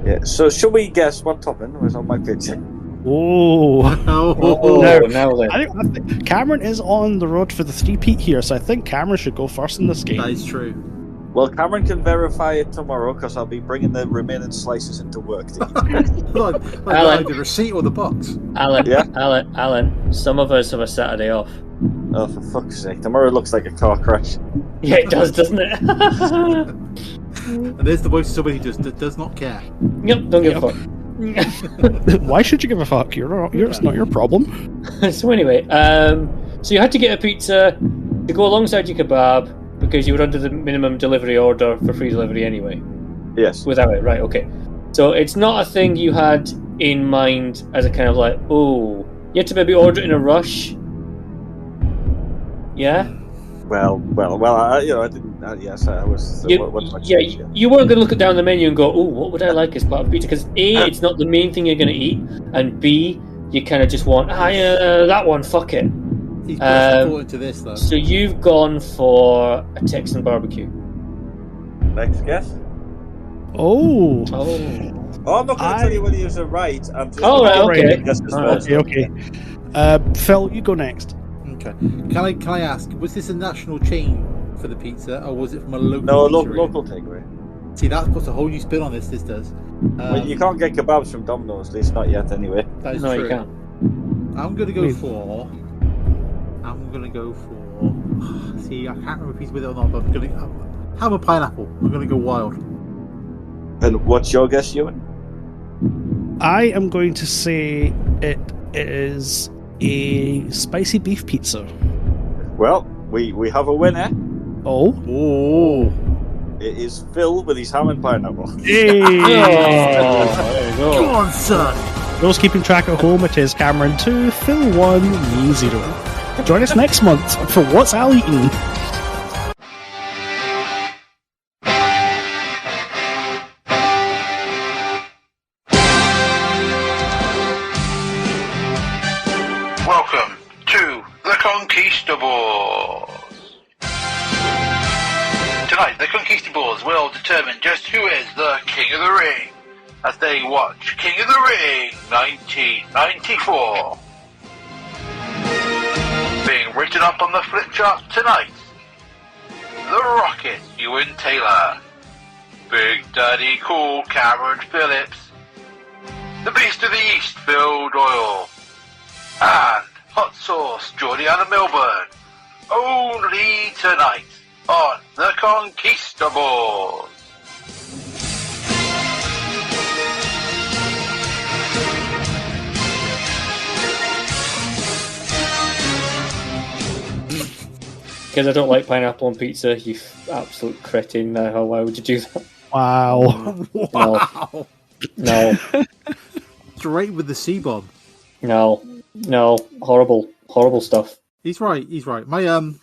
Yeah. So, should we guess what topping was on my pizza? Now then. I think Cameron is on the road for the three-peat here, so I think Cameron should go first in this game. That is true. Well, Cameron can verify it tomorrow because I'll be bringing the remaining slices into work. like the receipt or the box. Alan, Yeah? Alan, some of us have a Saturday off. Oh, for fuck's sake. Tomorrow looks like a car crash. Yeah, it does, doesn't it? And there's the voice of somebody who just does not care. Yep, don't give a fuck. Why should you give a fuck? It's not your problem. So anyway, so you had to get a pizza to go alongside your kebab because you were under the minimum delivery order for free delivery anyway. Yes. Without it, right, okay. So it's not a thing you had in mind as a kind of like, oh, you had to maybe order it in a rush? Yeah? Well, I didn't. Yes, I was. You weren't going to look it down the menu and go, oh, what would I like as part of pizza? Because A, it's not the main thing you're going to eat, and B, you kind of just want, that one, fuck it. He's forward to this, though. So you've gone for a Texan barbecue. Next guess? Oh, I'm not going to tell you whether you're right. I'm just okay. Phil, you go next. Okay. Can I ask, was this a national chain for the pizza, or was it from a local? No, pizzeria? local takeaway. See, that puts a whole new spin on this. This does. Well, you can't get kebabs from Domino's, at least not yet, anyway. That is No, true. you can't. I'm gonna go for. See, I can't remember if he's with it or not, but I'm gonna have a pineapple. I'm gonna go wild. And what's your guess, Euan? I am going to say it is a spicy beef pizza. Well, we have a winner. Oh. It is Phil with his ham and pineapple. Hey! There you Go on, son. Those keeping track at home, it is Cameron 2, Phil 1, me 0. Join us next month for What's Al Eating? Welcome to the Conquistabores. Tonight, the Conquistabores will determine just who is the King of the Ring as they watch King of the Ring 1994. Being written up on the flip chart tonight, The Rocket, Euan Taylor, Big Daddy Cool, Cameron Phillips, The Beast of the East, Phil Doyle, and Hot Sauce, Geordie and Milburn, only tonight on The Conquistabores. Because I don't like pineapple on pizza, you absolute cretin. Why would you do that? Wow. Wow. No. Straight with the C-bomb. No. Horrible stuff. He's right. My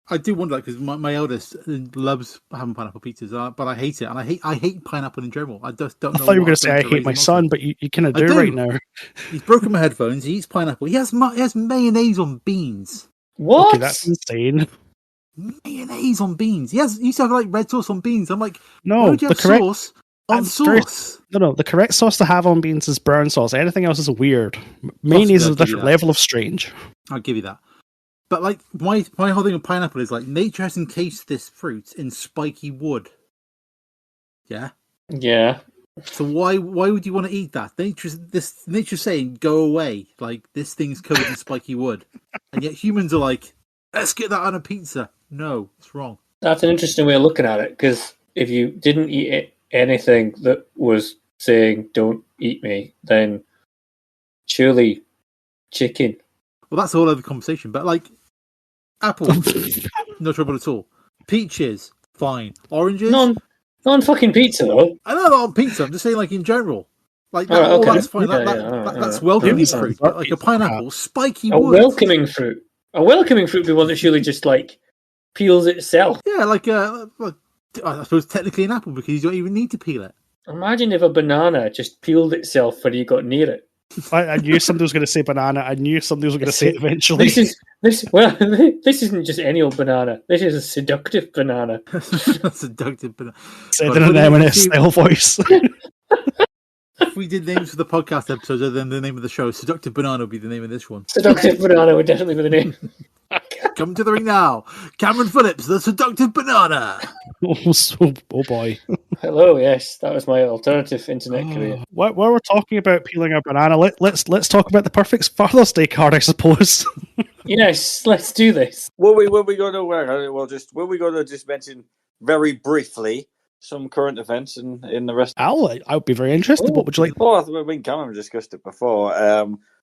I do wonder because my eldest loves having pineapple pizzas, but I hate it, and I hate pineapple in general. I just don't know. I thought you were going to say I hate my son, but you kind of do right now. He's broken my headphones. He eats pineapple. He has mayonnaise on beans. What? Okay, that's insane. Mayonnaise on beans. He used to have like red sauce on beans. I'm like, no, why would you have sauce on sauce? No, the correct sauce to have on beans is brown sauce. Anything else is weird. Mayonnaise is a different level of strange. I'll give you that. But like my whole thing with pineapple is like nature has encased this fruit in spiky wood. Yeah. Yeah. So why would you want to eat that? Nature's saying go away. Like this thing's covered in spiky wood, and yet humans are like, let's get that on a pizza. No, it's wrong. That's an interesting way of looking at it, because if you didn't eat anything that was saying "don't eat me," then surely chicken. Well, that's a whole other conversation. But like, apple, no trouble at all. Peaches, fine. Oranges, not on fucking pizza though. I know not on pizza. I'm just saying, like in general. Like that, okay. that's fine. That's welcoming fruit. But like a pineapple, spiky wood. Welcoming fruit. A welcoming fruit would be one that surely just like peels itself. Yeah, like I suppose technically an apple because you don't even need to peel it. Imagine if a banana just peeled itself when you got near it. I knew somebody was going to say banana. I knew somebody was going to say it eventually. This isn't just any old banana. This is a seductive banana. Seductive banana. Said in an M&S style voice. we did names for the podcast episodes other than the name of the show, Seductive Banana would be the name of this one. Seductive Banana would definitely be the name. Come to the ring now, Cameron Phillips, the Seductive Banana. Oh boy. Hello, yes, that was my alternative internet career. While we're talking about peeling a banana, let's talk about the perfect Father's Day card, I suppose. Yes, let's do this. Were we going to just mention very briefly some current events in the rest? I would be very interested. What would you like? Oh, I mean, Cameron discussed it before.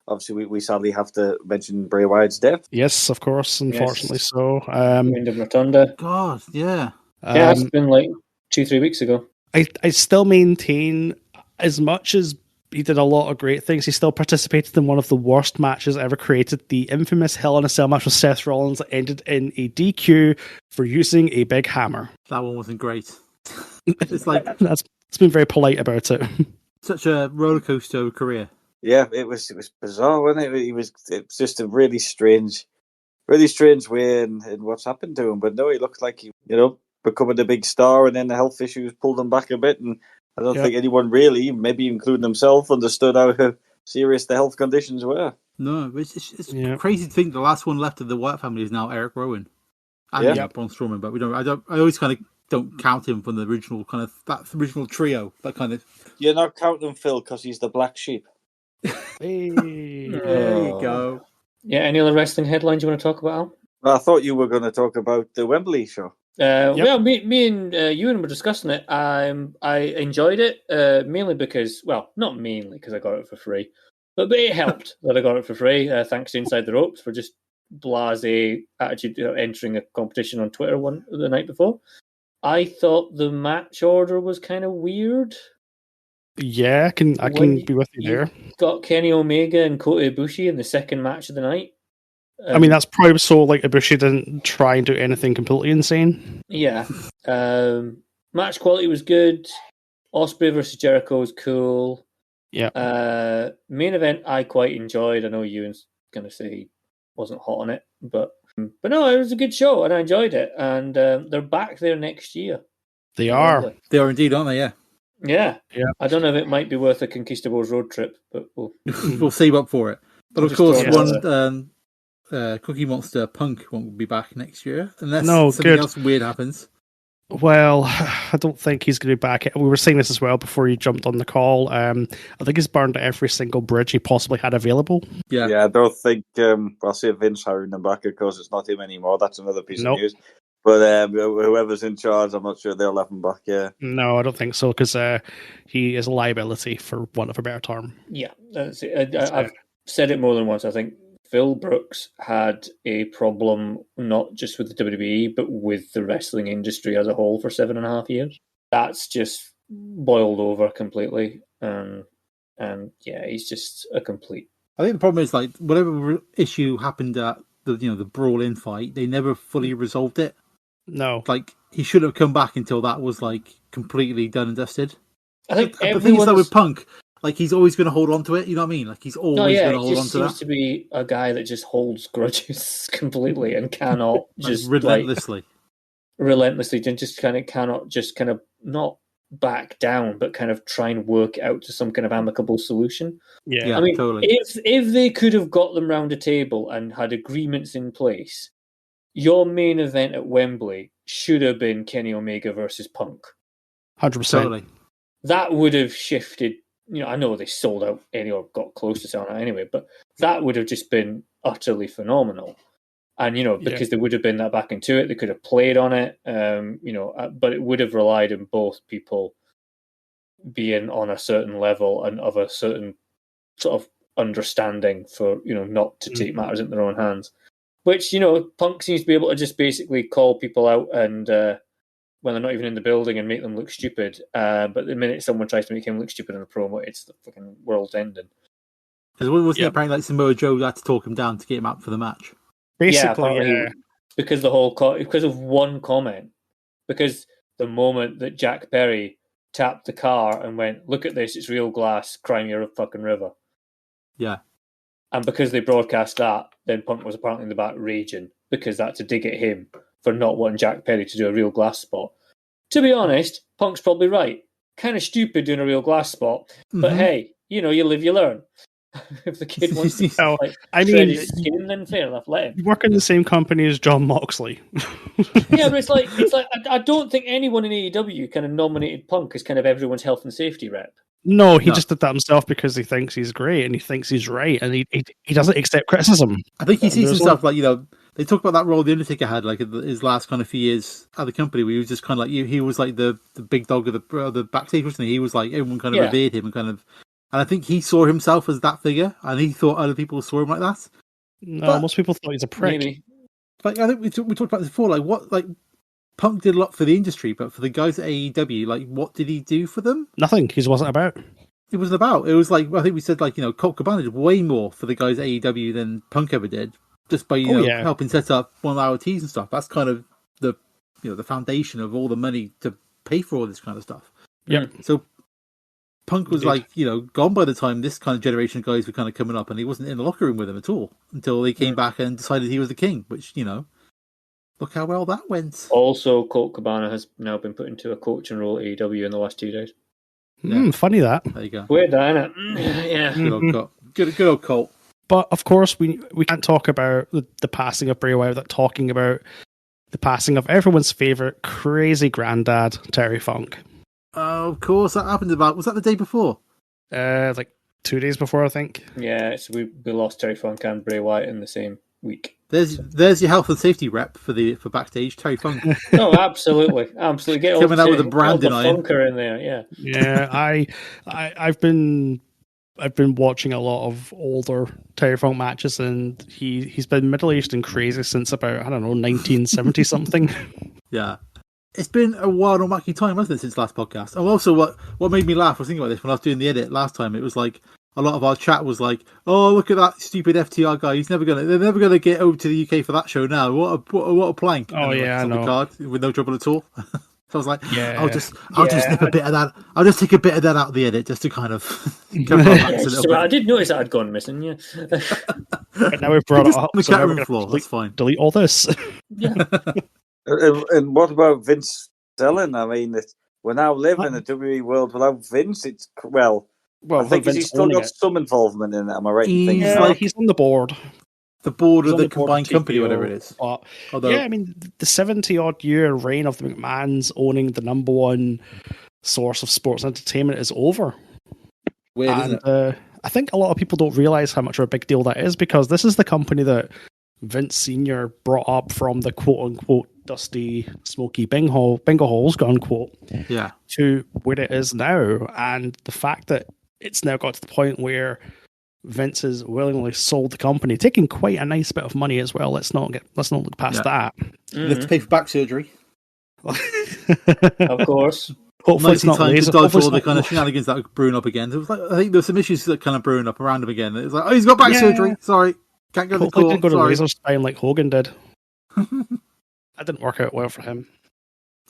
Obviously, we sadly have to mention Bray Wyatt's death. Yes, of course. Unfortunately, Yes. so. Wyndham Rotunda. God, yeah. Yeah, it's been like 2-3 weeks ago. I still maintain, as much as he did a lot of great things, he still participated in one of the worst matches ever created, the infamous Hell in a Cell match with Seth Rollins that ended in a DQ for using a big hammer. That one wasn't great. It's like It's been very polite about it. such a rollercoaster career. Yeah, it was bizarre, wasn't it? It was just a really strange way in what's happened to him. But no, he looked like he, becoming a big star, and then the health issues pulled him back a bit. And I don't think anyone really, maybe including himself, understood how serious the health conditions were. No, it's crazy to think the last one left of the Wyatt family is now Eric Rowan. And Braun Strowman, but I always kind of don't count him from the original that original trio. That kind of. You're not counting Phil because he's the black sheep. Hey. There you go. Yeah, any other wrestling headlines you want to talk about, Al? Well, I thought you were going to talk about the Wembley show. Yeah, me and Euan were discussing it. I enjoyed it, mainly because, well, not mainly because I got it for free, but it helped that I got it for free, thanks to Inside the Ropes for just blasé attitude entering a competition on Twitter the night before. I thought the match order was kind of weird. Yeah, I can be with you there. Got Kenny Omega and Kota Ibushi in the second match of the night. I mean, that's probably so like Ibushi didn't try and do anything completely insane. Yeah. Match quality was good. Ospreay versus Jericho was cool. Yeah. Main event I quite enjoyed. I know Ewan's going to say he wasn't hot on it, but no, it was a good show and I enjoyed it. And they're back there next year. They are. They are indeed, aren't they? Yeah. Yeah. I don't know if it might be worth a Conquistabores road trip, but we'll save up for it. But of course, Cookie Monster Punk won't be back next year unless something else weird happens. Well, I don't think he's going to be back. We were saying this as well before you jumped on the call. I think he's burned every single bridge he possibly had available. Yeah, I don't think I'll say Vince hiring him back because it's not him anymore. That's another piece of news. But whoever's in charge, I'm not sure they'll have him back. Yeah. No, I don't think so because he is a liability, for want of a better term. Yeah, that's it. I've said it more than once. I think Phil Brooks had a problem not just with the WWE, but with the wrestling industry as a whole for 7.5 years. That's just boiled over completely. And yeah, he's just a complete... I think the problem is, like, whatever issue happened at the brawl-in fight, they never fully resolved it. No. Like, he shouldn't have come back until that was, like, completely done and dusted. I think the thing is that with Punk, like, he's always going to hold on to it, you know what I mean? Like, he's always going to hold on to that. he just seems to be a guy that just holds grudges completely and cannot just... relentlessly. Relentlessly, and just kind of cannot just kind of not back down, but kind of try and work it out to some kind of amicable solution. Yeah, I mean, totally. If they could have got them round a table and had agreements in place, your main event at Wembley should have been Kenny Omega versus Punk. 100%. Totally. That would have shifted. I know they sold out or got close to selling out anyway, but that would have just been utterly phenomenal. And, because they would have been that back into it, they could have played on it, but it would have relied on both people being on a certain level and of a certain sort of understanding for, not to take matters into their own hands. Which, Punk seems to be able to just basically call people out and when they're not even in the building and make them look stupid. But the minute someone tries to make him look stupid in a promo, it's the fucking world's ending. Because wasn't it apparently like Samoa Joe had to talk him down to get him out for the match? Basically, because because of one comment. Because the moment that Jack Perry tapped the car and went, "Look at this, it's real glass, cry me a fucking river." Yeah. And because they broadcast that, then Punk was apparently in the back raging because that's a dig at him for not wanting Jack Perry to do a real glass spot. To be honest, Punk's probably right. Kind of stupid doing a real glass spot, but hey, you live, you learn. If the kid wants to No, shred his skin, then fair enough, let him. You work in the same company as John Moxley. Yeah, but it's like I don't think anyone in AEW kind of nominated Punk as kind of everyone's health and safety rep. No, he just did that himself because he thinks he's great and he thinks he's right, and he doesn't accept criticism. I think he sees himself like, they talk about that role the Undertaker had like his last kind of few years at the company, where he was just kind of like he was like the big dog of the backstage, wasn't he? He was like, everyone kind of revered him and I think he saw himself as that figure, and he thought other people saw him like that. No, but most people thought he's a prick. Maybe. Like, I think we talked about this before. Like Punk did a lot for the industry, but for the guys at AEW, like, what did he do for them? Nothing. He wasn't about. It wasn't about. It was like, I think we said, like, Colt Cabana did way more for the guys at AEW than Punk ever did, just by helping set up one of our teams and stuff. That's kind of the foundation of all the money to pay for all this kind of stuff. Yeah. So Punk was gone by the time this kind of generation of guys were kind of coming up, and he wasn't in the locker room with them at all until they came back and decided he was the king, which, look how well that went. Also, Colt Cabana has now been put into a coaching role at AEW in the last 2 days. Funny that. There you go. Weird that, isn't it? Yeah. Good old Colt. Good old Colt. But, of course, we can't talk about the passing of Bray Wyatt without talking about the passing of everyone's favourite crazy granddad, Terry Funk. Oh, of course, that happened was that the day before? Like 2 days before, I think. Yeah, so we lost Terry Funk and Bray Wyatt in the same week. There's your health and safety rep for backstage, Terry Funk. Oh, absolutely. Get coming out with a branding iron. Funker in there, yeah. Yeah, I've been watching a lot of older Terry Funk matches, and he's been middle-aged and crazy since about, 1970 something. Yeah. It's been a wild and wacky time, hasn't it, since last podcast? And also, what made me laugh, I was thinking about this when I was doing the edit last time, it was like, a lot of our chat was like, "Oh, look at that stupid FTR guy! They're never gonna get over to the UK for that show now. What a plank!" Oh, yeah, I know. The card with no trouble at all. So I was like, yeah. I'll just snip a bit of that. I'll just take a bit of that out of the edit just to kind of cover my backs a little bit. I did notice that had gone missing. Yeah. But now we've brought it up. The cutting floor. That's fine. Delete all this. Yeah. And what about Vince selling? I mean, we're now living in a WWE world without Vince. It's I think he's still got some involvement in it. Am I right in thinking? Yeah, he's on the board. The board of the combined company, whatever it is. Yeah, I mean, the 70-odd year reign of the McMahons owning the number one source of sports entertainment is over. Weird, isn't it? I think a lot of people don't realise how much of a big deal that is, because this is the company that Vince Sr. brought up from the quote-unquote dusty, smoky bingo halls, unquote, to where it is now. And the fact that it's now got to the point where Vince has willingly sold the company, taking quite a nice bit of money as well. Let's not look past that. You have to pay for back surgery. Of course. Hopefully it's not time to dodge all the kind of shenanigans that are brewing up again. It was like, I think there's some issues that kind of brewing up around him again. It was like, oh, he's got back surgery. Sorry, can't go to the court. Didn't go to razor spine like Hogan did. That didn't work out well for him.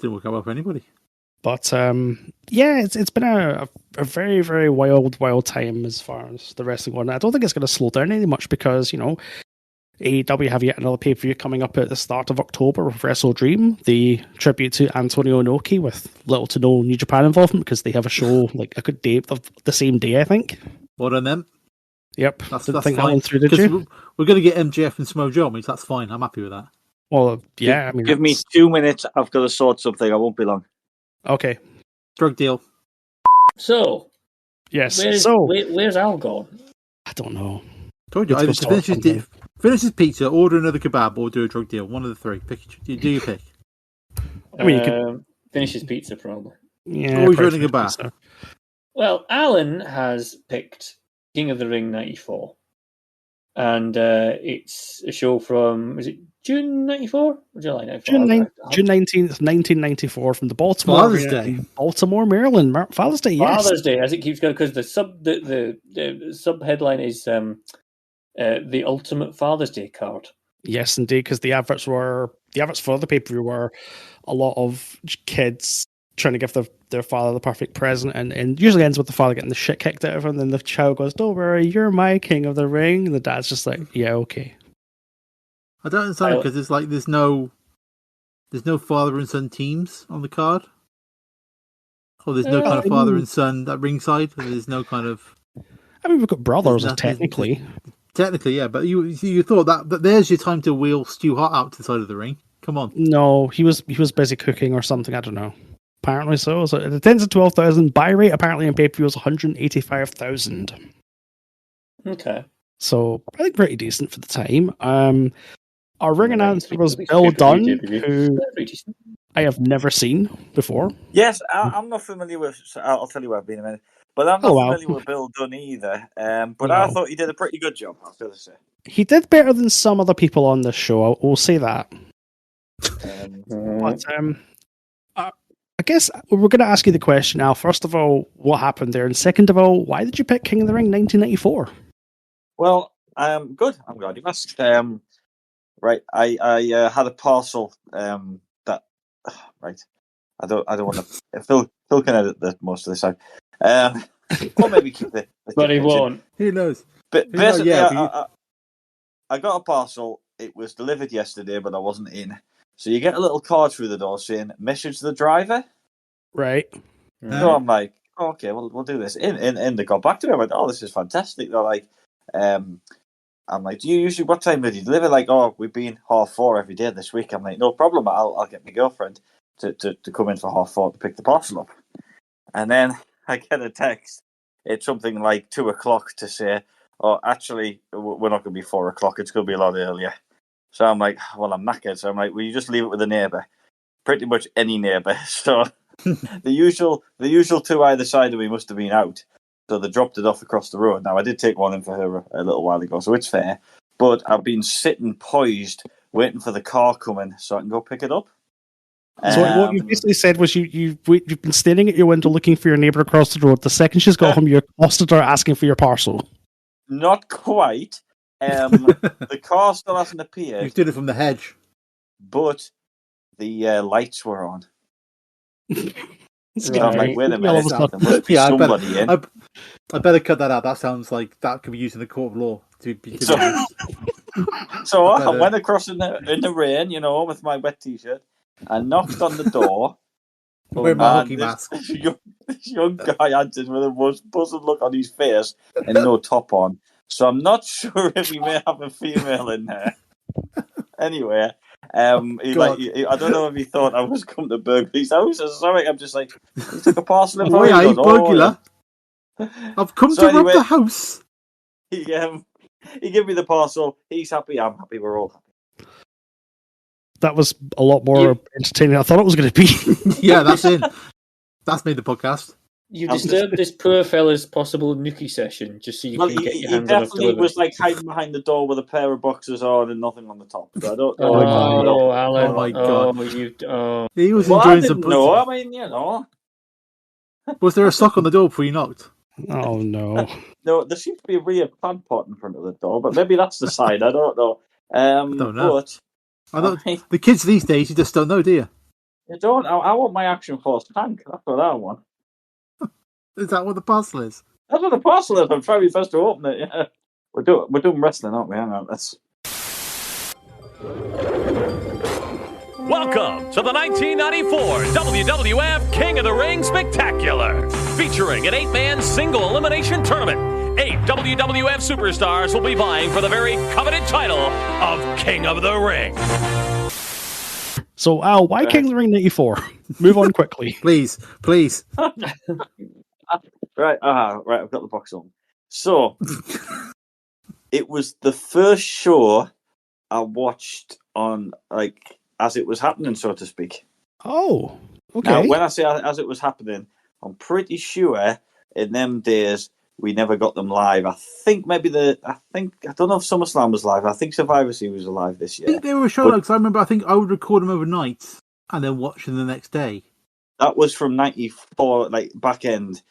Didn't work out well for anybody. But it's been a very, very wild time as far as the wrestling one. I don't think it's going to slow down any much because, AEW have yet another pay-per-view coming up at the start of October with Wrestle Dream, the tribute to Antonio Inoki, with little to no New Japan involvement because they have a show like a good day of the same day, I think. Well done them. Yep. That's think fine. Through, did you? We're going to get MJF and Samoa Joe, so that's fine. I'm happy with that. Well, yeah. Give me 2 minutes. I've got to sort something. I won't be long. Okay. Drug deal. So, yes. Where's Al gone? I don't know. Told you, either to finish his pizza, order another kebab, or do a drug deal. One of the three. Do your pick. I mean, you could finish his pizza, probably. Yeah. Always running a bath. Well, Alan has picked King of the Ring 94. And it's a show from, is it June 94? Or July 94? June 19th, 1994, from the Baltimore Father's Day. Baltimore, Maryland. Father's Day, yes. Father's Day, as it keeps going, because the sub headline is the Ultimate Father's Day card. Yes, indeed, because the adverts for the pay-per-view were a lot of kids trying to give their father the perfect present, and usually ends with the father getting the shit kicked out of him, and then the child goes, "Don't worry, you're my king of the ring," and the dad's just like, "Yeah, okay." I don't understand because it's like there's no father and son teams on the card, or there's no kind of father and son at ringside, and there's no kind of. I mean, we've got brothers, technically. Technically, yeah, but you thought that there's your time to wheel Stu Hart out to the side of the ring. Come on. No, he was busy cooking or something. I don't know. Apparently so. So it attends at 12,000. Buy rate apparently on pay-per-view was 185,000. Okay. So I think pretty decent for the time. Our ring announcer was Bill Dunn, who I have never seen before. Yes, I'm not familiar with. I'll tell you what I've been a minute. But I'm not familiar with Bill Dunn either. But I thought he did a pretty good job, I've got to say. He did better than some other people on this show. We'll say that. I guess we're going to ask you the question now. First of all, what happened there? And second of all, why did you pick King of the Ring 1994? Well, good. I'm glad you asked. Right, I had a parcel that. Right, I don't want to. Phil can edit most of this out. Or maybe keep the but he won't. Who knows? But basically, I got a parcel. It was delivered yesterday, but I wasn't in. So you get a little card through the door saying, message the driver. Right. So I'm like, okay, we'll do this. And they got back to me. I went, oh, this is fantastic. They're like, I'm like, do you usually, what time did you deliver? Like, oh, we've been 4:30 every day this week. I'm like, no problem. I'll get my girlfriend to come in for 4:30 to pick the parcel up. And then I get a text. It's something like 2:00 to say, oh, actually, we're not going to be 4:00. It's going to be a lot earlier. So I'm like, well, I'm knackered. So I'm like, will you just leave it with a neighbour? Pretty much any neighbour. So the usual two either side of me must have been out. So they dropped it off across the road. Now, I did take one in for her a little while ago, so it's fair. But I've been sitting poised, waiting for the car coming so I can go pick it up. So what you basically said was you've been standing at your window looking for your neighbour across the road. The second she's got home, you accosted her asking for your parcel. Not quite. The car still hasn't appeared. You did it from the hedge. But the lights were on. So I'm like, wait a minute, there must be somebody in. I better cut that out. That sounds like that could be used in the court of law. So I went across in the rain, with my wet t-shirt. I knocked on the door. Wear my hockey mask. This young guy answered with the most puzzled look on his face and no top on. So I'm not sure if he may have a female in there. Anyway, I don't know if he thought I was coming to burgle his house or something. I'm just like, he took a parcel in for me. Burglar. I've come to rob the house. He gave me the parcel. He's happy. I'm happy. We're all happy. That was a lot more entertaining than I thought it was going to be. Yeah, that's it. That's made the podcast. You disturbed this poor fella's possible nookie session just so you can get your hands on it. He definitely was like hiding behind the door with a pair of boxers on and nothing on the top. So I don't know. Oh, Alan. Oh, my God. He was enjoying some pussy. No, I mean, Was there a sock on the door before you knocked? Oh, no. No, there seems to be a real plant pot in front of the door, but maybe that's the side. I don't know. I don't know. The kids these days, you just don't know, do you? You don't. I want my Action Force tank. That's what I want. Is that what the parcel is? That's what the parcel is. I'm trying first to open it. Yeah, we're doing wrestling, aren't we? Hang on, let's. Welcome to the 1994 WWF King of the Ring Spectacular, featuring an 8-man single elimination tournament. 8 WWF superstars will be vying for the very coveted title of King of the Ring. So, Al, why King of the Ring 94? Move on quickly. Please. Right, I've got the box on. So, it was the first show I watched on, as it was happening, so to speak. Oh, okay. Now, when I say as it was happening, I'm pretty sure in them days we never got them live. I don't know if SummerSlam was live. I think Survivor Series was live this year. I think they were a show, because I remember, I would record them overnight and then watch them the next day. That was from 94, back end.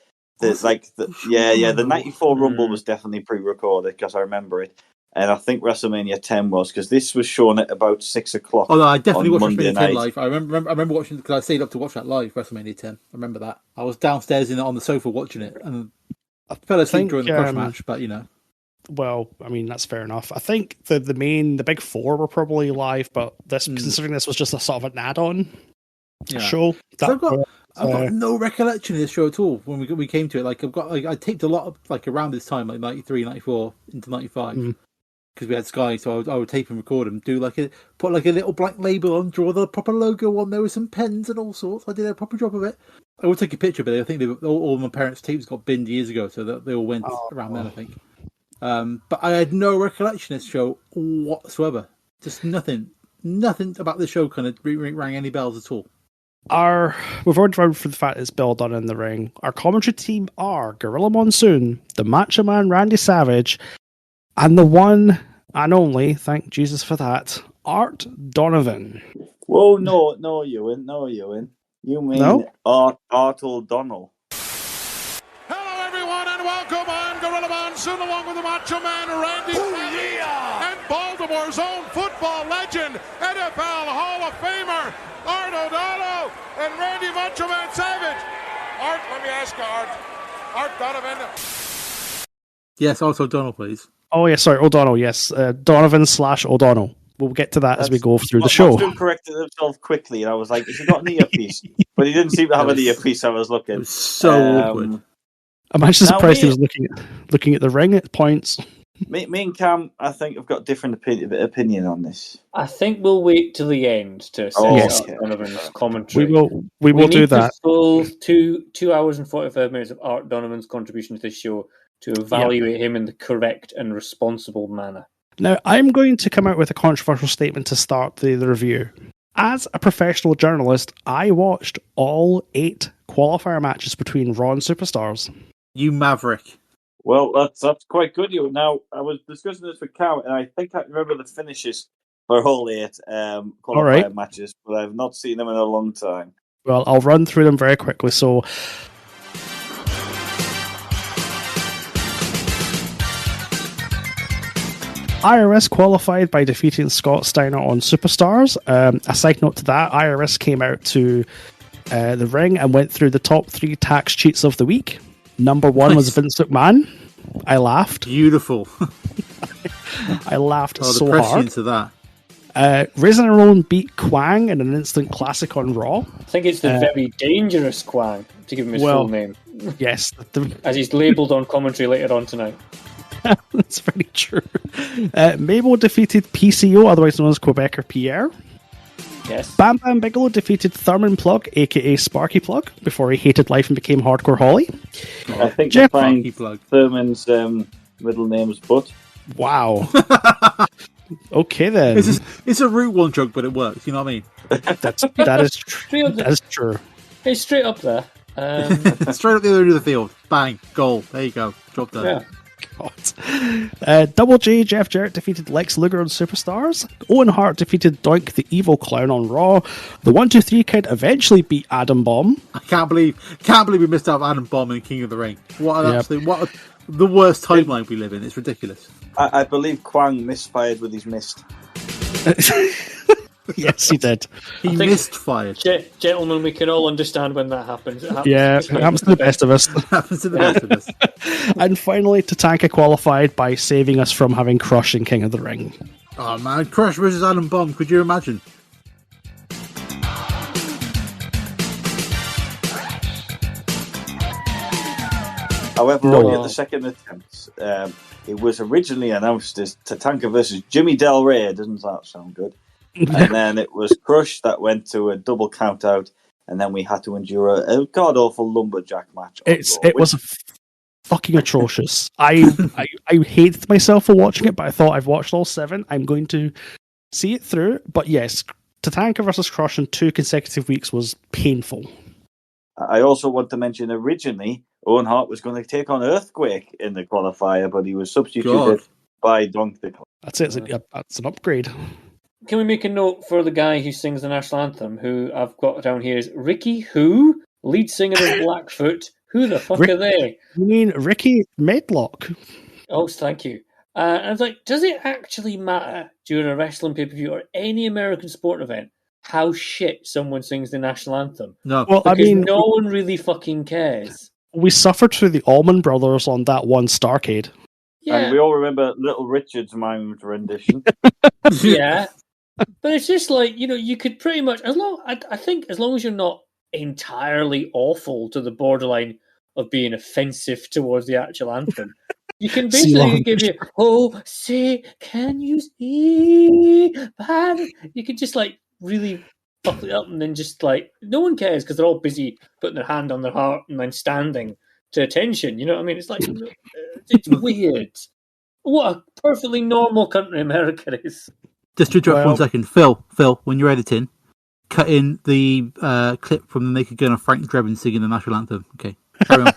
The 94 Rumble was definitely pre-recorded because I remember it, and I think WrestleMania 10 was, because this was shown at about 6:00. Oh no, I definitely watched Monday WrestleMania 10 live. I remember watching, because I stayed up to watch that live, WrestleMania 10. I remember that. I was downstairs on the sofa watching it, and I fell asleep during the crush match. But well, I mean, that's fair enough. I think the big four were probably live, but considering this was just a sort of an add-on show. I've got no recollection of this show at all when we came to it. Like I taped a lot of around this time, 93, 94 into 95. Because we had Sky, so I would tape and record them, put a little black label on, draw the proper logo on there with some pens and all sorts. I did a proper job of it. I would take a picture, but I think all my parents' tapes got binned years ago, so that they all went around then, I think. But I had no recollection of this show whatsoever. Just nothing about the show kind of rang any bells at all. We've already run for the fact it's Bill Dunn in the ring. Our commentary team are Gorilla Monsoon, the Macho Man Randy Savage, and the one and only, thank Jesus for that, Art Donovan. Whoa, no, Euan. You mean Art O'Donnell. Hello, everyone, and welcome. I'm Gorilla Monsoon, along with the Macho Man Randy Savage, and Baltimore's own football legend, NFL Hall of Famer, Art O'Donnell, and Randy Macho Man Savage. Art, let me ask you, Art Donovan. Yes, Art O'Donnell, please. Oh, yeah, sorry, O'Donnell, yes. Donovan/O'Donnell. We'll get to that as we go through the show. Monsoon corrected himself quickly, and I was like, has he got an earpiece? But he didn't seem to have an earpiece. I was looking. It was so awkward. I'm actually surprised he was looking at the ring at points. Me and Cam, I think, have got different opinion on this. I think we'll wait till the end to assess Donovan's commentary. We will do that. Full 2 hours and 45 minutes of Art Donovan's contribution to this show to evaluate him in the correct and responsible manner. Now, I'm going to come out with a controversial statement to start the review. As a professional journalist, I watched all 8 qualifier matches between Raw and Superstars. You maverick. Well, that's quite good. Now, I was discussing this with Cam, and I think I remember the finishes for all 8 qualifier matches, but I've not seen them in a long time. Well, I'll run through them very quickly. So, IRS qualified by defeating Scott Steiner on Superstars. A side note to that, IRS came out to the ring and went through the top 3 tax cheats of the week. Number 1 was Vince McMahon. I laughed. Beautiful. I laughed so the hard. To that. Razor Ramon beat Quang in an instant classic on Raw. I think it's the very dangerous Quang, to give him his full name. Yes. As he's labelled on commentary later on tonight. That's very true. Mabel defeated PCO, otherwise known as Quebecer Pierre. Yes. Bam Bam Bigelow defeated Thurman Plug, aka Sparky Plug, before he hated life and became Hardcore Holly. I think Jeff Thurman's middle name's Butt. Wow. Okay then. It's a Route 1 joke, but it works. You know what I mean? That is true. It's straight up there. Straight up the other end of the field. Bang. Goal. There you go. Job done. Yeah. Double J Jeff Jarrett defeated Lex Luger on Superstars. Owen Hart defeated Doink the Evil Clown on Raw. The 1-2-3 Kid eventually beat Adam Bomb. I can't believe we missed out Adam Bomb in King of the Ring. The worst timeline we live in. It's ridiculous. I believe Quang misfired with his mist. Yes, he did. He misfired. Gentlemen, we can all understand when that happens. It happens to the best of us. And finally, Tatanka qualified by saving us from having Crush in King of the Ring. Oh man, Crush versus Adam Bomb. Could you imagine? However, only at the second attempt, it was originally announced as Tatanka versus Jimmy Del Rey. Doesn't that sound good? And then it was Crush that went to a double count out, and then we had to endure a god awful lumberjack match. It was fucking atrocious. I hated myself for watching it, but I thought I've watched all 7. I'm going to see it through. But yes, Tatanka versus Crush in 2 consecutive weeks was painful. I also want to mention originally Owen Hart was going to take on Earthquake in the qualifier, but he was substituted by Donk the Clown. That's it. That's an upgrade. Can we make a note for the guy who sings the national anthem, who I've got down here is Ricky Who, lead singer of Blackfoot. Who the fuck are they? You mean Ricky Medlock? Oh, thank you. And I was like, does it actually matter during a wrestling pay-per-view or any American sport event how shit someone sings the national anthem? No. Well, because no one really fucking cares. We suffered through the Allman Brothers on that one Starcade. Yeah. And we all remember Little Richard's mimed rendition. Yeah. But it's just like, you could pretty much, I think as long as you're not entirely awful to the borderline of being offensive towards the actual anthem. You can basically give you, oh, say, can you see? Man? You can just like really fuck it up and then just like, no one cares because they're all busy putting their hand on their heart and then standing to attention. You know what I mean? It's like, it's weird. What a perfectly normal country America is. Just to interrupt 1 second. Phil, when you're editing, cut in the clip from the Naked Gun of Frank Drebin singing the national anthem. Okay, carry on.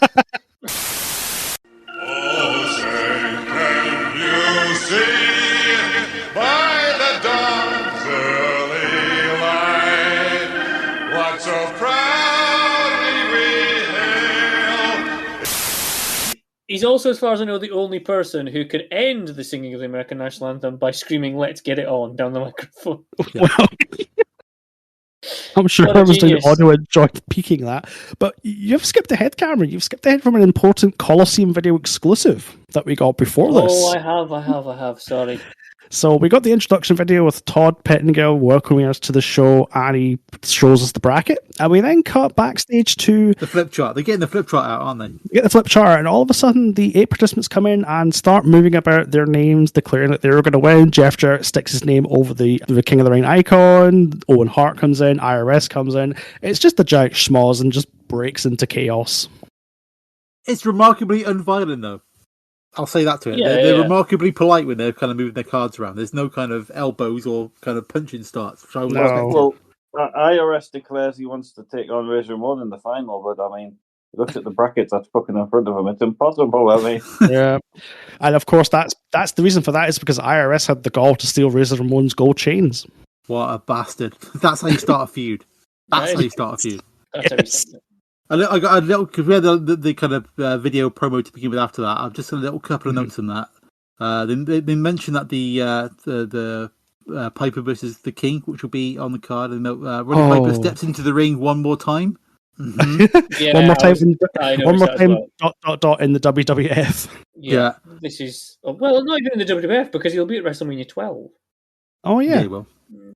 He's also, as far as I know, the only person who can end the singing of the American national anthem by screaming, "Let's get it on," down the microphone. Well, I'm sure I was doing audio enjoyed peeking that. But you've skipped ahead, Cameron. You've skipped ahead from an important Coliseum video exclusive that we got before this. Oh, I have. Sorry. So we got the introduction video with Todd Pettingill welcoming us to the show, and he shows us the bracket. And we then cut backstage to the flip chart. They're getting the flip chart out, aren't they? Get the flip chart, and all of a sudden the 8 participants come in and start moving about their names, declaring that they're going to win. Jeff Jarrett sticks his name over the King of the Ring icon. Owen Hart comes in. IRS comes in. It's just a giant schmoz and just breaks into chaos. It's remarkably unviolent, though. I'll say that to it. They're remarkably polite when they're kind of moving their cards around. There's no kind of elbows or kind of punching starts. Which I was Well, IRS declares he wants to take on Razor Ramon in the final, but I mean, look at the brackets that's fucking in front of him. It's impossible. I mean, yeah, and of course that's the reason for that is because IRS had the gall to steal Razor Ramon's gold chains. What a bastard! That's how you start a feud. That's how you start a feud. Yes. I got a little, because we had the kind of video promo to begin with after that. I've just a little couple of notes on that. They mentioned that the Piper versus the King, which will be on the card, and Roddy Piper steps into the ring one more time. Mm-hmm. One more time. Dot in the WWF. Yeah. This is not even in the WWF because he'll be at WrestleMania 12. Oh yeah. Well,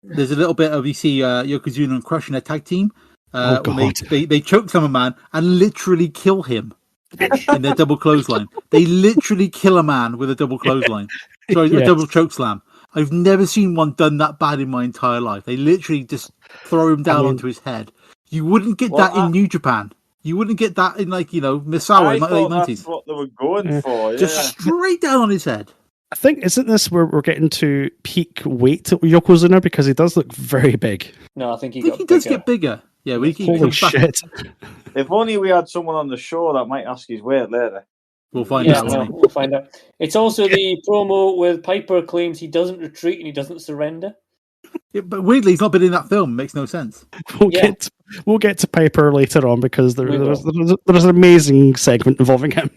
there's a little bit of you see Yokozuna and Crush in a tag team. When they choke some man and literally kill him in their double clothesline. They literally kill a man with a double clothesline. Sorry, a double choke slam. I've never seen one done that bad in my entire life. They literally just throw him down onto his head. You wouldn't get that in New Japan. You wouldn't get that in Misawa in the late 90s. That's what they were going for. Just straight down on his head. I think, isn't this where we're getting to peak weight to Yokozuna because he does look very big? No, I think he does get bigger. Yeah, holy shit! If only we had someone on the show that might ask his weight later. We'll find out. We'll find out. It's also the promo where Piper claims he doesn't retreat and he doesn't surrender. Yeah, but weirdly, he's not been in that film. It makes no sense. We'll get to Piper later on because there's an amazing segment involving him.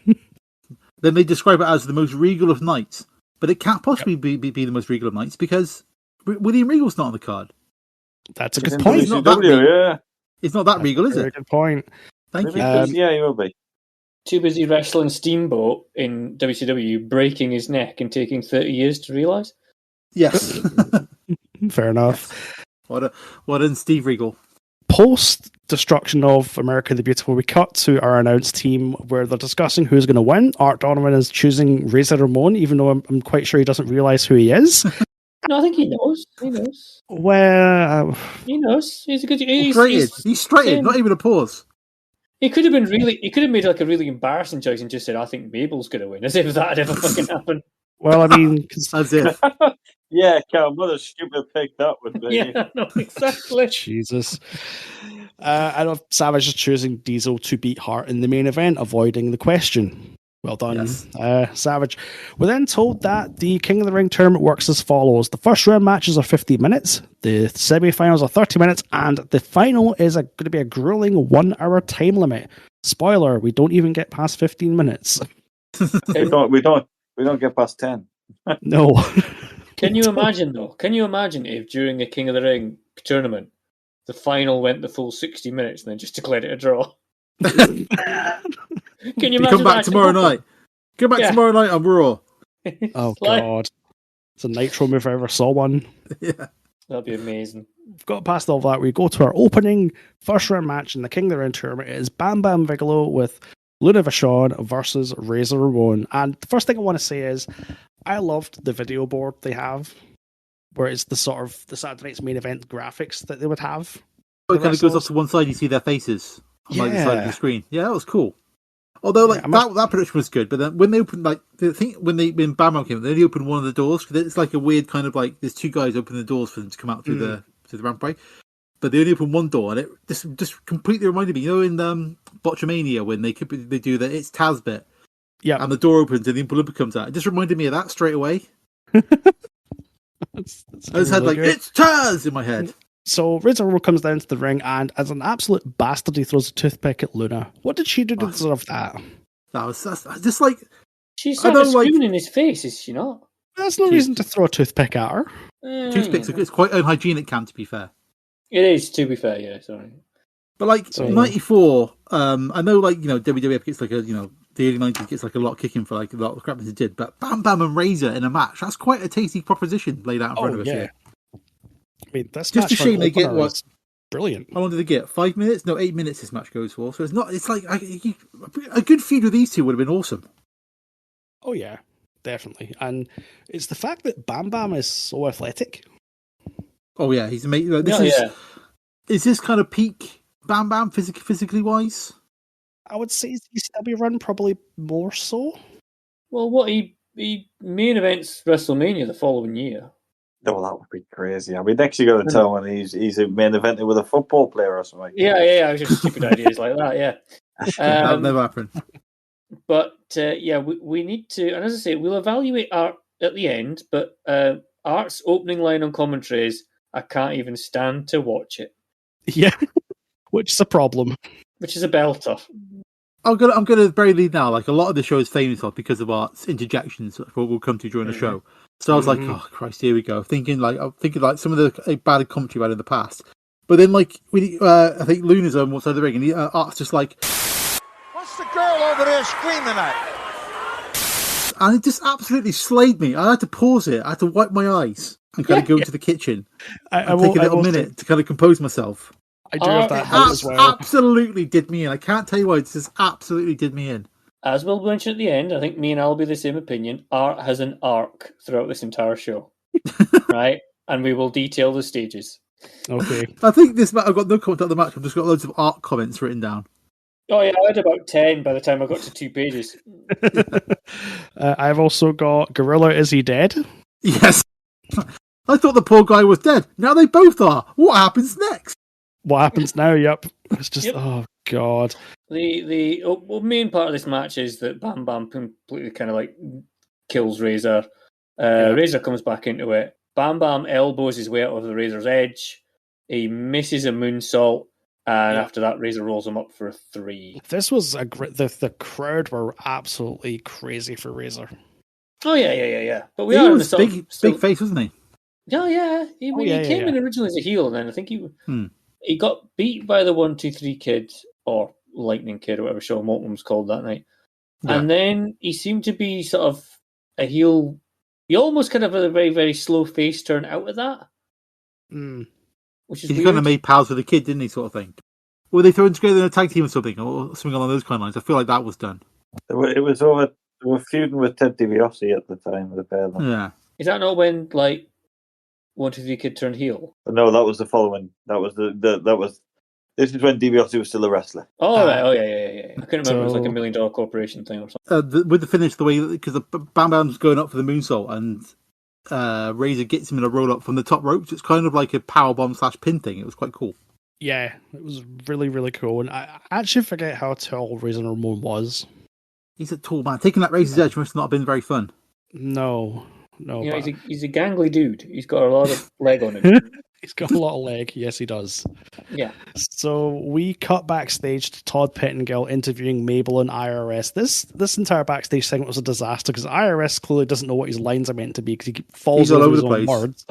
Then they describe it as the most regal of nights, but it can't possibly be the most regal of nights because William Regal's not on the card. That's a good point. It's not that regal, is it? Very good point. Thank you. Yeah, he will be. Too busy wrestling Steamboat in WCW, breaking his neck and taking 30 years to realise. Yes. Fair enough. What in Steve Regal? Post destruction of America the Beautiful, we cut to our announced team where they're discussing who's going to win. Art Donovan is choosing Razor Ramon, even though I'm quite sure he doesn't realise who he is. No, I think he knows. Well, he knows. He's a good. He's straightened. Not even a pause. He could have been really. He could have made like a really embarrassing choice and just said, "I think Mabel's going to win," as if that had ever fucking happened. Well, I mean, as if. Yeah, Cal, what a stupid pick that would be. Yeah, no, exactly. Jesus. I know Savage is choosing Diesel to beat Hart in the main event, avoiding the question. Well done, yes. Savage. We're then told that the King of the Ring tournament works as follows. The first round matches are 50 minutes, the semi-finals are 30 minutes, and the final is going to be a grueling 1 hour time limit. Spoiler, we don't even get past 15 minutes. we don't get past 10. No. Can you imagine, though? Can you imagine if during a King of the Ring tournament, the final went the full 60 minutes and then just declared it a draw? Can you imagine? Come back tomorrow night. Come back tomorrow night on Raw. Oh, God. It's a Nitro move if I ever saw one. Yeah. That'd be amazing. We've got past all that. We go to our opening first round match in the King of the Ring tournament. It is Bam Bam Bigelow with Luna Vachon versus Razor Ramon. And the first thing I want to say is I loved the video board they have, where it's the sort of the Saturday Night's Main Event graphics that they would have. It kind of goes off to one side, you see their faces on like the side of the screen. Yeah, that was cool. Although like that production was good, but then when they opened like when Bam Bam came, they only opened one of the doors because it's like a weird kind of like there's two guys opening the doors for them to come out through the rampway, but they only opened one door, and it just completely reminded me, you know, in Botchamania when they do the It's Taz bit, and the door opens and the Oompa Loompa comes out. It just reminded me of that straight away. that's I just had like It's Taz in my head. So Razor Ramon comes down to the ring, and as an absolute bastard, he throws a toothpick at Luna. What did she do to deserve that? That's just like she's had a spoon in his face, is she not? There's no reason to throw a toothpick at her. Toothpicks, it's quite unhygienic, to be fair. It is, to be fair, yeah, sorry. But like 94, I know like, you know, WWF gets like a, you know, the early 90s gets like a lot of kicking for like a lot of the crap that they did, but Bam Bam and Razor in a match, that's quite a tasty proposition laid out in front of us here. I mean, that's just a shame they get what? Brilliant. How long did they get? 5 minutes? No, 8 minutes this match goes for. So it's not. It's like a good feud with these two would have been awesome. Oh yeah, definitely. And it's the fact that Bam Bam is so athletic. Oh yeah, he's amazing. Is this kind of peak Bam Bam physically wise? I would say he's stubby run probably more so. Well, what he main events WrestleMania the following year. Oh, that would be crazy. I mean, next you got to tell when he's a main eventer with a football player or something. Yeah. I was just stupid ideas like that. Yeah, that'll never happen. But we need to, and as I say, we'll evaluate Art at the end. But Art's opening line on commentary is, "I can't even stand to watch it." Yeah, which is a problem. Which is a belter. I'm gonna bury lead now. Like a lot of the show is famous because of Art's interjections, which we'll come to during the show. So I was like, oh Christ, here we go. Thinking like some of the bad commentary about in the past. But then like I think Luna's on one side of the ring, and Art's just like, "What's the girl over there screaming at?" And it just absolutely slayed me. I had to pause it. I had to wipe my eyes and kind of go into the kitchen and take a little minute to kind of compose myself. I do have that as well. Absolutely did me in. I can't tell you why. It just absolutely did me in. As we'll mention at the end, I think me and Al will be the same opinion. Art has an arc throughout this entire show, right? And we will detail the stages. Okay. I think this match, I've got no comment on the match. I've just got loads of Art comments written down. Oh yeah, I had about 10 by the time I got to 2 pages. I've also got Gorilla, is he dead? Yes. I thought the poor guy was dead. Now they both are. What happens next? What happens now? Yep. It's just, oh God. The main part of this match is that Bam Bam completely kind of like kills Razor. Razor comes back into it. Bam Bam elbows his way out of the Razor's edge. He misses a moonsault. And after that, Razor rolls him up for a 3. This was the crowd were absolutely crazy for Razor. Oh yeah. But he was big face, wasn't he? Oh yeah. He came in originally as a heel, and then I think he got beat by the 1-2-3 Kid or Lightning Kid or whatever Shawn Walton was called that night. Yeah. And then he seemed to be sort of a heel. He almost kind of had a very, very slow face turn out of that. Which is he kind of made pals with the Kid, didn't he, sort of thing? Were they thrown together in a tag team or something along those kind of lines? I feel like that was done. It was over. They were feuding with Ted DiBiase at the time. The pair of them. Yeah. Is that not when 1-2-3 Kid turned heel? No, that was the following. That was. This is when DiBiase was still a wrestler. Oh right. Oh yeah. I couldn't remember. It was like $1 million corporation thing or something. With the finish, the way because Bam Bam's going up for the moonsault and Razor gets him in a roll up from the top rope. So it's kind of like a powerbomb / pin thing. It was quite cool. Yeah, it was really, really cool. And I actually forget how tall Razor Ramon was. He's a tall man. Taking that Razor's edge must not have been very fun. No. He's a gangly dude. He's got a lot of leg on him. He's got a lot of leg. Yes, he does. Yeah. So we cut backstage to Todd Pettengill interviewing Mabel and IRS. This entire backstage segment was a disaster because IRS clearly doesn't know what his lines are meant to be because he falls over his own words.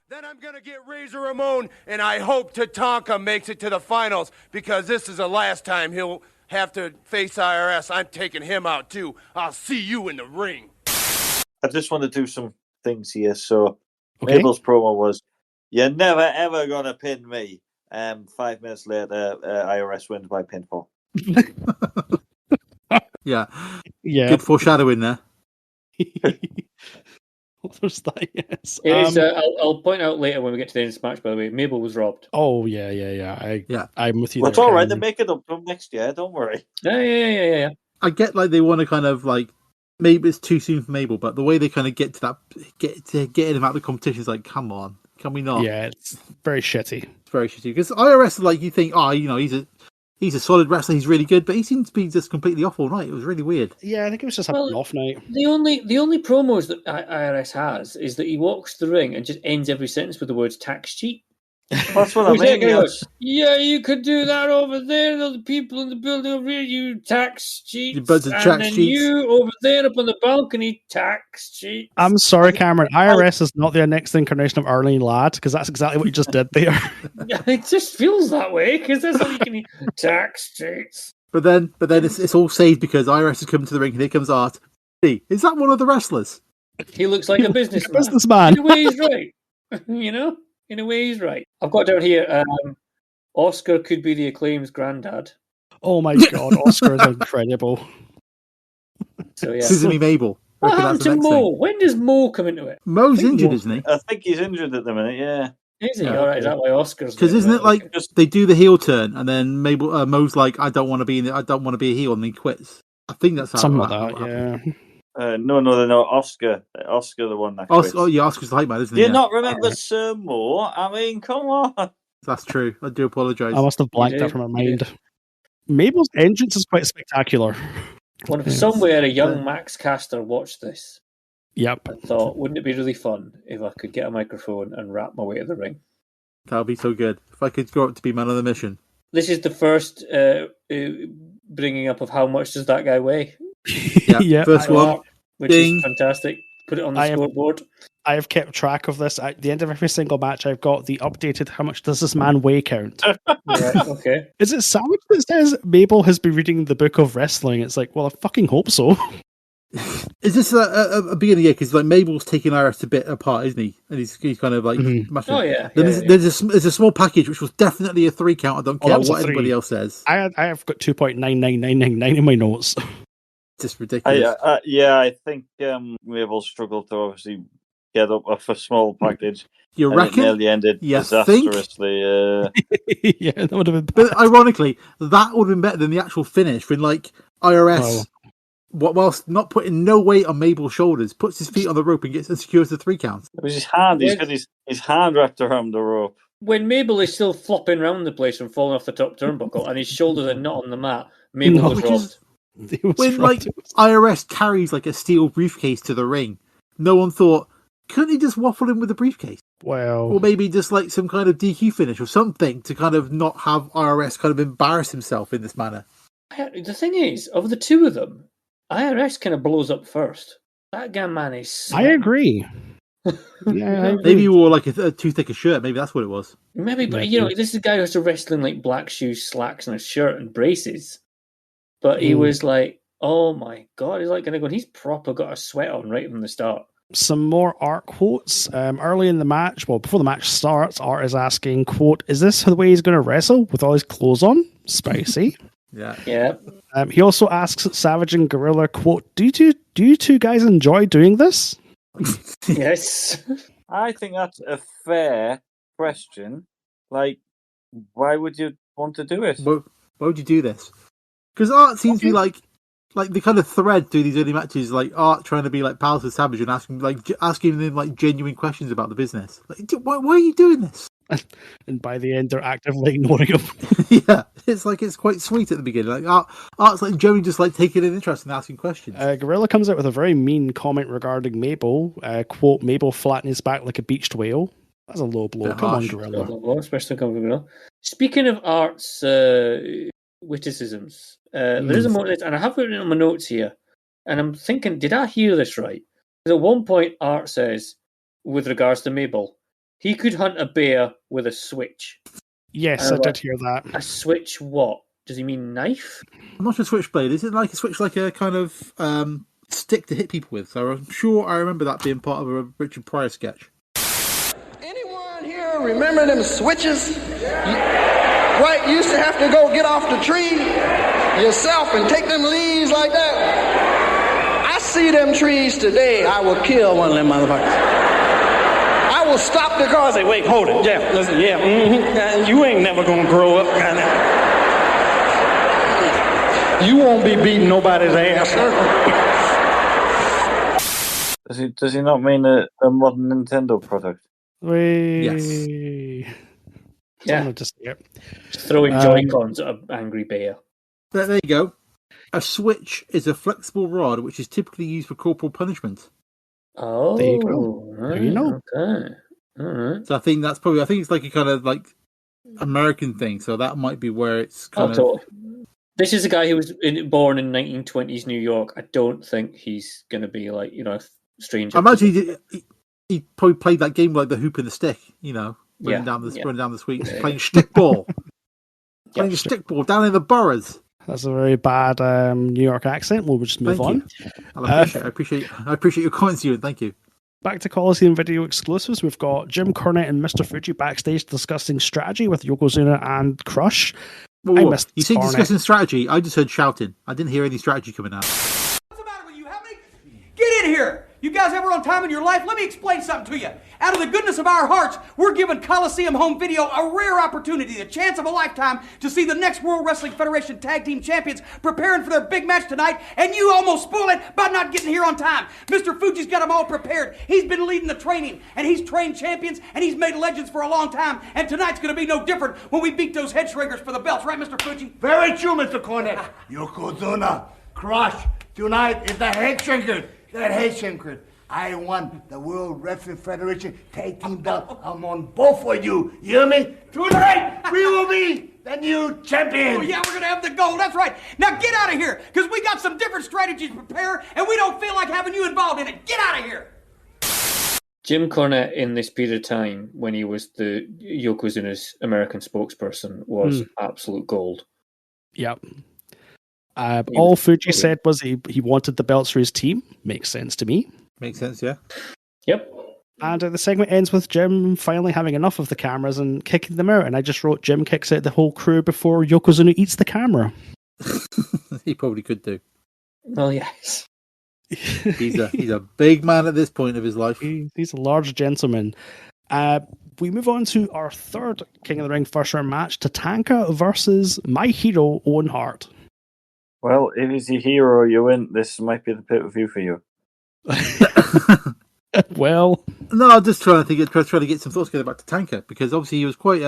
Then I'm going to get Razor Ramon, and I hope Tatanka makes it to the finals because this is the last time he'll have to face IRS. I'm taking him out too. I'll see you in the ring. I just want to do some things here. So Mabel's promo was, You're never ever gonna pin me. 5 minutes later, IRS wins by pinfall. Yeah. Yeah. Good foreshadowing there. There's that, yes. It is, I'll point out later when we get to the end of this match, by the way, Mabel was robbed. Oh, yeah. I'm with you. Well, it's all right. They make it up from next year. Don't worry. Yeah. I get like they want to kind of like maybe it's too soon for Mabel, but the way they kind of get to getting him out of the competition is like, come on, can we not? Yeah, it's very shitty. It's very shitty because IRS is like you think, he's a solid wrestler, he's really good, but he seems to be just completely off all night. It was really weird. Yeah, I think it was just an off night. The only promos that IRS has is that he walks the ring and just ends every sentence with the words tax cheat. That's what I mean. Yeah, you could do that over there. The people in the building over here, you tax cheats. You over there up on the balcony, tax cheats. I'm sorry, Cameron. IRS is not the next incarnation of Arlene Ladd, because that's exactly what you just did there. Yeah, it just feels that way, because that's all you can eat. Tax cheats. But then it's all saved because IRS is coming to the ring and here comes Art. Hey, is that one of the wrestlers? He looks like a businessman. In a way, he's right. In a way, he's right. I've got down here, Oscar could be the Acclaim's granddad. Oh my god, Oscar is incredible. So yeah. Susan Mabel. What happened to Mo? When does Mo come into it? Mo's injured, isn't he? I think he's injured at the minute, yeah. Is he? All right, is that why Oscar's... Because isn't it like they do the heel turn and then Mo's like, I don't want to be a heel, and he quits. I think that's how something like that, yeah. No. Oscar, the one that quits. Oh, yeah, Oscar's the hype man, isn't he? Do you not remember Sir Mo? I mean, come on. That's true. I do apologise. I must have blanked that from my mind. Mabel's entrance is quite spectacular. Somewhere a young Max Caster watched this. Yep. And thought, wouldn't it be really fun if I could get a microphone and rap my way to the ring? That would be so good. If I could grow up to be man on the mission. This is the first bringing up of how much does that guy weigh. Yeah. First one. Which is fantastic. Put it on the scoreboard. I have kept track of this. At the end of every single match, I've got the updated how much does this man weigh count. Right, okay. Is it Savage that says Mabel has been reading the book of wrestling? It's like, well, I fucking hope so. Is this a beginning? Yeah, because like Mabel's taking Iris a bit apart, isn't he? And he's kind of like, oh yeah. There's a small package which was definitely a 3 count. I don't care what anybody else says. I have got 2.99999 in my notes. Just ridiculous. I think Mabel struggled to obviously get up off a small package. You reckon? It nearly ended disastrously. Yeah, that would have been bad. But ironically, that would have been better than the actual finish when like IRS. Whilst not putting no weight on Mabel's shoulders, puts his feet on the rope and secures the 3 counts. It was his hand. He's got his hand wrapped around the rope. When Mabel is still flopping around the place and falling off the top turnbuckle, and his shoulders are not on the mat, Mabel was robbed. When like IRS carries like a steel briefcase to the ring, no one thought, couldn't he just waffle in with the briefcase? Well, or maybe just like some kind of DQ finish or something to kind of not have IRS kind of embarrass himself in this manner. The thing is, of the two of them, IRS kind of blows up first. That guy man is... I agree. Maybe he wore like a too thick a shirt. Maybe that's what it was. Maybe, but this is a guy who's wrestling like black shoes, slacks, and a shirt and braces. But he was like, oh my god, he's like going to go. He's proper got a sweat on right from the start. Some more Art quotes. Early in the match, before the match starts, Art is asking, quote, is this the way he's going to wrestle with all his clothes on? Spicy. Yeah. He also asks Savage and Gorilla, quote, do you two guys enjoy doing this? Yes. I think that's a fair question. Like, why would you want to do it? Why would you do this? Because Art seems to be like the kind of thread through these early matches, like Art trying to be like pals with Savage and asking them like genuine questions about the business. Like, why are you doing this? And by the end, they're actively ignoring him. Yeah, it's quite sweet at the beginning. Like Art's like generally just like taking an interest in asking questions. Gorilla comes out with a very mean comment regarding Mabel. Quote: "Mabel flattened his back like a beached whale." That's a low blow. Come on, Gorilla. Especially coming from Gorilla. Speaking of Art's witticisms, there is a moment, and I have written on my notes here, and I'm thinking, did I hear this right? Because at one point, Art says, with regards to Mabel, he could hunt a bear with a switch. Yes, I did hear that. A switch what? Does he mean knife? I'm not sure switchblade. Is it like a switch, like a kind of stick to hit people with? So I'm sure I remember that being part of a Richard Pryor sketch. Anyone here remember them switches? Right, you used to have to go get off the tree yourself and take them leaves like that. I see them trees today, I will kill one of them motherfuckers. I will stop the car and say, wait, hold it, Jeff, listen, you ain't never gonna grow up. You won't be beating nobody's ass. Does he not mean a modern Nintendo product? Yes. Yeah. Just throwing Joy-Cons at an angry bear. There you go. A switch is a flexible rod which is typically used for corporal punishment. Oh, there you go. Right, there you know. Okay. All right. So I think it's like a kind of like American thing. So that might be where it's kind of. Totally. This is a guy who was born in 1920s New York. I don't think he's going to be like, a stranger. I imagine he probably played that game like the hoop and the stick, running down the suites, playing stickball. Playing stickball down in the boroughs. That's a very bad New York accent. We'll just move on. I appreciate your comments, Euan. Thank you. Back to Coliseum Video exclusives. We've got Jim Cornette and Mr. Fuji backstage discussing strategy with Yokozuna and Crush. Whoa. You say discussing strategy? I just heard shouting. I didn't hear any strategy coming out. What's the matter with you? Get in here! You guys ever on time in your life? Let me explain something to you. Out of the goodness of our hearts, we're giving Coliseum Home Video a rare opportunity, the chance of a lifetime, to see the next World Wrestling Federation Tag Team Champions preparing for their big match tonight, and you almost spoil it by not getting here on time. Mr. Fuji's got them all prepared. He's been leading the training, and he's trained champions, and he's made legends for a long time, and tonight's going to be no different when we beat those head shrinkers for the belts, right, Mr. Fuji? Very true, Mr. Cornette. Yokozuna, Crush, tonight is the head shrinker. That head shrinker. I won the World Wrestling Federation Tag Team belt. I'm on both for you. You hear me? Tonight, we will be the new champions. Oh, yeah, we're going to have the gold. That's right. Now get out of here, because we got some different strategies to prepare, and we don't feel like having you involved in it. Get out of here. Jim Cornette, in this period of time, when he was the Yokozuna's American spokesperson, was absolute gold. Yep. All Fuji said was he wanted the belts for his team. Makes sense to me. Makes sense, yeah. Yep. And the segment ends with Jim finally having enough of the cameras and kicking them out. And I just wrote Jim kicks out the whole crew before Yokozuna eats the camera. He probably could do. Well, yes. He's a big man at this point of his life. He's a large gentleman. We move on to our third King of the Ring first round match, Tatanka versus my hero, Owen Hart. Well, if he's your hero, you win. This might be the pay-per-view for you. Well, no, I'm just trying to get some thoughts together about Tatanka, because obviously he was quite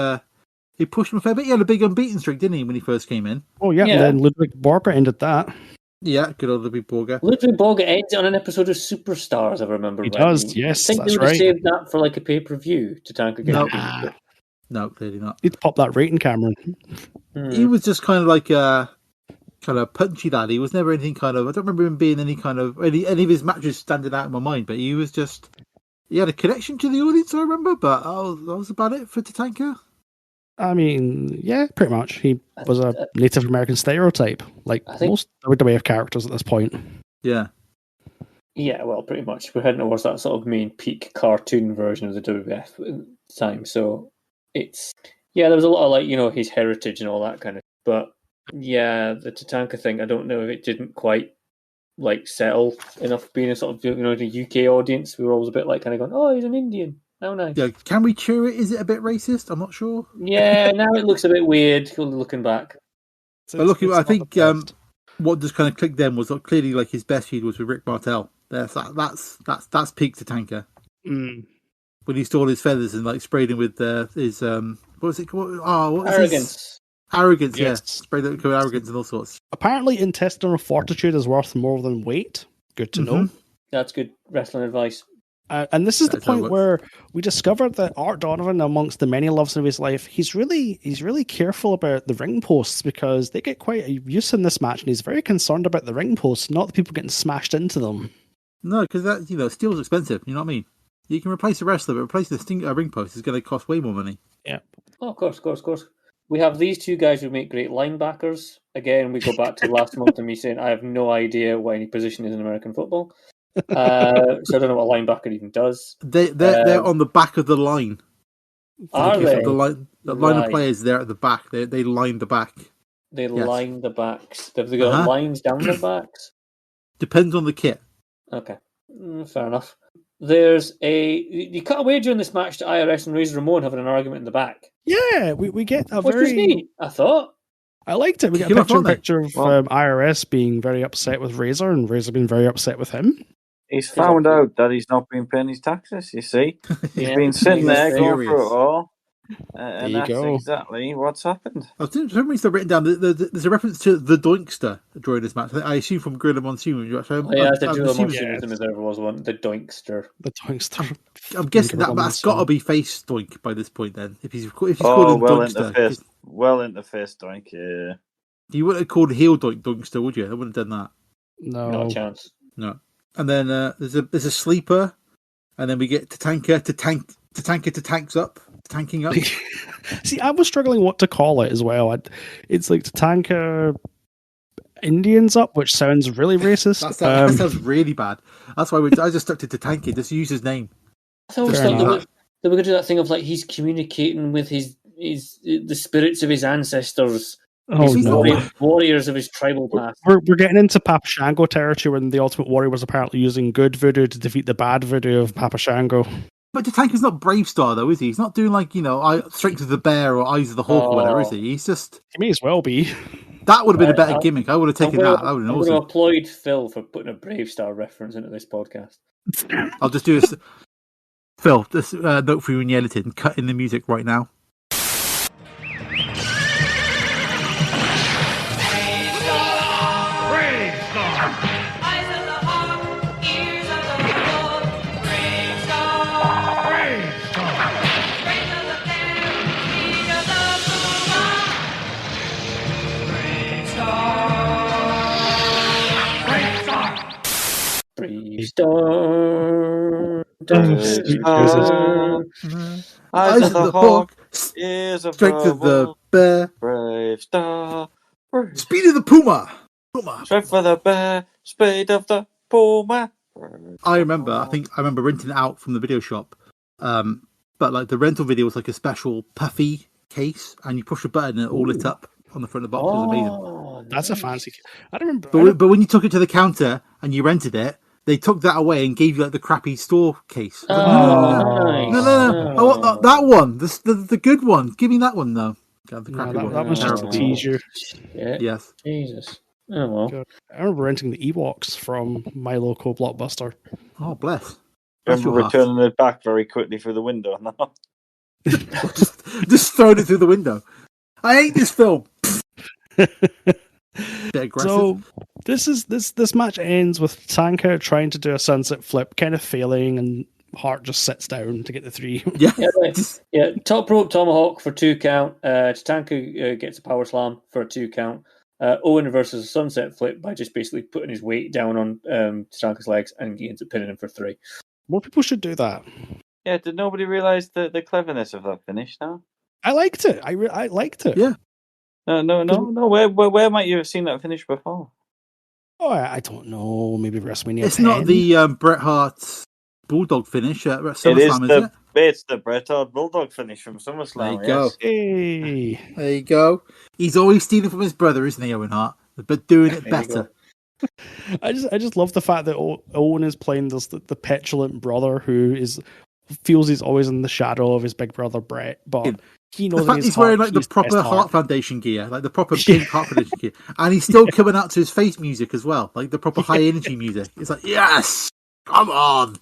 he pushed him a fair bit. He had a big unbeaten streak, didn't he, when he first came in? Oh yeah. And then Ludwig Borger ended that. Yeah, good old Ludwig Borger. Ludwig Borger ends on an episode of Superstars, I remember. He does, yes, I think they would have saved that for like a pay-per-view, Tatanka game. No, clearly not. He'd pop that rating camera. He was just kind of like kind of punchy lad. He was never anything kind of. I don't remember him being any of his matches standing out in my mind. But he was just. He had a connection to the audience, I remember. But that was about it for Tatanka. I mean, yeah, pretty much. He was a Native American stereotype, like most WWF characters at this point. Yeah. Yeah, well, pretty much. We're heading towards that sort of main peak cartoon version of the WWF at the time. So it's there was a lot of his heritage and all that kind of. But yeah, the Tatanka thing, I don't know if it didn't quite settle enough being a sort of the UK audience. We were always a bit kind of going, oh, he's an Indian. How nice. Yeah, can we cheer it? Is it a bit racist? I'm not sure. Yeah, now it looks a bit weird looking back. But I think what just kind of clicked then was clearly his best feud was with Rick Martel. That's peak Tatanka. Mm. When he stole his feathers and sprayed him with his what was it called? Oh, what was arrogance. Arrogance, yes. Sprayed it with arrogance and all sorts. Apparently, intestinal fortitude is worth more than weight. Good to know. That's good wrestling advice. And this is the point where we discovered that Art Donovan, amongst the many loves of his life, he's really careful about the ring posts, because they get quite a use in this match, and he's very concerned about the ring posts, not the people getting smashed into them. No, because that steel's expensive. You know what I mean? You can replace a wrestler, but replacing a ring post is going to cost way more money. Yeah. Oh, of course. We have these two guys who make great linebackers. Again, we go back to last month and me saying I have no idea what any position is in American football. So I don't know what a linebacker even does. They're on the back of the line. Are they? The line of players there at the back. They line the back. They line the backs. Have they got lines down their backs? Depends on the kit. Okay, fair enough. There's you cut away during this match to IRS and Razor Ramon having an argument in the back. Yeah, we get a Which was neat, I thought. I liked it. We get a picture of IRS being very upset with Razor and Razor being very upset with him. He's found out that he's not been paying his taxes, you see. He's been sitting there going through it all. And that's exactly what's happened. I think for some reason written down there's a reference to the Doinkster during this match. I assume from Gorilla Monsoon. I assume there was one. The Doinkster. The Doinkster. I'm guessing that's got to be face Doink by this point. Then, if he's called him Doinkster, well into face Doink. Yeah. You wouldn't have called heel Doinkster, would you? I wouldn't have done that. No, not a chance. No. And then there's a sleeper, and then we get Tatanka to tanking up. See, I was struggling what to call it as well. It's like Tatanka Indians up, which sounds really racist. That sounds really bad. That's why I just stuck to Tatanka. Just use his name. I always thought they were going to do that thing of like he's communicating with the spirits of his ancestors. Oh, no. Warriors of his tribal past. We're getting into Papa Shango territory when the Ultimate Warrior was apparently using good voodoo to defeat the bad voodoo of Papa Shango. But Tatanka's not Brave Star, though, is he? He's not doing like, Strength of the Bear or Eyes of the Hawk or whatever, is he? He's just... He may as well be. That would have been a better gimmick. I would have taken that. That would have been awesome. I'm going to applaud Phil for putting a Brave Star reference into this podcast. I'll just do this. Phil, this note for you when you edit it and cut in the music right now. Brave Star. Eyes of the Hawk. Strength of the Bear. Brave Star. Speed of the Puma. Strength of the Bear. Speed of the Puma. I remember renting it out from the video shop. But like the rental video was like a special puffy case, and you push a button and it all lit up on the front of the box. It was amazing. That's a fancy. I don't remember. But when you took it to the counter and you rented it, they took that away and gave you like the crappy store case. No. I want that one, the good one. Give me that one though. The crappy one. That was just to tease you. Yes. Jesus. Oh well. God. I remember renting the Ewoks from my local Blockbuster. Oh bless. I remember returning it back very quickly through the window. just throwing it through the window. I hate this film. So this match ends with Tatanka trying to do a sunset flip, kind of failing, and Hart just sits down to get the 3. Yeah. Top rope tomahawk for 2 count. Tatanka gets a power slam for a 2 count. Owen reverses a sunset flip by just basically putting his weight down on Tatanka's legs, and he ends up pinning him for 3. More people should do that. Yeah, did nobody realise the cleverness of that finish now? I liked it. I liked it. Yeah. No. Where might you have seen that finish before? Oh, I don't know. Maybe WrestleMania. It's 10? not the Bret Hart Bulldog finish at SummerSlam, is it? It's the Bret Hart Bulldog finish from SummerSlam. There you go. Hey. There you go. He's always stealing from his brother, isn't he, Owen Hart? But doing it better. I just love the fact that Owen is playing the petulant brother who feels he's always in the shadow of his big brother Bret, but he knows the fact he's wearing like the proper Heart Foundation gear, like the proper pink Heart Foundation gear, and he's still coming out to his face music as well, like the proper high energy music. It's like, yes, come on.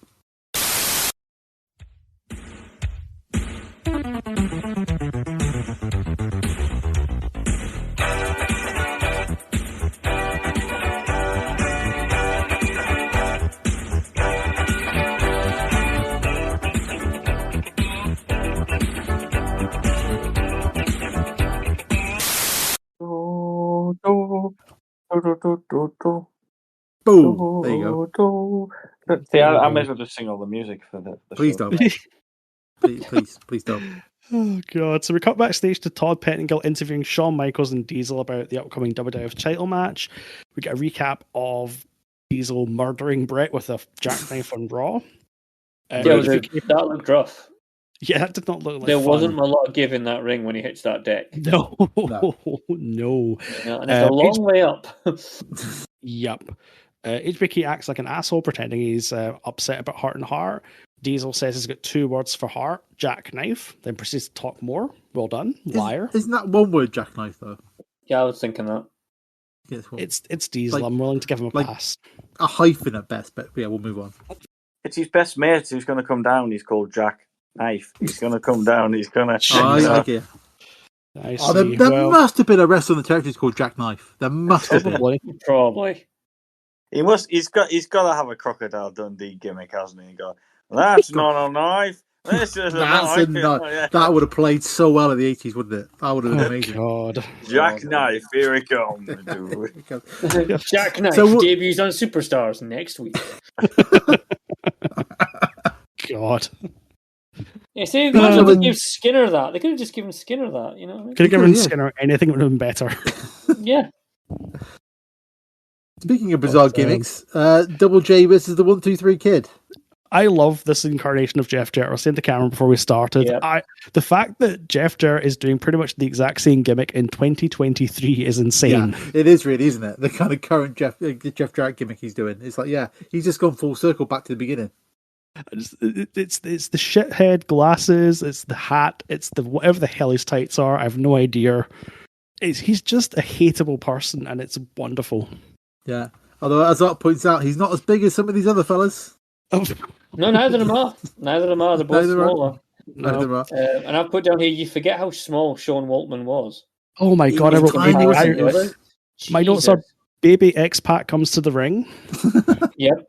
Boom! There you go. See, I may as well just sing all the music for the Please show. Don't. Please don't. Oh god! So we cut backstage to Todd Pettengill interviewing Shawn Michaels and Diesel about the upcoming WWF title match. We get a recap of Diesel murdering Bret with a jackknife on Raw. That looked rough. Yeah, that did not look like there fun. wasn't a lot of give in that ring when he hits that deck. No. And it's a long way up. Yep. HBK acts like an asshole, pretending he's upset about Hart and Hart. Diesel says he's got 2 words for Hart, jackknife, then proceeds to talk more. Well done, liar. Isn't that one word, jackknife, though? Yeah, I was thinking that. Yeah, it's Diesel. I'm willing to give him a pass. A hyphen at best, but yeah, we'll move on. It's his best mate who's going to come down. He's called Jack Knife. He's going to come down. He's going to... I like it. There must have been a wrestler on the territories called Jack Knife. There must have been. Probably. He's got to have a Crocodile Dundee gimmick, hasn't he? That's not a knife. This is a knife. That would have played so well in the 80s, wouldn't it? That would have been amazing. God. Jack Knife, here he comes. Jack Knife debuts on Superstars next week. God. Yeah, see, they could have given Skinner that. They could have just given Skinner that, you know what I mean? Could have given Skinner anything would have been better. Yeah. Speaking of bizarre gimmicks, Double J versus the 1-2-3 Kid. I love this incarnation of Jeff Jarrett. I was saying to Cameron before we started. Yep. The fact that Jeff Jarrett is doing pretty much the exact same gimmick in 2023 is insane. Yeah, it is really, isn't it? The kind of current Jeff Jarrett gimmick he's doing. It's like, yeah, he's just gone full circle back to the beginning. It's the shithead glasses, it's the hat, it's the whatever the hell his tights are. I have no idea. He's just a hateable person, and it's wonderful. Yeah. Although, as Art points out, he's not as big as some of these other fellas. Oh. No, neither of them are. Neither of them are. They're both smaller. Neither of them are. And I've put down here, you forget how small Sean Waltman was. Oh my God, I wrote my notes are baby X-Pac comes to the ring. Yep.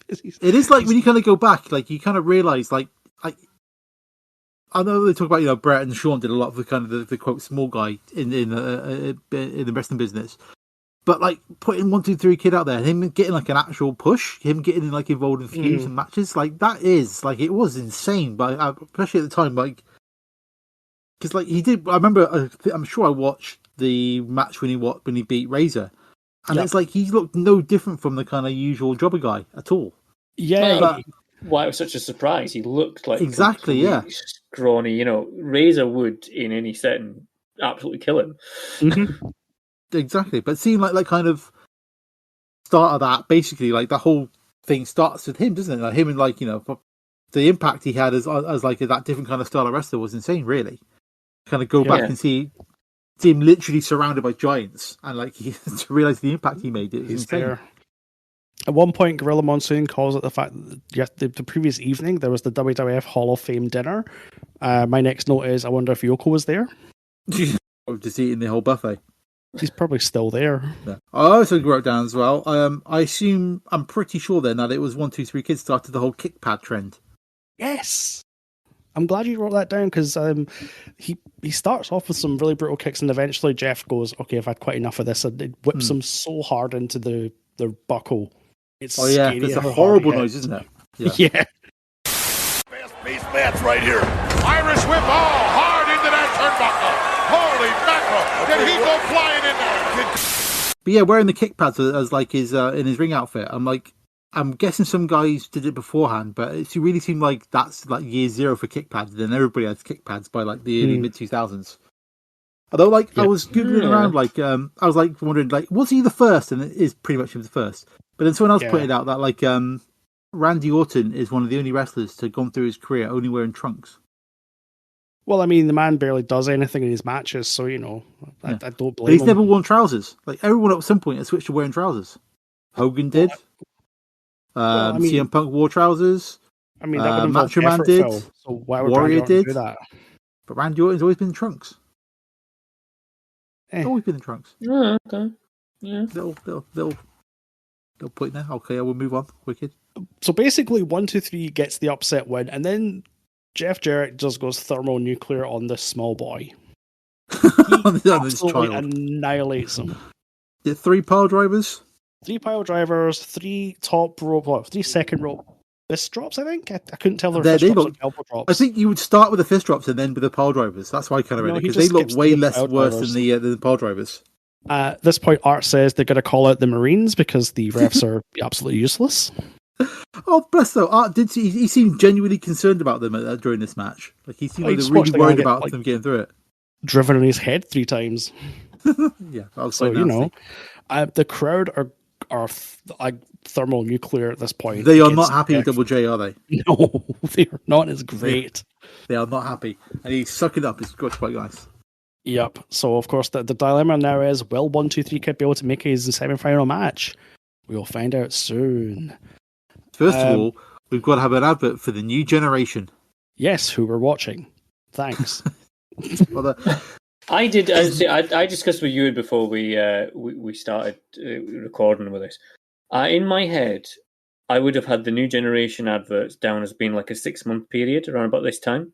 It is like when you kind of go back, like you kind of realize, like I know they talk about, Brett and Sean did a lot of the kind of the quote small guy in the wrestling business, but like putting 1-2-3 Kid out there, him getting like an actual push, him getting like involved in feuds and matches, like that is like it was insane, but especially at the time, like because like he did. I remember, I'm sure I watched the match when he beat Razor. And it's like he looked no different from the kind of usual jobber guy at all. Yeah. But why it was such a surprise. He looked like exactly, scrawny. Razor would in any setting absolutely kill him. Mm-hmm. Exactly. But seeing like kind of start of that, basically like the whole thing starts with him, doesn't it? Like him and like, the impact he had as like that different kind of style of wrestler was insane, really. Kind of go back and see him literally surrounded by giants, and like to realize the impact he made. It was insane. There. At one point, Gorilla Monsoon calls it the fact that the previous evening there was the WWF Hall of Fame dinner. My next note is, I wonder if Yoko was there. Just eating the whole buffet. He's probably still there. Yeah. I also wrote down as well. I'm pretty sure then that it was 1-2-3 Kid started the whole kick pad trend. Yes. I'm glad you wrote that down because he starts off with some really brutal kicks, and eventually Jeff goes, "Okay, I've had quite enough of this," and it whips him so hard into the buckle. It's scary. It's a horrible noise, isn't it? Yeah. Fast-paced match right here. Irish whip, hard into that turnbuckle. Holy mackerel! Did he go flying in there? But yeah, wearing the kick pads as like his in his ring outfit, I'm guessing some guys did it beforehand, but it really seemed like that's like year zero for kick pads. Then everybody had kick pads by like the early mid 2000s. Although, like, I was googling around, like, I was like wondering, like, was he the first? And it is pretty much him the first. But then someone else pointed out that, like, Randy Orton is one of the only wrestlers to have gone through his career only wearing trunks. Well, I mean, the man barely does anything in his matches, so I don't blame him. He's never worn trousers. Like everyone at some point has switched to wearing trousers. Hogan did. CM Punk wore trousers. I mean, that would Macho Man did. Phil, so why would Warrior Randy Orton did. do that? But Randy Orton's always been in trunks. Always been in trunks. Oh, okay. Yeah. They'll put in there. Okay, I will move on. Wicked. So basically, 1-2-3 gets the upset win, and then Jeff Jarrett just goes thermonuclear on this small boy. He absolutely annihilates him. Did 3 pile drivers? 3 pile drivers, 3 top rope, 3 second rope fist drops, I think. I couldn't tell fist drops or elbow drops. I think you would start with the fist drops and then with the pile drivers. That's why I kind of read it, because they look way less worse than the pile drivers. At this point, Art says they're going to call out the Marines because the refs are absolutely useless. Oh, bless though. Art did. He seemed genuinely concerned about them during this match. Like he seemed really worried about them getting through it. Driven on his head 3 times. Yeah, that was so quite nasty. The crowd are thermonuclear at this point. They are not happy with Double J, are they? No, they are not. It's great. They are not happy, and he's sucking up. It's quite nice. Yep. So of course the dilemma now is: will 1, 2, 3 Kid be able to make his semi-final match? We'll find out soon. First of all, we've got to have an advert for the New Generation. Yes, who we're watching. Thanks. I did. I discussed with you before we started recording with this. In my head, I would have had the New Generation adverts down as being like a 6-month period around about this time.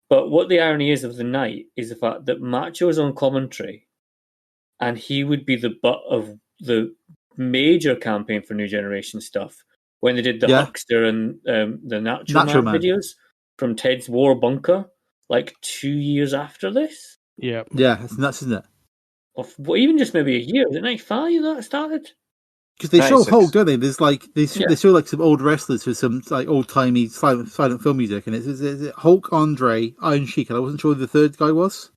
But what the irony is of the night is the fact that Macho is on commentary, and he would be the butt of the major campaign for New Generation stuff when they did the Huckster and the Nacho Man videos from Ted's War Bunker, like 2 years after this. Yeah, it's nuts, isn't it? Or even just maybe a year. Was it 95 that started? Because they show Hulk, don't they? There's like they show like some old wrestlers with some like old timey silent film music, and is it Hulk, Andre, Iron Sheik, and I wasn't sure who the third guy was.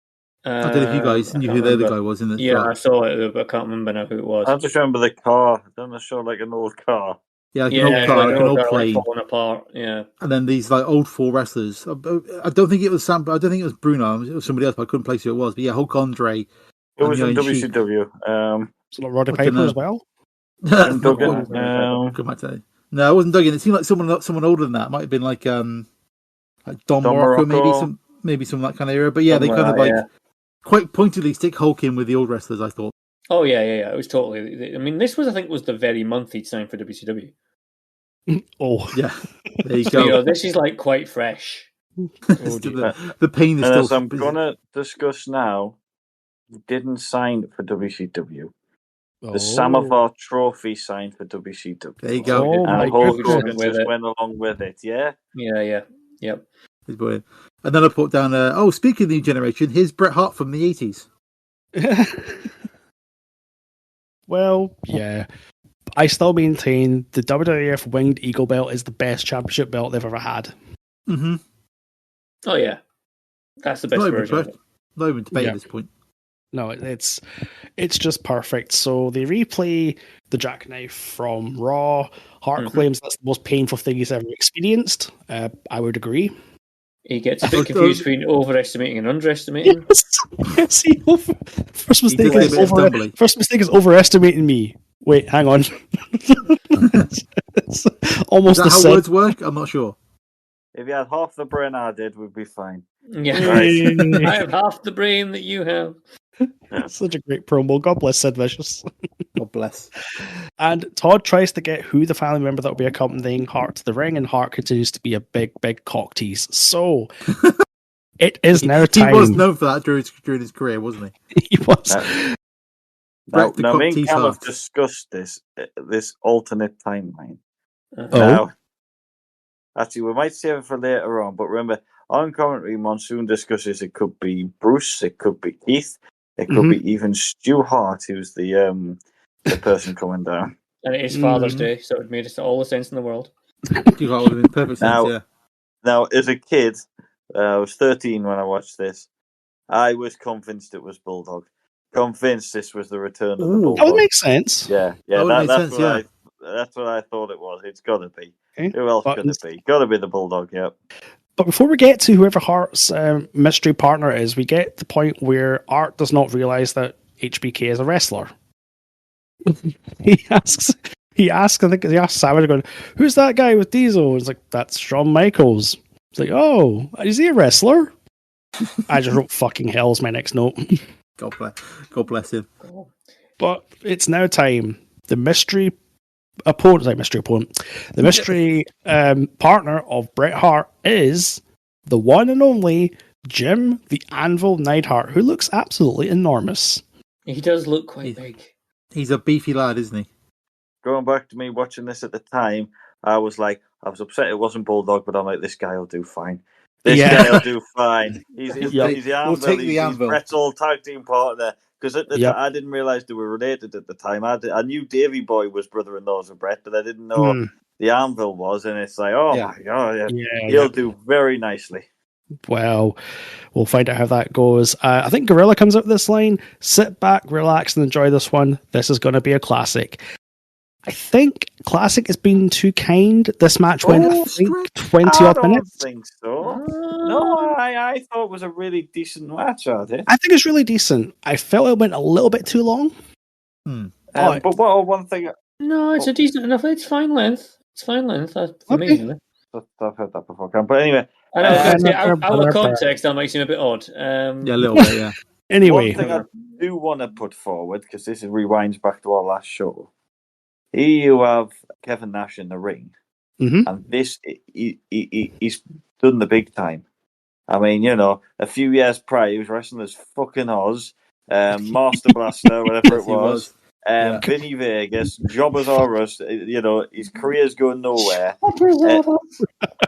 I don't know if you guys knew who the other guy was in the shot. I saw it, but I can't remember now who it was. I just remember the car. Don't they show like an old car? Yeah, like an old car, like an old plane, falling apart. Yeah, and then these like old 4 wrestlers. I don't think it was Sam. I don't think it was Bruno. It was somebody else, but I couldn't place who it was. But yeah, Hulk, Andre. It was in WCW. So like Roddy Piper as well. Duggan. No, it wasn't Duggan. It seemed like someone older than that. It might have been like Don Morocco, maybe some that kind of era. But yeah, they kind of quite pointedly stick Hulk in with the old wrestlers, I thought. Oh yeah. It was totally. I mean, this was the very month he'd signed for WCW. Oh yeah, there you go. This is like quite fresh. The pain is still. As I'm gonna discuss now, he didn't sign for WCW. The Samovar Trophy signed for WCW. There you go. And Hulk Hogan just went along with it. Yeah. Yep. He's brilliant. And then I put down. Speaking of the New Generation, here's Bret Hart from the 80s. Well, yeah. I still maintain the WWF Winged Eagle belt is the best championship belt they've ever had. Mm-hmm. Oh, yeah. That's the best version. Not even debate at this point. No, it's just perfect. So they replay the jackknife from Raw. Hart claims that's the most painful thing he's ever experienced. I would agree. He gets a bit confused between overestimating and underestimating. Yes, first mistake is overestimating me. Wait, hang on. It's almost is that how words work? I'm not sure. If you had half the brain I did, we'd be fine. Yeah, right. I have half the brain that you have. Such a great promo. God bless Sid Vicious. God bless. And Todd tries to get who the family member that will be accompanying Hart to the ring, and Hart continues to be a big cock tease. So it is now time. He was known for that during his career, wasn't he? He was. Now me and Cal have discussed this alternate timeline. Now, actually, we might save it for later on, but remember, on commentary, Monsoon discusses it could be Bruce, it could be Keith, it could be even Stu Hart, who's the person coming down. And it is Father's Day, so it made all the sense in the world. You got it in perfect sense, Now, as a kid, I was 13 when I watched this. I was convinced it was Bulldog. Convinced this was the return of the Bulldog. That would make sense. Yeah, that's what I thought it was. It's got to be. Okay. Who else could it be? Got to be the Bulldog, yep. But before we get to whoever Hart's mystery partner is, we get the point where Art does not realize that HBK is a wrestler. He asks, I think he asks Savage, going, "Who's that guy with Diesel?" He's like, "That's Shawn Michaels." It's like, "Oh, is he a wrestler?" I just wrote "fucking hell" as my next note. God bless him. But it's now time. The mystery opponent. The mystery partner of Bret Hart is the one and only Jim the Anvil Neidhart, who looks absolutely enormous. He does look quite big. He's a beefy lad, isn't he? Going back to me watching this at the time, I was upset it wasn't Bulldog, but I'm like, this guy will do fine. This guy will do fine. He's the Anvil. He's Bret's old tag team partner. because I didn't realise they were related at the time. I knew Davy Boy was brother-in-laws with Brett, but I didn't know the Anvil was, and it's like, my God, he'll do very nicely. Well, we'll find out how that goes. I think Gorilla comes out this line. Sit back, relax, and enjoy this one. This is going to be a classic. I think classic has been too kind. This match went, I think, 20-odd minutes. I don't think so. No, I thought it was a really decent match, I think it's really decent. I felt it went a little bit too long. But one thing... No, it's a decent enough... It's fine length. It's fine length. For me, isn't it? I've heard that before. But anyway... out of context, that makes him a bit odd. Yeah, a little bit, yeah. Anyway... One thing I do want to put forward, because this rewinds back to our last show... Here you have Kevin Nash in the ring, and this he's done the big time. I mean, a few years prior, he was wrestling as fucking Oz, Master Blaster, whatever it was, Vinny Vegas, Jobbers R Us. His career's going nowhere,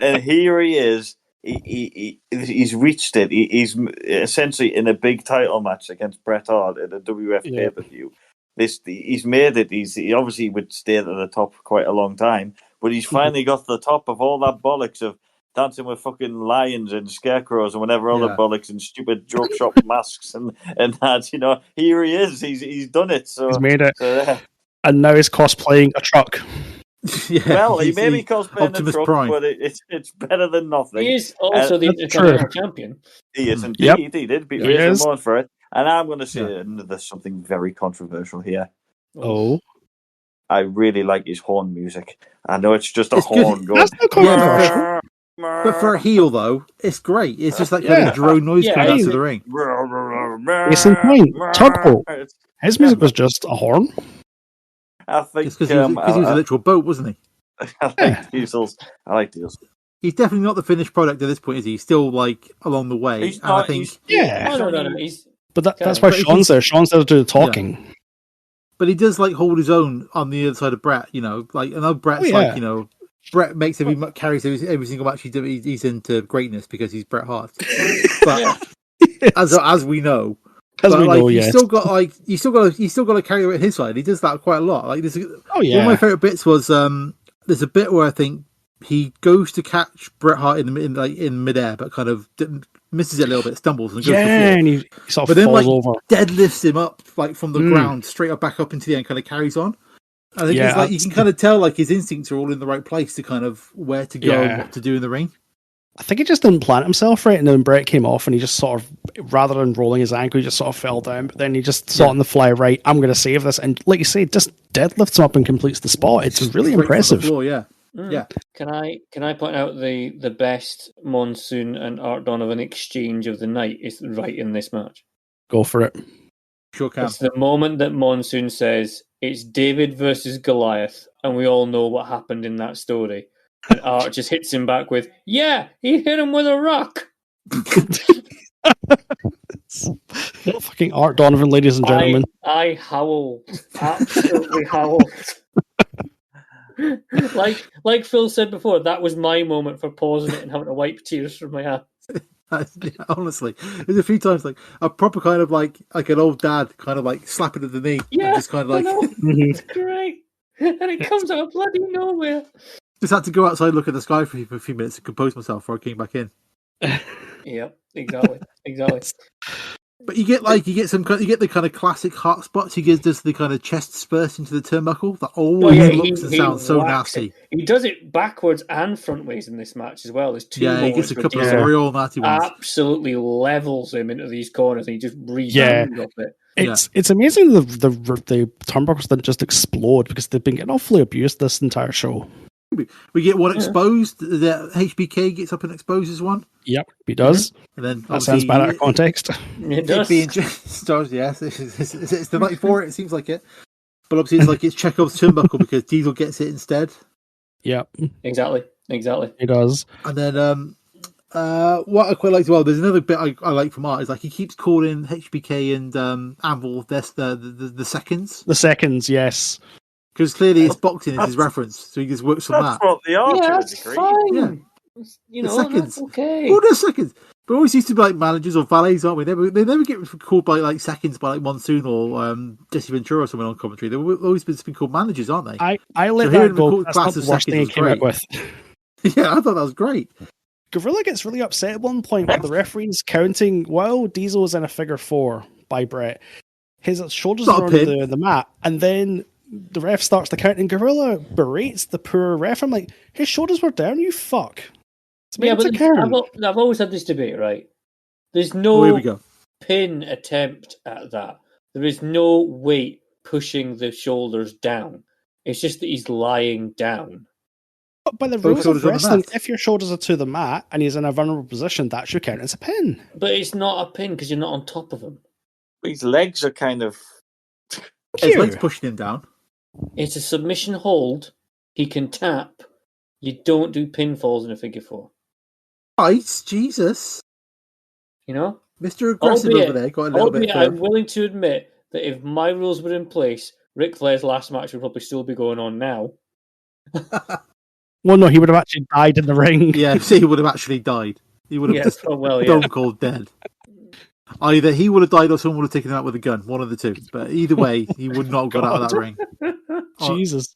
and here he is. He's reached it. He's essentially in a big title match against Bret Hart at a WWF pay-per-view. He's made it. He obviously would stay at the top for quite a long time, but he's finally got to the top of all that bollocks of dancing with fucking lions and scarecrows and whatever other bollocks and stupid joke shop masks and that. Here he is. He's done it. So he's made it, and now he's cosplaying a truck. Well, he may be cosplaying Optimus a truck, Prime. but it's better than nothing. He is also the Intercontinental Champion. He is indeed. He did beat Razor Ramon for it. And I'm going to say there's something very controversial here. Oh. I really like his horn music. I know it's just a horn going. That's not controversial. But for a heel, though, it's great. It's just that kind of drone noise coming out of the ring. Case in point, Tugboat. His music was just a horn. I think because he was a literal boat, wasn't he? I like Diesels. He's definitely not the finished product at this point, is he? He's still along the way. He's not. No. But that's why Sean's there. Sean's there to do the talking. Yeah. But he does hold his own on the other side of Bret. I know Bret's Bret makes carries every single match he's into greatness because he's Bret Hart. But as we know, you still got to carry it his side. He does that quite a lot. One of my favorite bits was there's a bit where I think he goes to catch Bret Hart in midair, but kind of misses it a little bit, stumbles and goes to the floor. And he sort of falls over. Deadlifts him up from the ground straight up back up into the end, kind of carries on. I think it's you can kind of tell his instincts are all in the right place to kind of where to go and what to do in the ring. I think he just didn't plant himself right, and then Bret came off, and he just sort of, rather than rolling his ankle, he just sort of fell down. But then he just saw on the fly, right, I'm going to save this, and like you say, just deadlifts him up and completes the spot. It's really impressive. Floor, yeah. Can I point out the best Monsoon and Art Donovan exchange of the night is right in this match? Go for it. Sure can. It's the moment that Monsoon says it's David versus Goliath, and we all know what happened in that story. And Art just hits him back with, "Yeah, he hit him with a rock." Fucking Art Donovan, ladies and gentlemen. I howled, absolutely howled. Like Phil said before, that was my moment for pausing it and having to wipe tears from my eyes. Honestly, there's a few times a proper kind of like an old dad kind of slapping at the knee. Yeah, just kind of it's great, and it comes out of bloody nowhere. Just had to go outside, look at the sky for a few minutes, and compose myself before I came back in. Yeah, exactly. But you get the kind of classic hot spots. He does the kind of chest spurt into the turnbuckle that always looks and sounds so nasty. He does it backwards and frontways in this match as well. There's two. Yeah, he gets a couple of real nasty ones. Absolutely levels him into these corners, and he just rebounds off it. It's amazing the turnbuckles didn't just explode because they've been getting awfully abused this entire show. We get one exposed. The HBK gets up and exposes one. Yep, he does. And then that sounds bad out of context. It does. Yes, it's the night for it. It seems like it, but obviously it's Chekhov's turnbuckle because Diesel gets it instead. Yep, exactly. He does. And then what I quite like as well. There's another bit I like from Art is he keeps calling HBK and Anvil the seconds. The seconds, yes. Because clearly it's boxing is his reference, so he just works on that. That's what they are to a that's degree. fine. Yeah. You know, seconds. that's okay. Oh, no seconds. But always used to be like managers or valets, aren't we? They never get called by like seconds by like Monsoon or Jesse Ventura or someone on commentary. They've always been called managers, aren't they? I let that go. That's not class the worst thing he came out with. Yeah, I thought that was great. Gorilla gets really upset at one point where the referee's counting while Diesel's in a figure 4 by Brett. His shoulders are on the mat, and then the ref starts to count, and Gorilla berates the poor ref. I'm like, his shoulders were down, you fuck. Yeah, but I've always had this debate, right? There's no pin attempt at that. There is no weight pushing the shoulders down. It's just that he's lying down. But by the rules of wrestling, if your shoulders are to the mat and he's in a vulnerable position, that should count as a pin. But it's not a pin because you're not on top of him. His legs are kind of... His legs pushing him down. It's a submission hold. He can tap. You don't do pinfalls in a figure 4. Right, Jesus. You know? Mr. Aggressive over there got a little bit firm. I'm willing to admit that if my rules were in place, Ric Flair's last match would probably still be going on now. Well, no, he would have actually died in the ring. Yeah, he would have actually died. He would have stone cold dead. Either he would have died or someone would have taken him out with a gun. One of the two. But either way, he would not have got out of that ring. Jesus.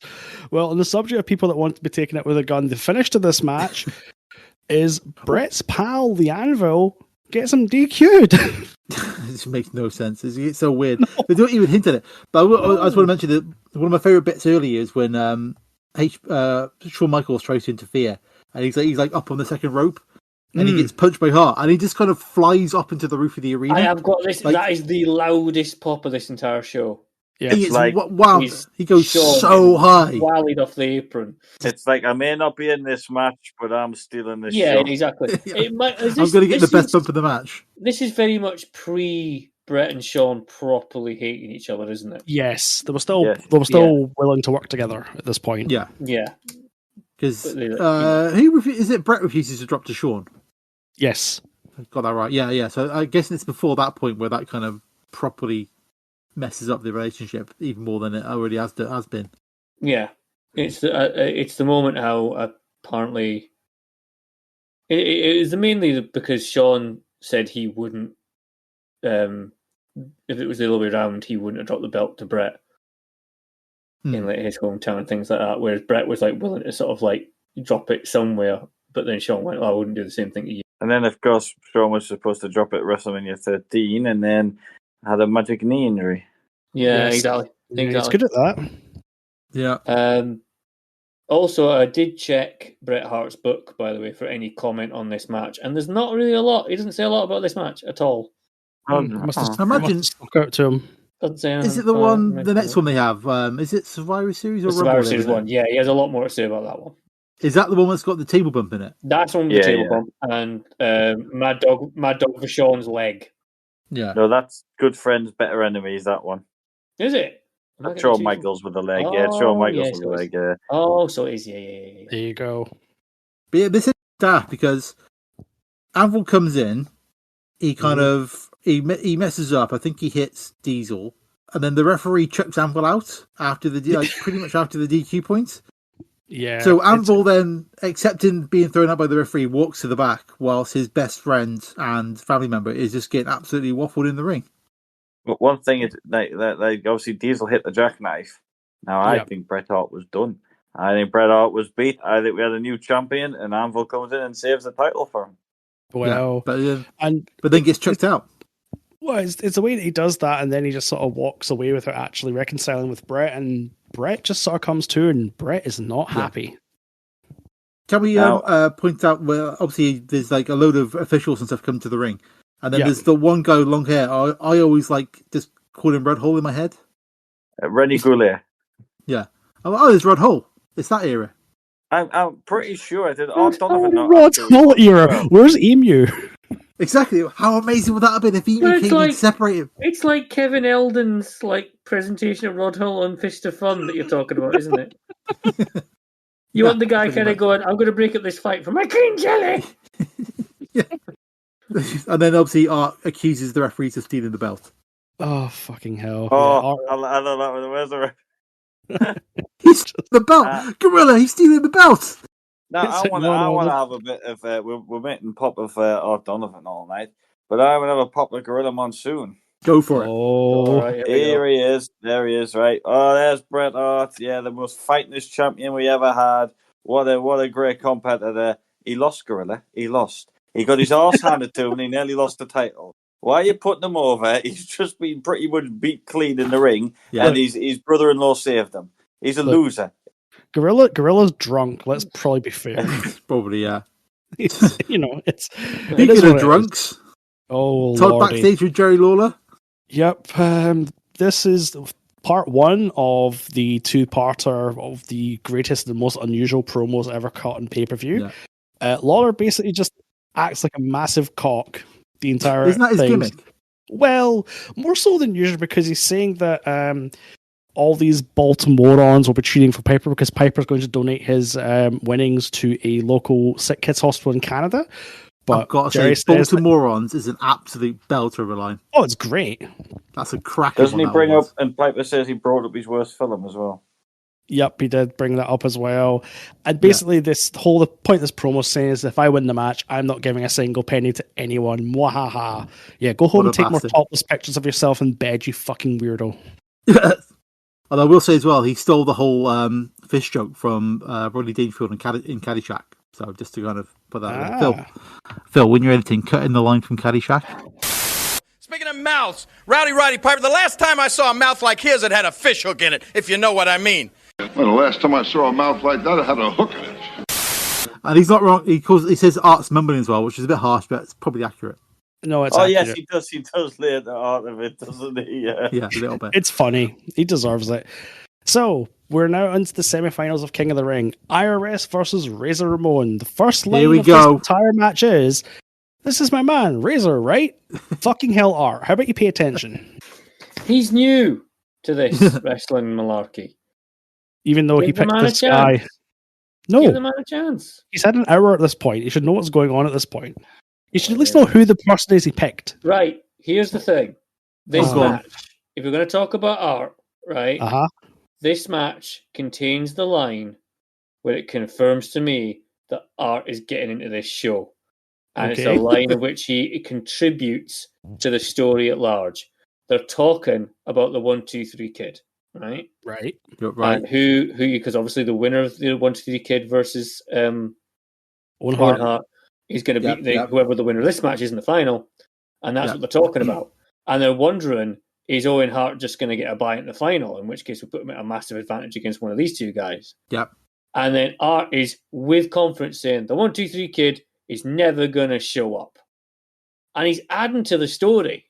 Well, on the subject of people that want to be taken out with a gun, the finish to this match is Brett's pal, the Anvil, gets him DQ'd. This makes no sense. It's so weird. No. They don't even hint at it. But I just want to mention that one of my favourite bits earlier is when Shawn Michaels tries to interfere, and he's like up on the second rope, and he gets punched by Hart, and he just kind of flies up into the roof of the arena. I have got this. Like, that is the loudest pop of this entire show. Yeah, it's like wow, he goes so high, walleyed off the apron. It's like I may not be in this match, but I'm still in this. Yeah, show. Exactly. I'm going to get the best bump of the match. This is very much pre Brett and Shawn properly hating each other, isn't it? Yes, they were still willing to work together at this point. Yeah, because is it Brett refuses to drop to Shawn? Yes, got that right. Yeah. So I guess it's before that point where that kind of properly messes up the relationship even more than it already has been. Yeah, it's the moment how apparently it is mainly because Shawn said he wouldn't. If it was the other way around, he wouldn't have dropped the belt to Brett in like his hometown and things like that. Whereas Brett was like willing to sort of like drop it somewhere, but then Shawn went, "I wouldn't do the same thing to you." And then, of course, Shawn was supposed to drop it at WrestleMania 13, and then had a magic knee injury. Yeah, yes. Exactly. He's good at that. Yeah. Also, I did check Bret Hart's book, by the way, for any comment on this match, and there's not really a lot. He doesn't say a lot about this match at all. Must have stuck out to him. Is it the next one they have? Is it Survivor Series or Survivor Series one? Yeah, he has a lot more to say about that one. Is that the one that's got the table bump in it? That's one with the table bump and Mad Dog for Shawn's leg. Yeah. No, that's Good Friends, Better Enemies. That one. Is it? Shawn Michaels with the leg. Yeah, Shawn Michaels with the leg. Yeah. Oh, so it is. Yeah. There you go. But yeah, this is daft because Anvil comes in. He kind of he messes up. I think he hits Diesel, and then the referee chucks Anvil out after pretty much after the DQ points. Yeah. So Anvil then, accepting being thrown out by the referee, walks to the back whilst his best friend and family member is just getting absolutely waffled in the ring. But one thing is, like obviously Diesel hit the jackknife. Now I think Bret Hart was done. I think Bret Hart was beat. I think we had a new champion, and Anvil comes in and saves the title for him. Well, but then gets chucked out. Well, it's the way that he does that, and then he just sort of walks away without actually reconciling with Bret, and Bret just sort of comes to, and Bret is not happy. Can we point out where obviously there's like a load of officials and stuff come to the ring, and then there's the one guy with long hair. I always like just call him Red Hole in my head. Rennie Goulet. Yeah. Oh, there's Rod Hole. It's that era. I'm pretty sure I did. Art Donovan. Rod Hole era. Where's Emu? Exactly. How amazing would that have been if Emu came and separated? It's like Kevin Eldon's presentation of Rod Hull on Fist of Fun that you're talking about, isn't it? You want the guy kind of going, "I'm going to break up this fight for my clean jelly." Yeah. And then obviously Art accuses the referees of stealing the belt. Oh fucking hell! Oh, I know that was the He's the belt, Gorilla. He's stealing the belt. Now I want to have a bit of. We're making pop of Art Donovan all night, but I want to have a pop of Gorilla Monsoon. Go for it. Oh, right, here he is. There he is. Right. Oh, there's Bret Hart. Yeah, the most fightingest champion we ever had. What a great competitor. He lost, Gorilla. He lost. He got his arse handed to him, and he nearly lost the title. Why are you putting him over? He's just been pretty much beat clean in the ring, and his brother-in-law saved him. He's a loser. Gorilla's drunk. Let's probably be fair. Probably, yeah. It's Speaking of drunks, Todd Lordy. Backstage with Jerry Lawler. Yep. This is part one of the two-parter of the greatest and most unusual promos ever cut on pay-per-view. Yeah. Lawler basically just acts like a massive cock the entire Isn't that his thing. gimmick? Well, more so than usual, because he's saying that all these Baltimoreans will be cheating for Piper because Piper's going to donate his winnings to a local sick kids hospital in Canada. But I've got to say, Baltimoreans is an absolute belter of a line. Oh, it's great. That's a crack. Doesn't he bring up, and Piper says he brought up his worst film as well. Yep, he did bring that up as well. And basically, the point of this promo saying is, if I win the match, I'm not giving a single penny to anyone. Mwahaha. Yeah, go home and take more topless pictures of yourself in bed, you fucking weirdo. Although I will say as well, he stole the whole fish joke from Rodney Dangerfield in Caddyshack. So just to kind of put that in. Phil, when you're editing, cut in the line from Caddyshack. Speaking of mouths, Rowdy Roddy Piper, the last time I saw a mouth like his, it had a fish hook in it, if you know what I mean. Well, the last time I saw a mouth like that, it had a hook in it. And he's not wrong. He says Art's mumbling as well, which is a bit harsh, but it's probably accurate. No, it's accurate. Yes, he does. He does lay the art of it, doesn't he? Yeah, a little bit. It's funny. He deserves it. So, we're now into the semifinals of King of the Ring. IRS versus Razor Ramon. The first line of this entire match is, "This is my man, Razor, right? Fucking hell, Art. How about you pay attention?" He's new to this wrestling malarkey. Even though he picked this guy. No. Give the man a chance. He's had an hour at this point. He should know what's going on at this point. He should at least know who the person is he picked. Right. Here's the thing. This match, if we're going to talk about Art, right? This match contains the line where it confirms to me that Art is getting into this show. And it's a line in which he contributes to the story at large. They're talking about the 1-2-3 Kid, right? Right. And who because obviously the winner of the 1-2-3 Kid versus Owen Hart is going to be whoever the winner of this match is in the final. And that's what they're talking about. And they're wondering, is Owen Hart just going to get a bye in the final? In which case we put him at a massive advantage against one of these two guys. Yep. And then Art is with confidence saying the 1-2-3 Kid is never going to show up. And he's adding to the story.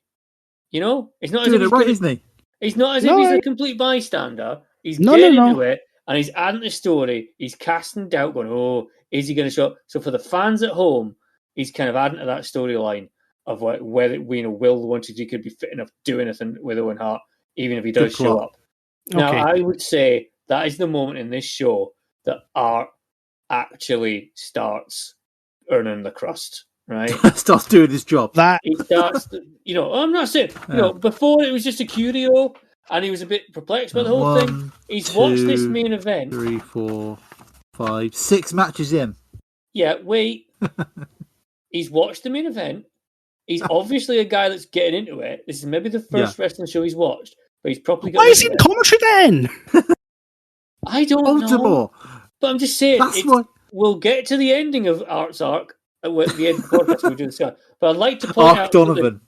You know? It's not as if he's isn't he? It's not as if he's a complete bystander. He's getting into it, and he's adding to the story. He's casting doubt, going, "Oh, is he going to show up?" So for the fans at home, he's kind of adding to that storyline of whether will the 1-2-3 could be fit enough to do anything with Owen Hart, even if he does show up. Now, I would say that is the moment in this show that Art actually starts earning the crust. Right, starts doing his job. He starts, I'm not saying, before it was just a curio, and he was a bit perplexed by the whole thing. He's watched this main event. 3, 4, 5, 6 matches in. Yeah, wait. He's watched the main event. He's obviously a guy that's getting into it. This is maybe the first wrestling show he's watched, but he's probably got. Why is he in commentary then? I don't know. But I'm just saying, we'll get to the ending of Art's arc. At the end of the podcast, we'll do this guy. But I'd like to point Art Donovan.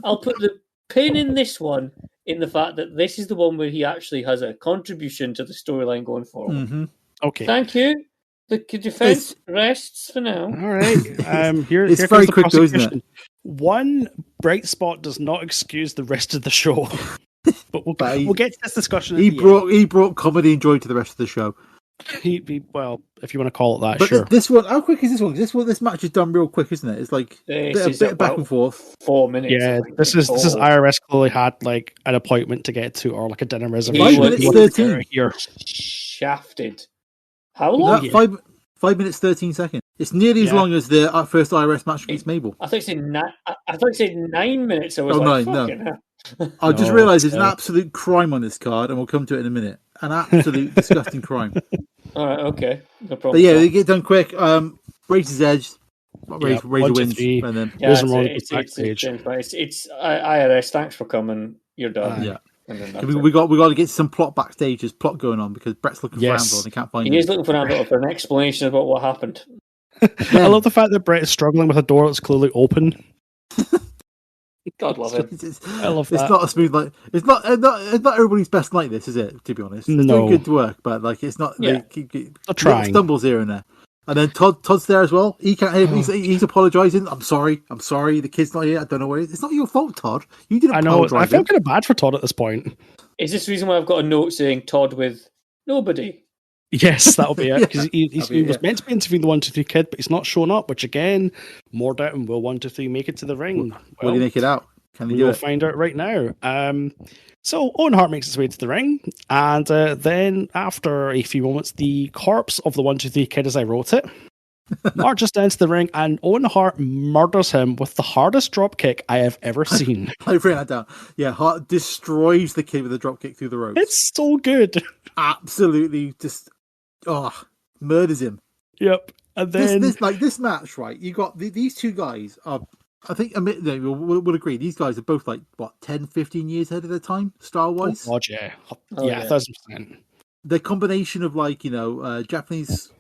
I'll put the pin in this one in the fact that this is the one where he actually has a contribution to the storyline going forward. Mm-hmm. Okay. Thank you. The defense rests for now. All right. It's very quick, though, isn't it? One bright spot does not excuse the rest of the show. But we'll get to this discussion. He brought comedy and joy to the rest of the show. Well, if you want to call it that, but sure. This one, how quick is this one? This match is done real quick, isn't it? It's like a bit back and forth. 4 minutes. Yeah, this is IRS clearly had like an appointment to get to, or like a dinner reservation. 5 minutes 13 here. Shafted. How long? 5 minutes 13 seconds. It's nearly as long as the first IRS match against Mabel. I thought you said 9 minutes. I was no. I just realised there's an absolute crime on this card, and we'll come to it in a minute. An absolute disgusting crime. All right, okay, no problem. But yeah, they get done quick. Razor's Edge, Razor wins, three. and then Yeah, it's backstage. It's IRS. Thanks for coming. You're done. yeah. And then We got to get some plot backstage. There's plot going on because Brett's looking for Ambrose and he can't find him. He is looking for Ambrose for an explanation about what happened. I love the fact that Brett is struggling with a door that's clearly open. God love it. I love that. It's not a smooth like. It's not everybody's best like this, is it? To be honest, it's doing good work, but like it's not. Yeah. They trying. Stumbles here and there. And then Todd's there as well. He can't hear. He's apologising. I'm sorry. The kid's not here. I don't know where he is. It's not your fault, Todd. You didn't. I know. I feel kind of bad for Todd at this point. Is this the reason why I've got a note saying Todd with nobody? Yes, that'll be it. Because he was meant to be interviewing the 1, 2, 3 kid, but he's not shown up. Which again, more doubt. And will 1, 2, 3 make it to the ring? Will he make it out? Can he do it? We'll find out right now. So Owen Hart makes his way to the ring, and then after a few moments, the corpse of the 1, 2, 3 kid, as I wrote it, marches down to the ring, and Owen Hart murders him with the hardest drop kick I have ever seen. I've written that down. Yeah, Hart destroys the kid with a drop kick through the ropes. It's so good. Absolutely, just murders him. Yep. And then this match, right? You got these two guys are. I think we'll agree. These guys are both like 10, 15 years ahead of their time, style-wise. Oh, God, yeah, 1,000%. The combination of Japanese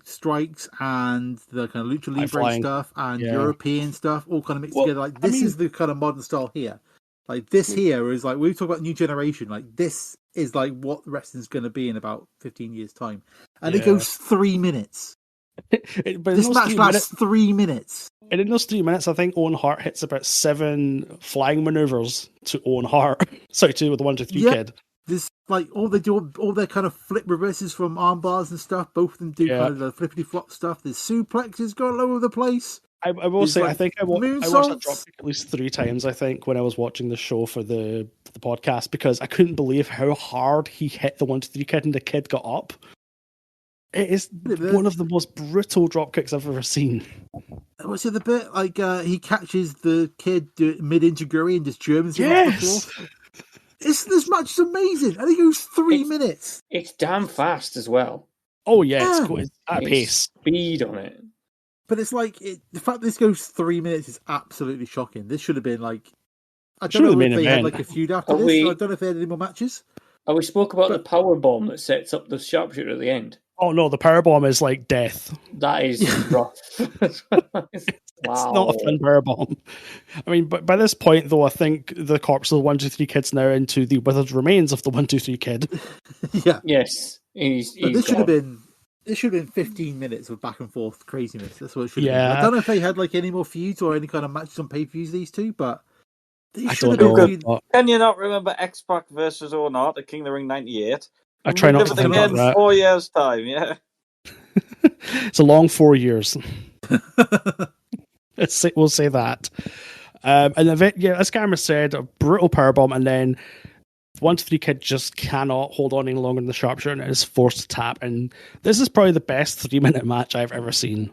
strikes and the kind of lucha libre stuff and European stuff all kind of mixed together. This is the kind of modern style here. Like this here is like we talk about New Generation. Like this is like what wrestling's going to be in about 15 years time, and it goes 3 minutes. This match lasts 3 minutes. And in those 3 minutes, I think Owen Hart hits about 7 flying maneuvers to Owen Hart. Sorry, to the 1, 2, 3 kid. This all they do, all their kind of flip reverses from arm bars and stuff. Both of them do kind of the flippity flop stuff. There's suplexes going all over the place. I will say, I think I watched that drop kick at least 3 times. I think when I was watching the show for the podcast, because I couldn't believe how hard he hit the 1, 2, 3 kid, and the kid got up. It is one of the most brutal drop kicks I've ever seen. Was it the bit he catches the kid mid-injiguri and just Germans him off the floor? This match is amazing. I think it goes 3 minutes. It's damn fast as well. Oh yeah, it's at pace. Speed on it. But it's the fact this goes 3 minutes is absolutely shocking. This should have been I don't know if they had a feud after this. I don't know if they had any more matches. We spoke about the power bomb that sets up the sharpshooter at the end. Oh no, the powerbomb is like death. That is rough. It's not a fun powerbomb. I mean, but by this point, though, I think the corpse of the 1, 2, 3 kid's now into the withered remains of the 1, 2, 3 kid. Yeah. Yes. This should have been 15 minutes of back and forth craziness. That's what it should have been. I don't know if they had any more feuds or any kind of matches on pay-per-views, these two, but I don't know. Can you not remember X-Pac versus Owen Hart at King of the Ring 98? I try not to think about that. 4 years' time, yeah. It's a long 4 years. We'll say that. And as Cameron said, a brutal powerbomb, and then 1, 2, 3 kid just cannot hold on any longer in the sharpshooter and is forced to tap. And this is probably the best 3-minute match I've ever seen.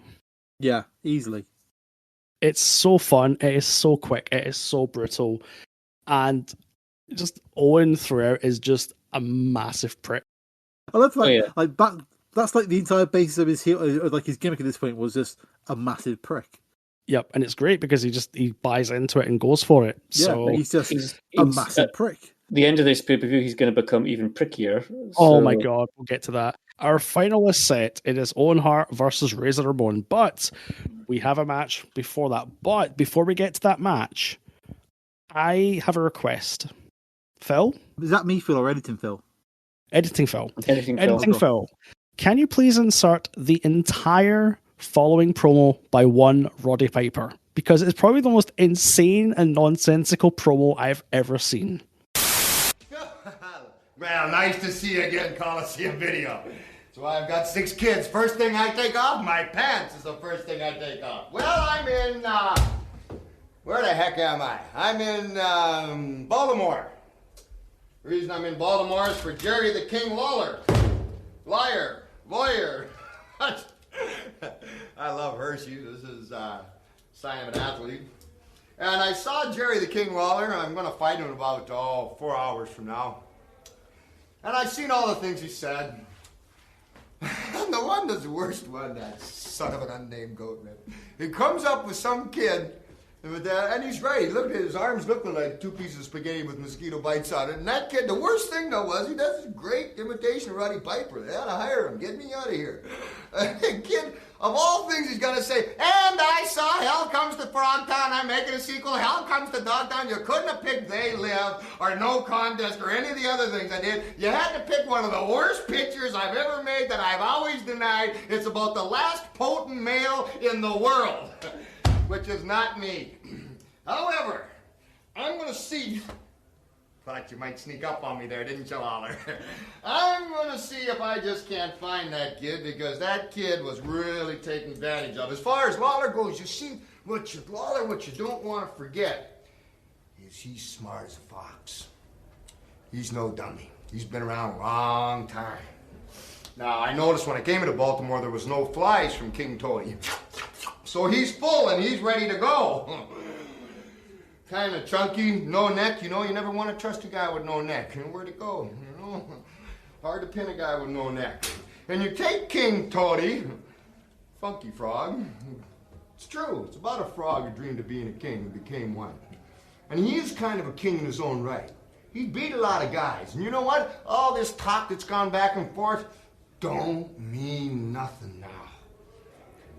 Yeah, easily. It's so fun. It is so quick. It is so brutal. And just Owen throughout is just a massive prick. I love that's the entire basis of his his gimmick at this point was just a massive prick. Yep, and it's great because he buys into it and goes for it. Yeah, so he's just a massive prick. The end of this pay-per-view, he's going to become even prickier. Oh my god, we'll get to that. Our final is set. It is Owen Hart versus Razor Ramon, but we have a match before that. But before we get to that match, I have a request. Phil? Is that me, Phil, or Editing Phil? Editing Phil. Editing Phil. Can you please insert the entire following promo by one Roddy Piper? Because it's probably the most insane and nonsensical promo I've ever seen. Well, nice to see you again, Coliseum Video. So I've got 6 kids. First thing I take off, my pants is the first thing I take off. Well, I'm in, where the heck am I? I'm in, Baltimore. The reason I'm in Baltimore is for Jerry the King Lawler. Lawyer. I love Hershey. This is sign of an athlete. And I saw Jerry the King Lawler. I'm going to fight him in about 4 hours from now. And I've seen all the things he said. And the one that's the worst one, that son of an unnamed goat man. He comes up with some kid, and he's right. Look at his arms looking like 2 pieces of spaghetti with mosquito bites on it. And that kid, the worst thing though was he does this great imitation of Roddy Piper. They ought to hire him. Get me out of here. Kid, of all things, he's gonna say, and I saw Hell Comes to Frogtown. I'm making a sequel. Hell Comes to Dogtown. You couldn't have picked They Live or No Contest or any of the other things I did. You had to pick one of the worst pictures I've ever made that I've always denied. It's about the last potent male in the world, which is not me. However, I'm gonna see. Thought you might sneak up on me there, didn't you, Lawler? I'm gonna see if I just can't find that kid, because that kid was really taken advantage of. As far as Lawler goes, you see, what you don't want to forget is he's smart as a fox. He's no dummy. He's been around a long time. Now, I noticed when I came into Baltimore, there was no flies from King Tony. So he's full and he's ready to go. Kind of chunky, no neck. You know, you never want to trust a guy with no neck. And where'd it go? You know, hard to pin a guy with no neck. And you take King Tony, funky frog. It's true. It's about a frog who dreamed of being a king and became one. And he is kind of a king in his own right. He beat a lot of guys. And you know what? All this talk that's gone back and forth don't mean nothing now.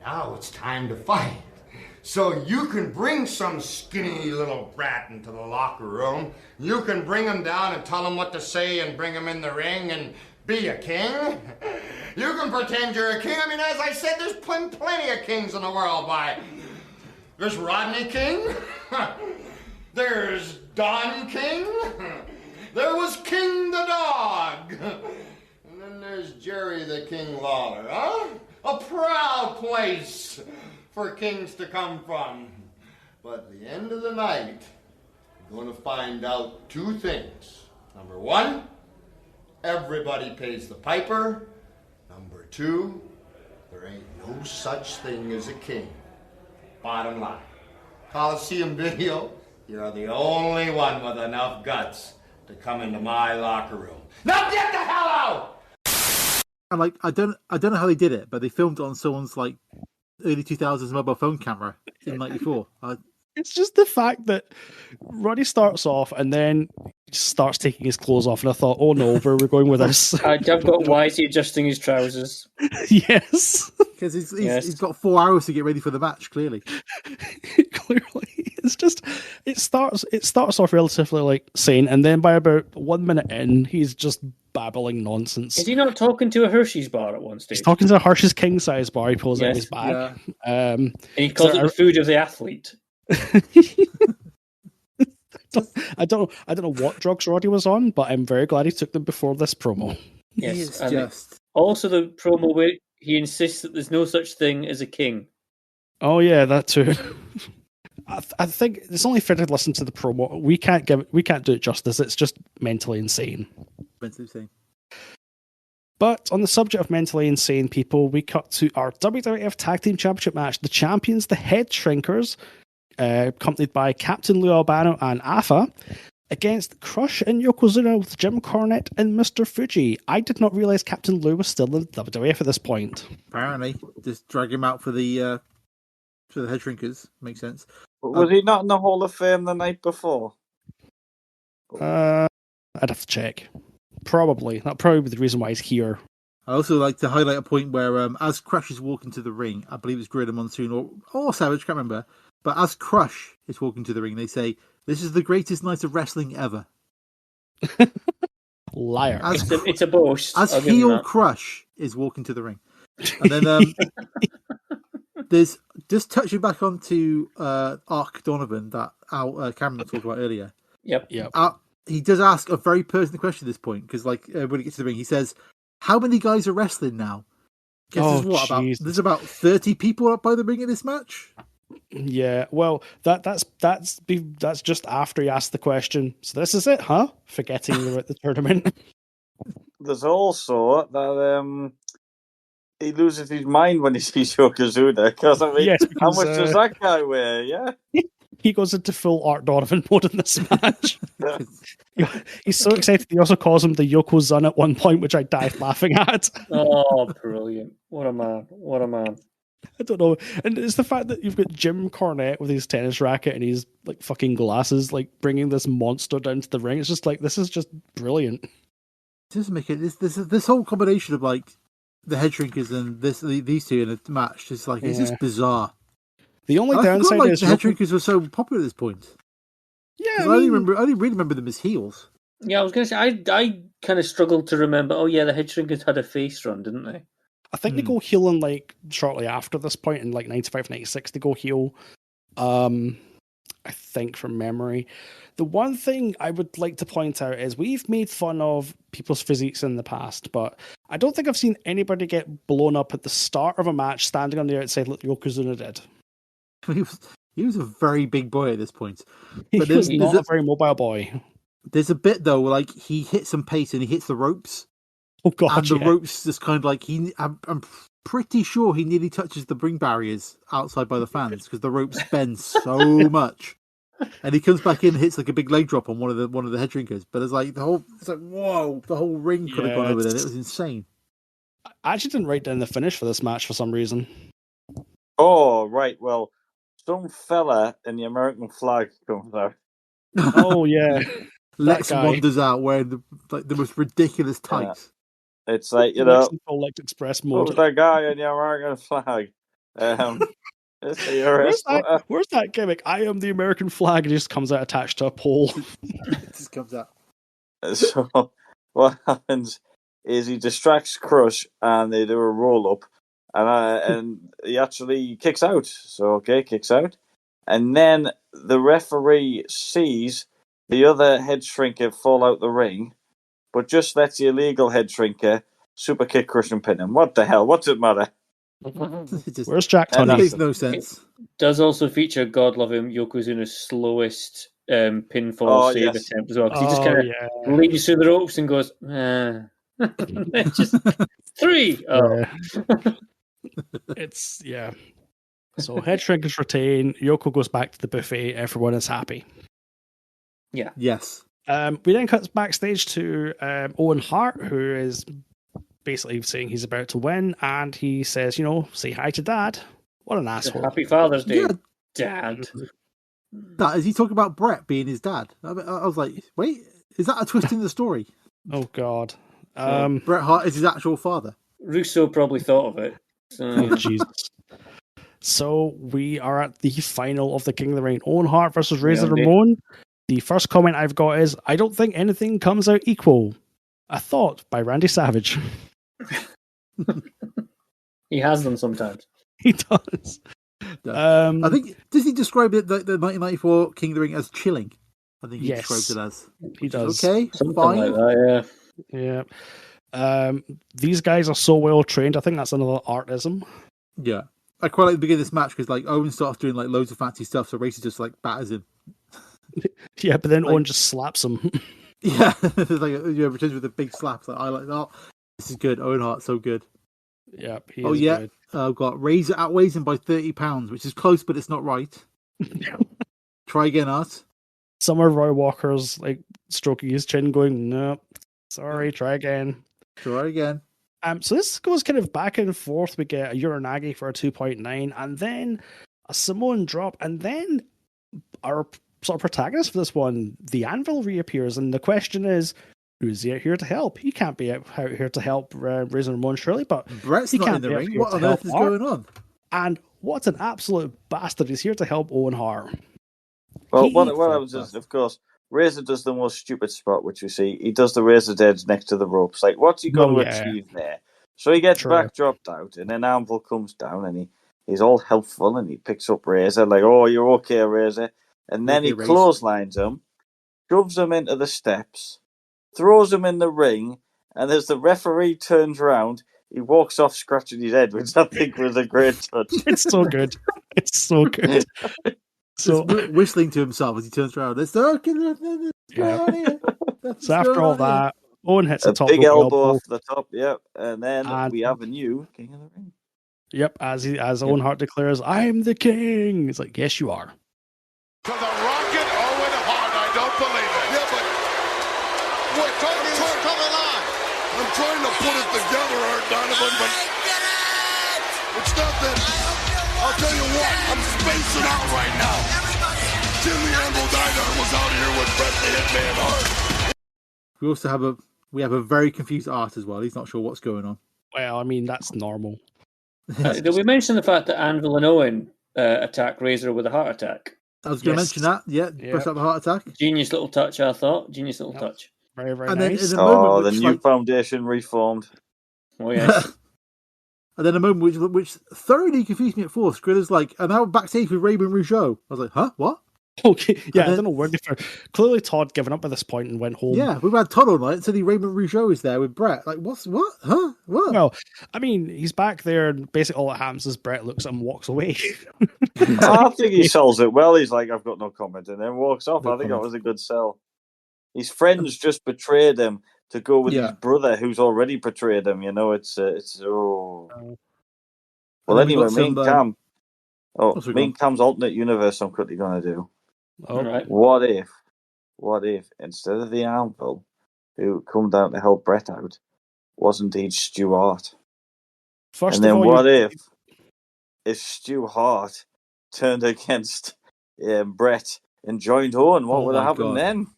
Now it's time to fight. So you can bring some skinny little brat into the locker room. You can bring him down and tell him what to say and bring him in the ring and be a king. You can pretend you're a king. I mean, as I said, there's plenty of kings in the world. There's Rodney King. There's Don King. There was King the Dog. And then there's Jerry the King Lawler, huh? A proud place for kings to come from. But at the end of the night, you're going to find out 2 things. Number 1, everybody pays the piper. Number 2, there ain't no such thing as a king. Bottom line. Coliseum Video, you're the only one with enough guts to come into my locker room. Now get the hell out! And I don't know how they did it, but they filmed it on someone's early 2000s mobile phone camera in '94. It's just the fact that Roddy starts off and then starts taking his clothes off, and I thought, oh no, where are we going with this? I've got, why is he adjusting his trousers? Yes. Because he's got 4 hours to get ready for the match, clearly. Clearly. It's just, it starts off relatively sane, and then by about 1 minute in, he's just babbling nonsense. Is he not talking to a Hershey's bar at one stage? He's talking to a Hershey's king size bar. He pulls out his bag. Yeah. And he calls it the food of the athlete. I don't know what drugs Roddy was on, but I'm very glad he took them before this promo. Yes, also the promo where he insists that there's no such thing as a king. Oh yeah, that too. I think it's only fair to listen to the promo. We can't do it justice. It's just mentally insane. Mentally insane. But on the subject of mentally insane people, we cut to our WWF Tag Team Championship match. The champions, the Head Shrinkers, accompanied by Captain Lou Albano and Afa, against Crush and Yokozuna with Jim Cornette and Mr. Fuji. I did not realize Captain Lou was still in the WWF at this point. Apparently, just drag him out for the Head Shrinkers. Makes sense. Was he not in the Hall of Fame the night before? I'd have to check. Probably. That'd probably be the reason why he's here. I also like to highlight a point where, as Crush is walking to the ring, I believe it's Gorilla Monsoon or Savage, can't remember, but as Crush is walking to the ring, they say, "This is the greatest night of wrestling ever." Liar. It's a boast. As heel Crush is walking to the ring. And then there's just touching back onto Art Donovan that Cameron talked about earlier. Yep. He does ask a very personal question at this point, because when he gets to the ring, he says, "How many guys are wrestling now?" There's about 30 people up by the ring in this match. Yeah, well, that's just after he asked the question. So this is it, huh? Forgetting about the tournament. There's also that he loses his mind when he sees Yokozuna, because how much does that guy weigh? Yeah, he goes into full Art Donovan mode in this match. He's so excited. He also calls him the Yokozuna at one point, which I died laughing at. Oh, brilliant! What a man! What a man! I don't know. And it's the fact that you've got Jim Cornette with his tennis racket and his like fucking glasses, like bringing this monster down to the ring. It's just like, this is just brilliant. Just make it this whole combination of like the head shrinkers and these two in a match. It's like it's just bizarre. The only downside is the head shrinkers were so popular at this point. Yeah, I only really remember them as heels. Yeah, I was going to say I kind of struggled to remember. Oh yeah, the head shrinkers had a face run, didn't they? I think they go heel in like shortly after this point in like 95, 96. They go heel. I think from memory. The one thing I would like to point out is we've made fun of people's physiques in the past, but I don't think I've seen anybody get blown up at the start of a match standing on the outside like Yokozuna did. He was a very big boy at this point. But he was not a very mobile boy. There's a bit though, where, like he hits some pace and he hits the ropes. Oh god! And the ropes just kind of like I'm pretty sure he nearly touches the ring barriers outside by the fans because the ropes bend so much. And he comes back in and hits like a big leg drop on one of the head shrinkers. But it's like whoa, the whole ring could have gone over there. It was insane. I actually didn't write down the finish for this match for some reason. Oh right, well, some fella in the American flag comes out. Oh yeah. Lex wanders out wearing the most ridiculous tights. Yeah. It's like, you know, full express mode. Who's that guy in the American flag? Where's that gimmick? I am the American flag. It just comes out attached to a pole. It just comes out. So what happens is he distracts Crush and they do a roll up, and he actually kicks out. So kicks out, and then the referee sees the other head shrinker fall out the ring, but just lets the illegal head shrinker super kick Crush and pin him. What the hell? What's it matter? Where's Jack Tunney? It makes no sense. It does also feature, God love him, Yokozuna's slowest pinfall save attempt as well. Because he just kind of leads through the ropes and goes, just 3. Oh. It's, So head shrinkers retain. Yoko goes back to the buffet. Everyone is happy. Yeah. Yes. We then cut backstage to Owen Hart, who is basically saying he's about to win, and he says, say hi to Dad. What an asshole. Happy Father's Day, Dad. Is he talking about Brett being his dad? I was like, wait, is that a twist in the story? Oh, God. Bret Hart is his actual father. Russo probably thought of it. So. Oh, Jesus. So we are at the final of the King of the Ring. Owen Hart versus Razor Ramon. The first comment I've got is, I don't think anything comes out equal. A thought by Randy Savage. He has them sometimes. He does. I think, does he describe it, the 1994 King of the Ring, as chilling? I think he describes it as. He does. Okay, something fine. Like that, yeah. These guys are so well trained. I think that's another artism. Yeah. I quite like the beginning of this match because like Owen starts doing like loads of fancy stuff, so Racer just like batters him. Yeah, but then Owen just slaps him. Yeah, returns with a big slap. Like, I like that. This is good. Owen Hart, so good. Yeah. Good. I've got Razor outweighs him by 30 pounds, which is close, but it's not right. Try again, Art. Some of Roy Walker's like stroking his chin, going, "No, sorry, try again." Try again. So this goes kind of back and forth. We get a Uranagi for a 2.9, and then a Samoan drop, and then our sort of protagonist for this one, the Anvil, reappears, and the question is, who's here to help? He can't be out here to help Razor Ramon, surely, but Brett's he not can't in the be ring. What on earth is going on? And what an absolute bastard! He's here to help Owen Hart. Well, what happens is, of course, Razor does the most stupid spot, which we see. He does the Razor's Edge next to the ropes. Like, what's he going to achieve there? So he gets back dropped out, and then Anvil comes down, and he's all helpful, and he picks up Razor, like, oh, you're okay, Razor. And then he clotheslines him, shoves him into the steps, throws him in the ring, and as the referee turns around, he walks off scratching his head, which I think was a great touch. It's so good. It's so good. So whistling to himself as he turns around. So after all that, Owen hits a the top big elbow elbow off the top, and then we have a new King of the Ring. Yep, as Owen Hart declares, "I'm the king." It's like, yes, you are. For the Rocket, Owen Hart. I don't believe it. Yeah, but trying to put it together, Art Donovan, but it's not that. I'll tell you what, I'm spacing out right now. Jim the Anvil Dynart was out here with Bret the Hitman Hart. We also have a very confused Art as well. He's not sure what's going on. Well, I mean, that's normal. Did we mention the fact that Anvil and Owen attack Razor with a heart attack? I was going to mention that. Yeah, press up the heart attack. Genius little touch, I thought. Genius little touch. Very, very and nice. Then the new foundation reformed. Oh, yes. And then a moment which thoroughly confused me at first. Griller's like, and now backstage with Raymond Rougeau. I was like, huh? What? Okay, yeah, I don't know where they found. Clearly, Todd given up at this point and went home. Yeah, we've had Todd on night, and suddenly Raymond Rougeau is there with Bret. Like, what? Huh? What? Well, I mean, he's back there, and basically all that happens is Bret looks at him and walks away. I think he sells it well. He's like, I've got no comment, and then walks off. I think that was a good sell. His friends just betrayed him to go with his brother, who's already betrayed him. You know, it's Well, anyway, me and Cam. Me and Cam's alternate universe. I'm quickly going to do. All right. What if instead of the Anvil, who come down to help Bret out, was indeed Stu Hart? First and then of all, what if Stu Hart turned against Bret and joined Owen? What would have happened then?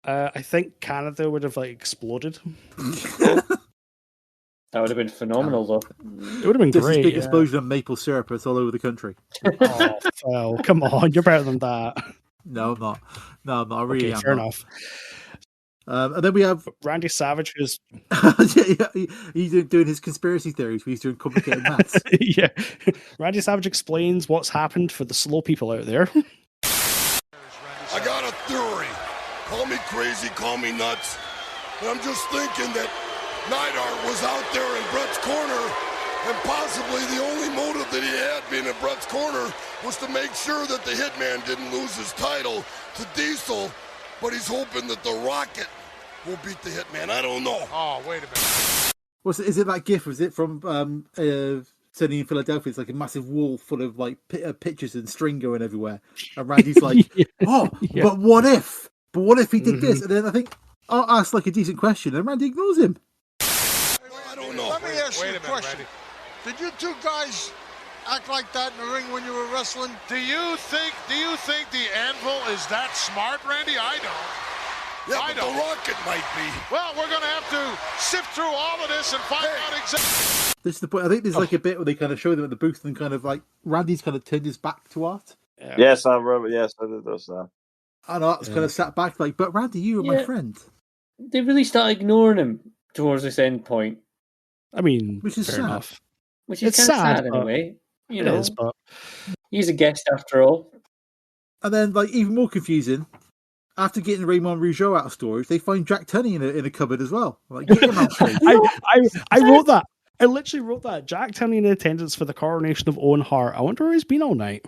I think Canada would have exploded. That would have been phenomenal, though. It would have been great. This big explosion of maple syrup. It's all over the country. Oh, well, come on, you're better than that. No, I'm not. No, I'm not. I really am. Fair enough. And then we have Randy Savage, who's he's doing his conspiracy theories. He's doing complicated maths. Yeah, Randy Savage explains what's happened for the slow people out there. I got a theory. Call me crazy, call me nuts. But I'm just thinking that Neidhart was out there in Bret's corner, and possibly the only motive that he had being in Bret's corner was to make sure that the Hitman didn't lose his title to Diesel, but he's hoping that the Rocket will beat the Hitman. I don't know. Oh, wait a minute. Is it that GIF? Was it from Sunny in Philadelphia? It's like a massive wall full of pictures and string going everywhere. And Randy's like, but what if? But what if he did this? And then I think I'll ask a decent question, and Randy ignores him. I don't know. Let me ask you a question. Randy. Did you two guys act like that in the ring when you were wrestling? Do you think the Anvil is that smart, Randy? I don't. Yeah, but the Rocket might be. Well, we're going to have to sift through all of this and find out exactly. This is the point. I think there's a bit where they kind of show them at the booth and kind of Randy's kind of turned his back to Art. Yeah. Yes, I remember. Yes, I did those that. And Art's kind of sat back but Randy, you are my friend. They really started ignoring him towards this end point. I mean, which is fair sad. Enough. Which is kind of sad in a way. You know, but he's a guest after all. And then, even more confusing, after getting Raymond Rougeau out of storage, they find Jack Tunney in a cupboard as well. Get him out straight. I wrote that. I literally wrote that. Jack Tunney in attendance for the coronation of Owen Hart. I wonder where he's been all night.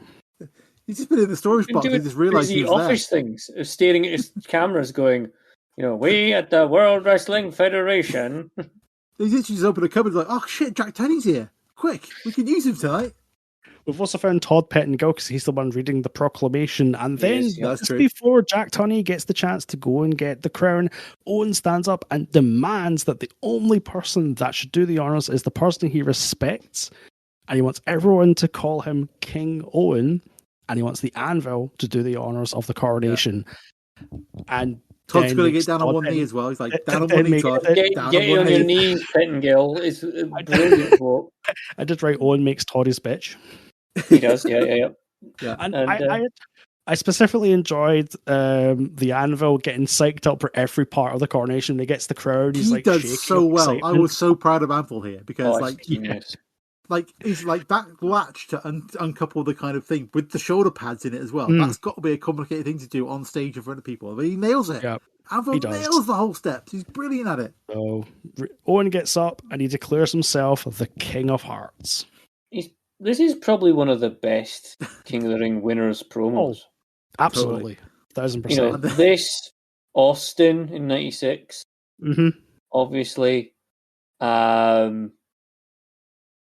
He's just been in the storage box. He just realised he was office there. Things, staring at his cameras, going, we at the World Wrestling Federation. They literally just opened a cupboard, oh shit, Jack Tunney's here! Quick, we can use him tonight. We've also found Todd Pettengill because he's the one reading the proclamation. And then, just before Jack Tunney gets the chance to go and get the crown, Owen stands up and demands that the only person that should do the honours is the person he respects. And he wants everyone to call him King Owen. And he wants the Anvil to do the honours of the coronation. Yeah. And Todd's going to get down on one knee as well. He's like, down on one knee, Todd. Get on your knees, Pettengill. It's a brilliant quote. I did write Owen makes Todd his bitch. He does, yeah. And I specifically enjoyed the Anvil getting psyched up for every part of the coronation. When he gets the crowd, he's he does so well. Excitement. I was so proud of Anvil here because he's that latch to uncouple the kind of thing with the shoulder pads in it as well. That's got to be a complicated thing to do on stage in front of people. I mean, he nails it. Yeah, Anvil nails the whole steps. He's brilliant at it. So Owen gets up and he declares himself the King of Hearts. This is probably one of the best King of the Ring winners promos. Oh, absolutely. 1000%. This, Austin in 96, obviously.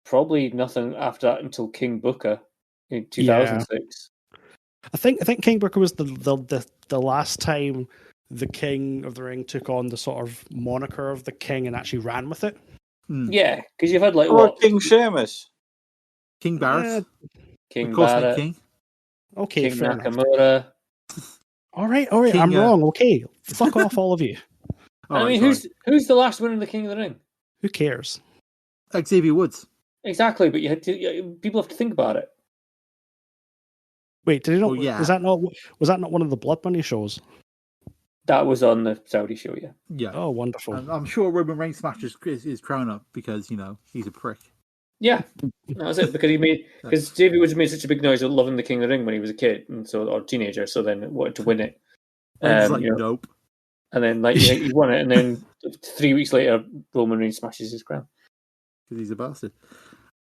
Probably nothing after that until King Booker in 2006. I think King Booker was the last time the King of the Ring took on the sort of moniker of the King and actually ran with it. Yeah, because you've had King Sheamus, King Barrett, King Cosmic Barrett, King. Okay, King fair Nakamura. enough. All right, King, I'm wrong. Okay, fuck off, all of you. I mean, who's the last winner of the King of the Ring? Who cares? Xavier Woods. Exactly, but people have to think about it. Wait, did he not? Oh, yeah. Was that not one of the Blood Money shows? That was on the Saudi show, yeah. Yeah. Oh, wonderful. And I'm sure Roman Reigns smashed his crown up because, he's a prick. Yeah, that was it, because Xavier Woods made such a big noise of loving the King of the Ring when he was a kid or teenager, so then wanted to win it. Nope. And then he won it, and then 3 weeks later, Roman Reigns smashes his crown. Because he's a bastard.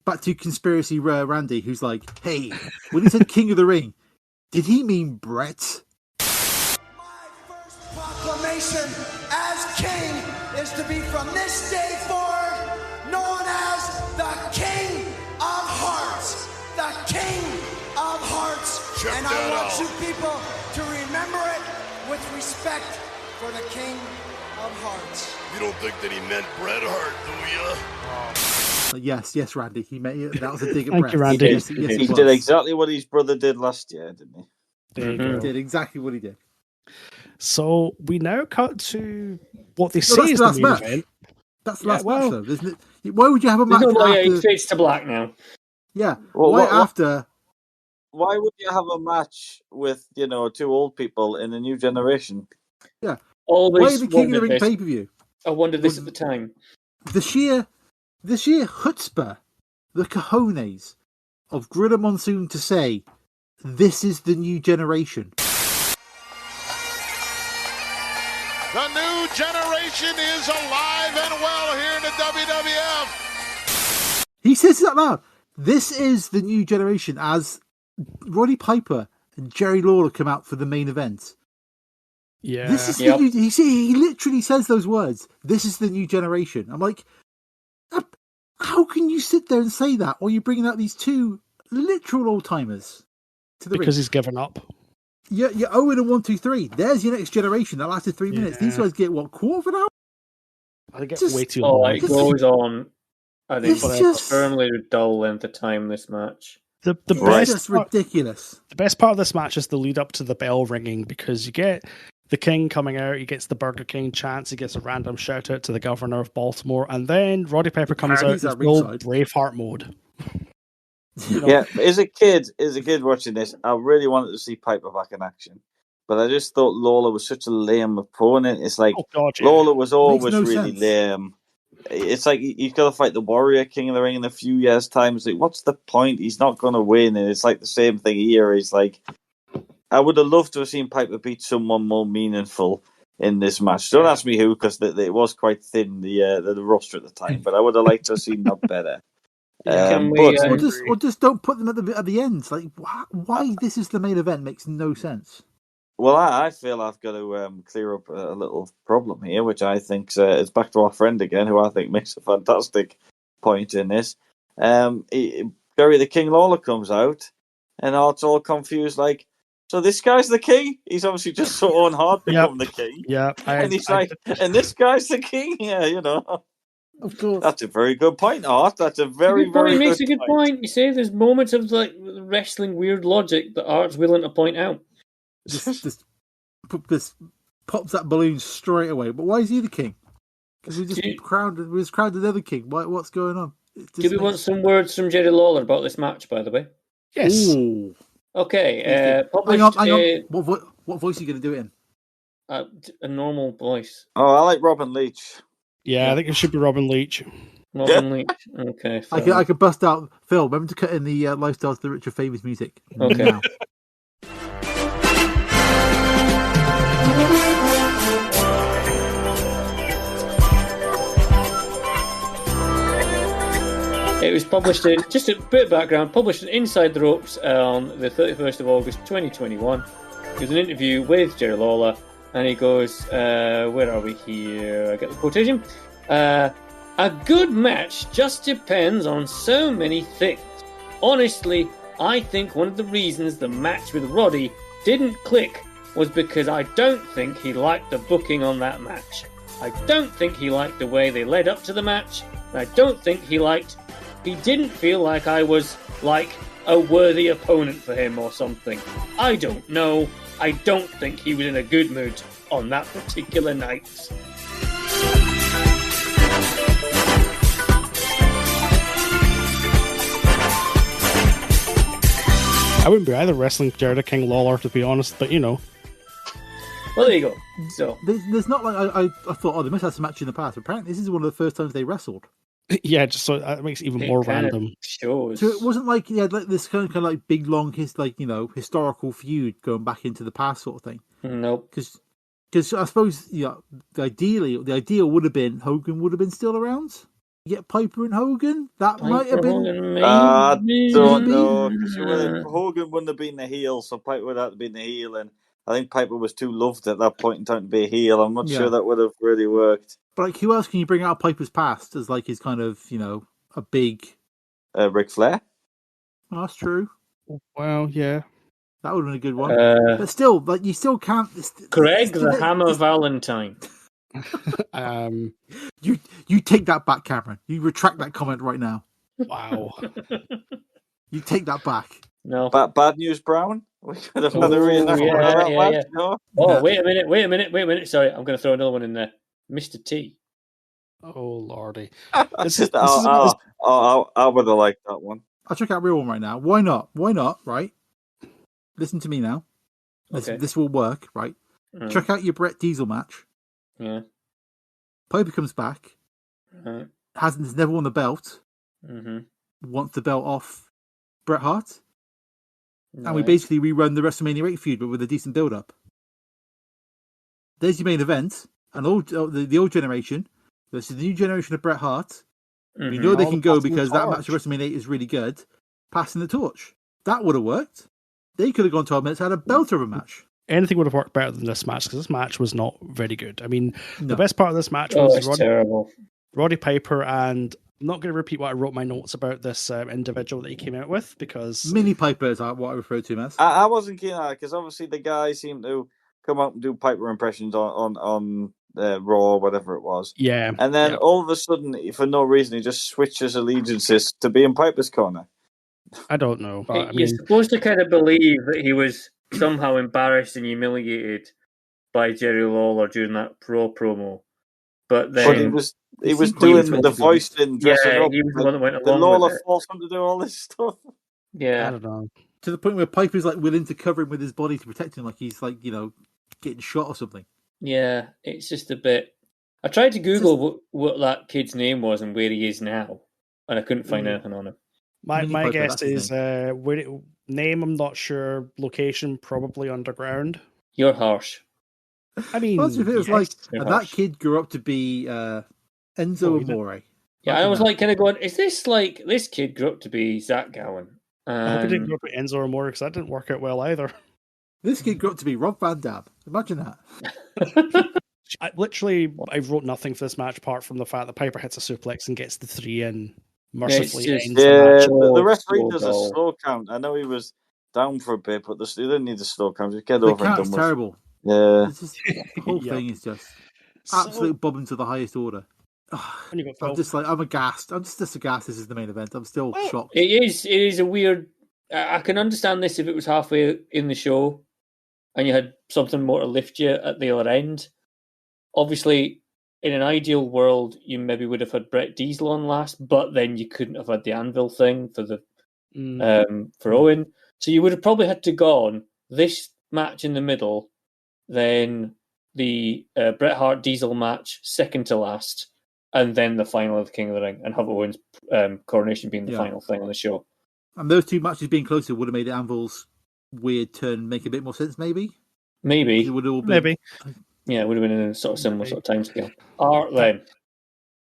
Back to Conspiracy Randy, who's like, hey, when he said King of the Ring, did he mean Brett? Proclamation as king is to be from this day forward known as the King of Hearts. The King of Hearts. And I want you people to remember it with respect for the King of Hearts. You don't think that he meant Bret Hart, do ya? Yes, Randy. He made that was a dig at Thank Brett. you, Randy. Yes, he did exactly what his brother did last year, didn't he? There you go. He did exactly what he did. So we now cut to what they say is the main event. That's the last match, though, isn't it? Why would you have a match after... He fades to black now. Yeah. Why would you have a match with, two old people in a new generation? Yeah. Always why the King of the Ring pay-per-view? I wondered this at the time. The sheer chutzpah, the cojones of Gorilla Monsoon to say, this is the new generation. The new generation is alive and well here in the WWF. He says that loud. This is the new generation as Roddy Piper and Jerry Lawler come out for the main event. Yeah. This is the new, he literally says those words. This is the new generation. I'm like, how can you sit there and say that while you're bringing out these two literal old timers to the ring? Because he's given up. You're 0-1-2-3. There's your next generation. That lasted 3 minutes. These guys get quarter of an hour? I think it's way too long. It goes on. I think it's firmly a dull length of time, this match. The best just ridiculous. The best part of this match is the lead up to the bell ringing, because you get the King coming out, he gets the Burger King chants, he gets a random shout out to the governor of Baltimore, and then Roddy Piper comes out in full Braveheart mode. Yeah, as a kid watching this, I really wanted to see Piper back in action, but I just thought Lawler was such a lame opponent. It's like Lawler was always really lame. It's like he's got to fight the Warrior King of the Ring in a few years' time. It's like, what's the point? He's not going to win, and it's like the same thing here. He's like, I would have loved to have seen Piper beat someone more meaningful in this match. Don't ask me who, because it was quite thin, the roster at the time, but I would have liked to have seen that better. Or just don't put them at the end. Like, why this is the main event makes no sense. Well, I feel I've got to clear up a little problem here, which I think is back to our friend again, who I think makes a fantastic point in this. Jerry the King Lawler comes out, and Art's all confused, like, so this guy's the king? He's obviously just so on hard to become the king. Yeah. And he's like, and this guy's the king? Yeah, Of course. That's a very good point, Art. That's a very, very He good makes a good point. You say there's moments of like wrestling weird logic that Art's willing to point out. Just pops that balloon straight away. But why is he the king? Because we just crowned another king. What's going on? Do we want some words from Jerry Lawler about this match, by the way? Yes. Ooh. Okay. Hang on. What voice are you going to do it in? A normal voice. Oh, I like Robin Leach. Yeah, I think it should be Robin Leach. Robin Leach. Okay. I could bust out Phil. Remember to cut in the Lifestyles the Rich or Famous music. Okay. Now. It was published in, just a bit of background, published in Inside the Ropes on the 31st of August 2021. There's an interview with Jerry Lawler, and he goes, where are we here? I get the quotation. A good match just depends on so many things. Honestly, I think one of the reasons the match with Roddy didn't click was because I don't think he liked the booking on that match. I don't think he liked the way they led up to the match. And I don't think he didn't feel like I was like a worthy opponent for him or something. I don't know. I don't think he was in a good mood on that particular night. I wouldn't be either wrestling Geordie King Lawler, to be honest, but Well, there you go. So there's not like I thought, oh, they must have some match in the past. Apparently, this is one of the first times they wrestled. Yeah, just so that makes it even more random. Shows. So it wasn't like like this kind of like big long historical feud going back into the past sort of thing. Nope. Because I suppose the ideal would have been Hogan would have been still around. You get Piper and Hogan. That might have been. I don't know, because Hogan wouldn't have been the heel, so Piper would have been the heel, and I think Piper was too loved at that point in time to be a heel. I'm not sure that would have really worked. But like, who else can you bring out of Piper's past as like his kind of a big Ric Flair? Oh, that's true. Well, yeah, that would have been a good one. But still, like you still can't. Greg the Hammer Valentine. You take that back, Cameron. You retract that comment right now. Wow. You take that back. No. Bad News Brown? We could have had a reenactment. No? Oh, wait a minute. Sorry, I'm going to throw another one in there. Mr. T. Oh, lordy. I would have liked that one. I'll check out real one right now. Why not? Right? Listen to me now. This will work, right? Check out your Brett Diesel match. Yeah. Piper comes back. Right. Has never won the belt. Mm-hmm. Wants the belt off Bret Hart. Right. And we basically rerun the WrestleMania 8 feud, but with a decent build-up. There's your main event. And the old generation. This is the new generation of Bret Hart. Mm-hmm. We know they can go because that match of WrestleMania 8 is really good. Passing the torch. That would have worked. They could have gone 12 minutes and had a belter of a match. Anything would have worked better than this match, because this match was not very good. I mean, the best part of this match was terrible. Roddy Piper, and I'm not going to repeat what I wrote my notes about this individual that he came out with, because... Mini Piper is what I refer to him as. I wasn't keen on it, because obviously the guy seemed to come out and do Piper impressions on Raw, whatever it was. Yeah. And then all of a sudden, for no reason, he just switches allegiances to be in Piper's corner. I don't know. But, You're supposed to kind of believe that he was somehow embarrassed and humiliated by Jerry Lawler during that Pro promo. But then... But he was doing the voice and dressing up. He was the one that went the along Lawler with it. forced him to do all this stuff. Yeah. I don't know. To the point where Piper's like willing to cover him with his body to protect him, like he's like, getting shot or something. Yeah, it's just a bit... I tried to Google what that kid's name was and where he is now, and I couldn't find anything on him. My guess is name, I'm not sure. Location, probably underground. You're harsh. I mean, it was like that kid grew up to be Enzo Amore. Yeah, I was like kind of going, is this like this kid grew up to be Zach Gowen? I hope he didn't grow up to Enzo Amore, because that didn't work out well either. This kid grew up to be Rob Van Dam. Imagine that. I wrote nothing for this match apart from the fact that Piper hits a suplex and gets the 3 in. Mercifully ends the match. The referee does a slow count. I know he was down for a bit, but they didn't need a slow count. Just get over and done with. Terrible. Yeah. The whole thing is just absolute bobbing to the highest order. I'm aghast. I'm just aghast this is the main event. I'm still shocked. It is a weird... I can understand this if it was halfway in the show and you had something more to lift you at the other end. Obviously, in an ideal world, you maybe would have had Brett Diesel on last, but then you couldn't have had the Anvil thing for the for Owen. So you would have probably had to go on this match in the middle, then the Bret Hart Diesel match second to last, and then the final of the King of the Ring, and have Owen's coronation being the final thing on the show. And those two matches being closer would have made Anvil's weird turn make a bit more sense, maybe? Maybe. It would all be... Maybe. Yeah, it would have been in a sort of similar sort of time scale. Art then.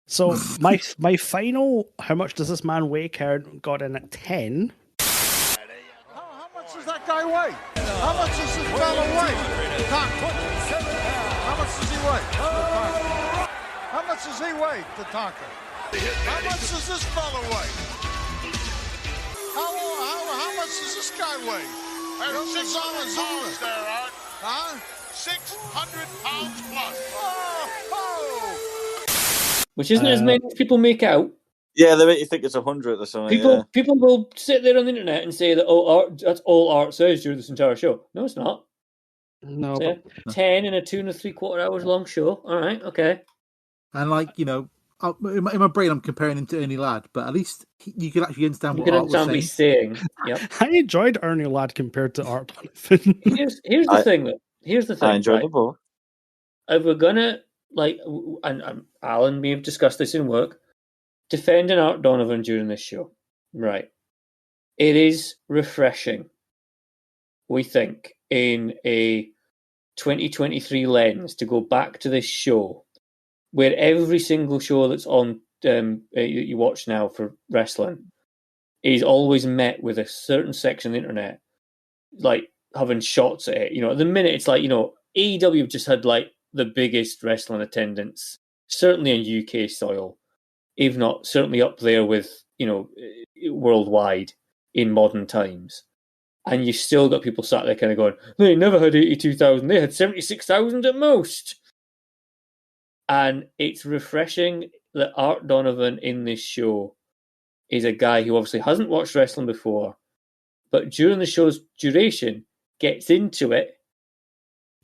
So my final, how much does this man weigh count, got in at 10. How much does that guy weigh? How much does this fella weigh? How much does he weigh? How much does he weigh, Tatanka? How much does this fella weigh? How much does this guy weigh? Hey, don't get on his arms there, Art. Huh? 600 pounds plus. Which isn't as many as people make out. Yeah, they make you think it's 100 or something. People will sit there on the internet and say that that's all Art says during this entire show. No, it's not. No, so, 10 and a 2 3/4 hours long show. All right, okay. And in my brain, I'm comparing him to Ernie Ladd, but at least you can actually understand what Art was saying. What he's saying. Yep. I enjoyed Ernie Ladd compared to Art Donovan. Here's the thing, though. Here's the thing. I enjoyed them both. If we're gonna and Alan may have discussed this in work, defending Art Donovan during this show, right? It is refreshing. We think in a 2023 lens to go back to this show, where every single show that's on you watch now for wrestling is always met with a certain section of the internet, like having shots at it. At the minute it's like AEW just had like the biggest wrestling attendance, certainly on UK soil, if not certainly up there with worldwide in modern times. And you still got people sat there kind of going, they never had 82,000, they had 76,000 at most. And it's refreshing that Art Donovan in this show is a guy who obviously hasn't watched wrestling before, but during the show's duration gets into it,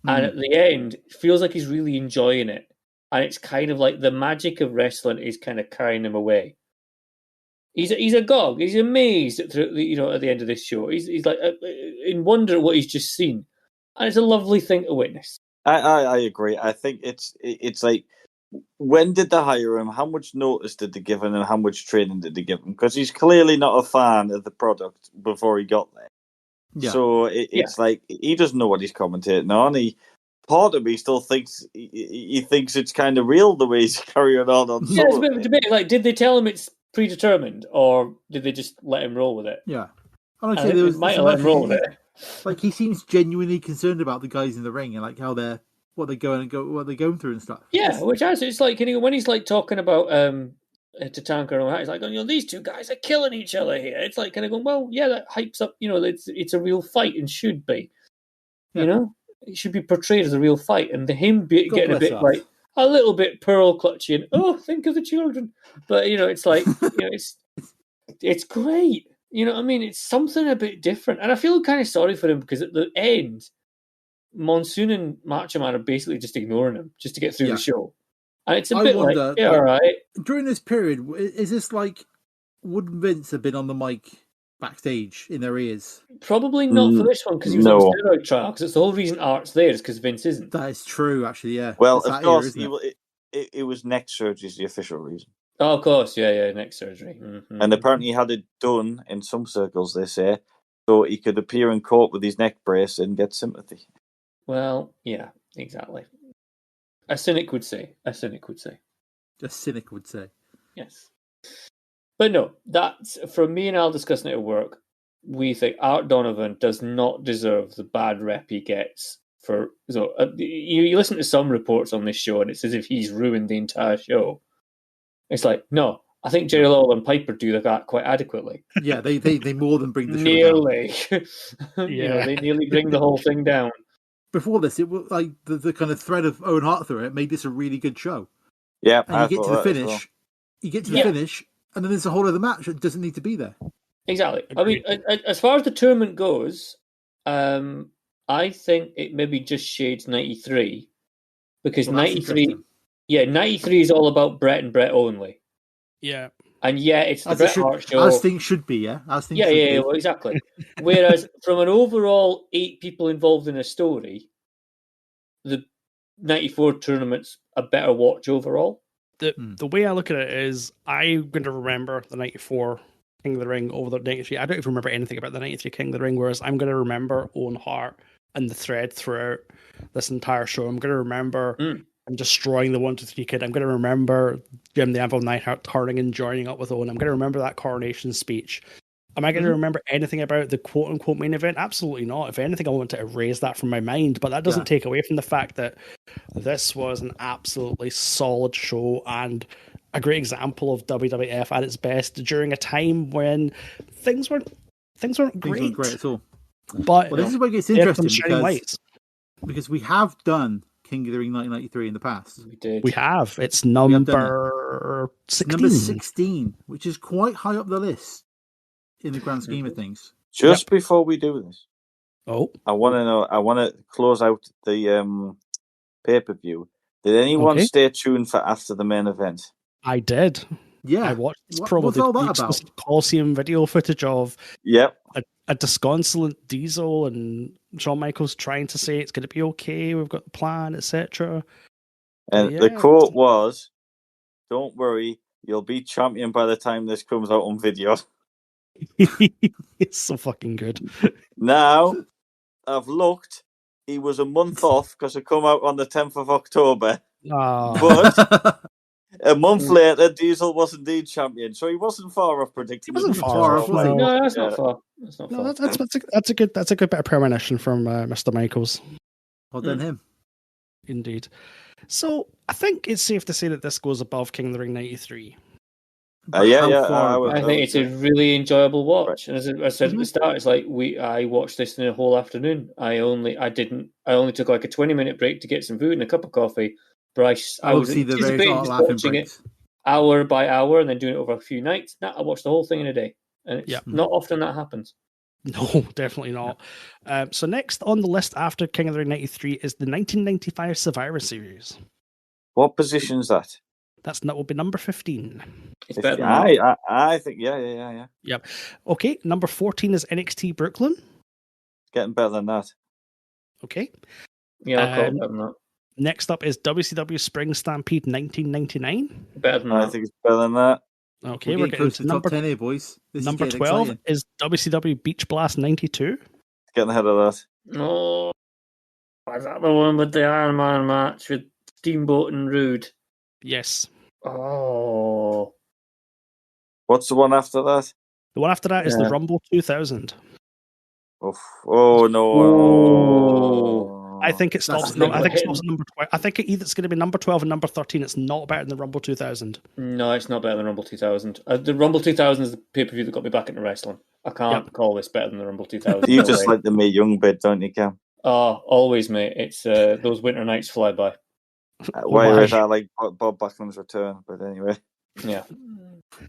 and at the end feels like he's really enjoying it. And it's kind of like the magic of wrestling is kind of carrying him away. He's agog. He's amazed at the end of this show. He's like in wonder at what he's just seen, and it's a lovely thing to witness. I agree. I think it's like, when did they hire him? How much notice did they give him, and how much training did they give him? Because he's clearly not a fan of the product before he got there. Yeah. So it's like he doesn't know what he's commentating on. Part of me still thinks he thinks it's kind of real the way he's carrying on. Yeah, it's a bit of a debate. Like, did they tell him it's predetermined, or did they just let him roll with it? Yeah, they might have let him roll with it. Like, he seems genuinely concerned about the guys in the ring and like how what they're going through and stuff. Yeah, which actually it's like when he's like talking about Tatanka and all that, he's like, these two guys are killing each other here. It's like kind of going, well, yeah, that hypes up. It's a real fight and should be. Yeah. It should be portrayed as a real fight, and him getting a bit like a little bit pearl clutching. Oh, think of the children, but it's like it's great. It's something a bit different, and I feel kind of sorry for him because at the end, Monsoon and Macho Man are basically just ignoring him just to get through the show, and it's a bit wonder, like, all right. During this period, is this like, would Vince have been on the mic backstage in their ears? Probably not for this one, because he was on the steroid trial, because it's the whole reason Art's there is because Vince isn't. That is true, actually, yeah. Well, of course, it was neck surgery is the official reason. Oh, of course, yeah, neck surgery. Mm-hmm. And apparently he had it done, in some circles, they say, so he could appear in court with his neck brace and get sympathy. Well, yeah, exactly. A cynic would say. A cynic would say. Yes. But no, that's, from me and Al discussing it at work, we think Art Donovan does not deserve the bad rep he gets for. So you listen to some reports on this show, and it's as if he's ruined the entire show. It's like, no, I think Jerry Lawler and Piper do that quite adequately. Yeah, they more than bring the show nearly. Down. They nearly bring the whole thing down. Before this, it was like the kind of thread of Owen Hart through it made this a really good show. Yeah, and you get to the finish. You get to the finish, and then there's a whole other match that doesn't need to be there. Exactly. Agreed. I mean, as far as the tournament goes, I think it maybe just shades 93, because 93 is all about Brett and Brett only. Yeah. And it's the Bret Hart show. As things should be, yeah? Well, exactly. Whereas from an overall 8 people involved in a story, the 94 tournament's a better watch overall. The way I look at it is, I'm going to remember the 94 King of the Ring over the 93. I don't even remember anything about the 93 King of the Ring, whereas I'm going to remember Owen Hart and the thread throughout this entire show. I'm going to remember him destroying the 1-2-3 kid. I'm going to remember Jim the Anvil Neidhart turning and joining up with Owen. I'm going to remember that coronation speech. Am I going to remember anything about the quote-unquote main event? Absolutely not. If anything, I want to erase that from my mind, but that doesn't take away from the fact that this was an absolutely solid show and a great example of WWF at its best during a time when things weren't great. Things weren't great at all. But this is where it gets interesting because Because we have done King of the Ring 1993 in the past. We did. We have. It's number 16. Number 16, which is quite high up the list in the grand scheme of things. Just before we do this, I want to know. I want to close out the pay-per-view. Did anyone stay tuned for after the main event? I did. Yeah, I watched this promo. What's all that about? Coliseum video footage of a disconsolate Diesel and Shawn Michaels trying to say it's going to be okay. We've got the plan, etc. And the quote was, "Don't worry, you'll be champion by the time this comes out on video." It's so fucking good. Now, I've looked. He was a month off because it come out on the 10th of October. But a month later, Diesel was indeed champion, so he wasn't far off predicting. He wasn't far off. No, that's not far. That's not far. That's a good bit of premonition from Mr. Michaels. Well done, him. Indeed. So I think it's safe to say that this goes above King of the Ring 93. I think it's a really enjoyable watch. And as I said at the start, it's like I watched this in a whole afternoon. I only took like a 20-minute break to get some food and a cup of coffee. But I was anticipating just watching it hour by hour and then doing it over a few nights. Now I watched the whole thing in a day, and it's not often that happens. No, definitely not. So next on the list after King of the Ring 93 is the 1995 Survivor Series. What position is that? That will be number 15. It's better than I think, yeah. Yep. Okay, number 14 is NXT Brooklyn. Getting better than that. Okay. Yeah, I'll call it better than that. Next up is WCW Spring Stampede 1999. Better than that. I think it's better than that. Okay, we're getting to number 10 here, boys. Number 12 is WCW Beach Blast 92. Getting ahead of that. Oh, is that the one with the Iron Man match with Steamboat and Rude? Yes. Oh. What's the one after that? The one after that is the Rumble 2000. Oh no. Oh. I think it stops. I think it stops at number 12. I think it's going to be number 12 and number 13. It's not better than the Rumble 2000. No, it's not better than Rumble 2000. The Rumble 2000 is the pay-per-view that got me back into wrestling. I can't call this better than the Rumble 2000. You just like the Mae Young bit, don't you, Cam? Oh, always, mate. It's those winter nights fly by. Whereas I like Bob Backlund's return, but anyway. Yeah.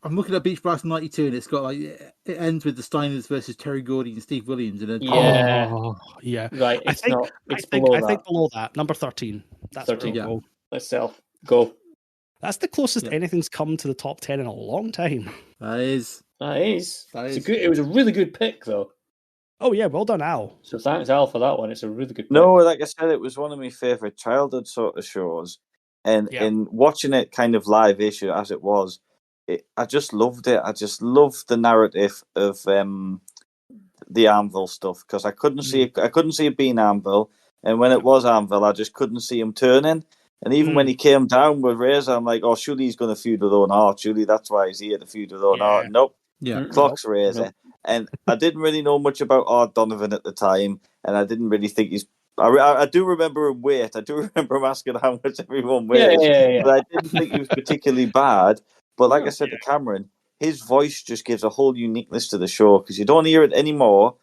I'm looking at Beach Blast 92 and it's got it ends with the Steiners versus Terry Geordie and Steve Williams. And yeah. Right. I think below that. Number 13. That's 13. Yeah. Let's go. That's the closest anything's come to the top 10 in a long time. That is. It was a really good pick, though. Oh, yeah. Well done, Al. So thanks, Al, for that one. It's a really good pick. No, like I said, it was one of my favourite childhood sort of shows. And in watching it kind of live-ish as it was, I just loved it. I just loved the narrative of the Anvil stuff because I couldn't see it being Anvil, and when it was Anvil, I just couldn't see him turning. And even when he came down with Razor, I'm like, oh, surely he's going to feud with Owen Hart. Surely that's why he's here to feud with Owen Hart. Nope. Yeah. Clocks Razor. Nope. And I didn't really know much about Art Donovan at the time, and I didn't really think he's. I do remember him weight. I do remember him asking how much everyone weighs. Yeah. But I didn't think he was particularly bad. But like I said to Cameron, his voice just gives a whole uniqueness to the show because you don't hear it anymore.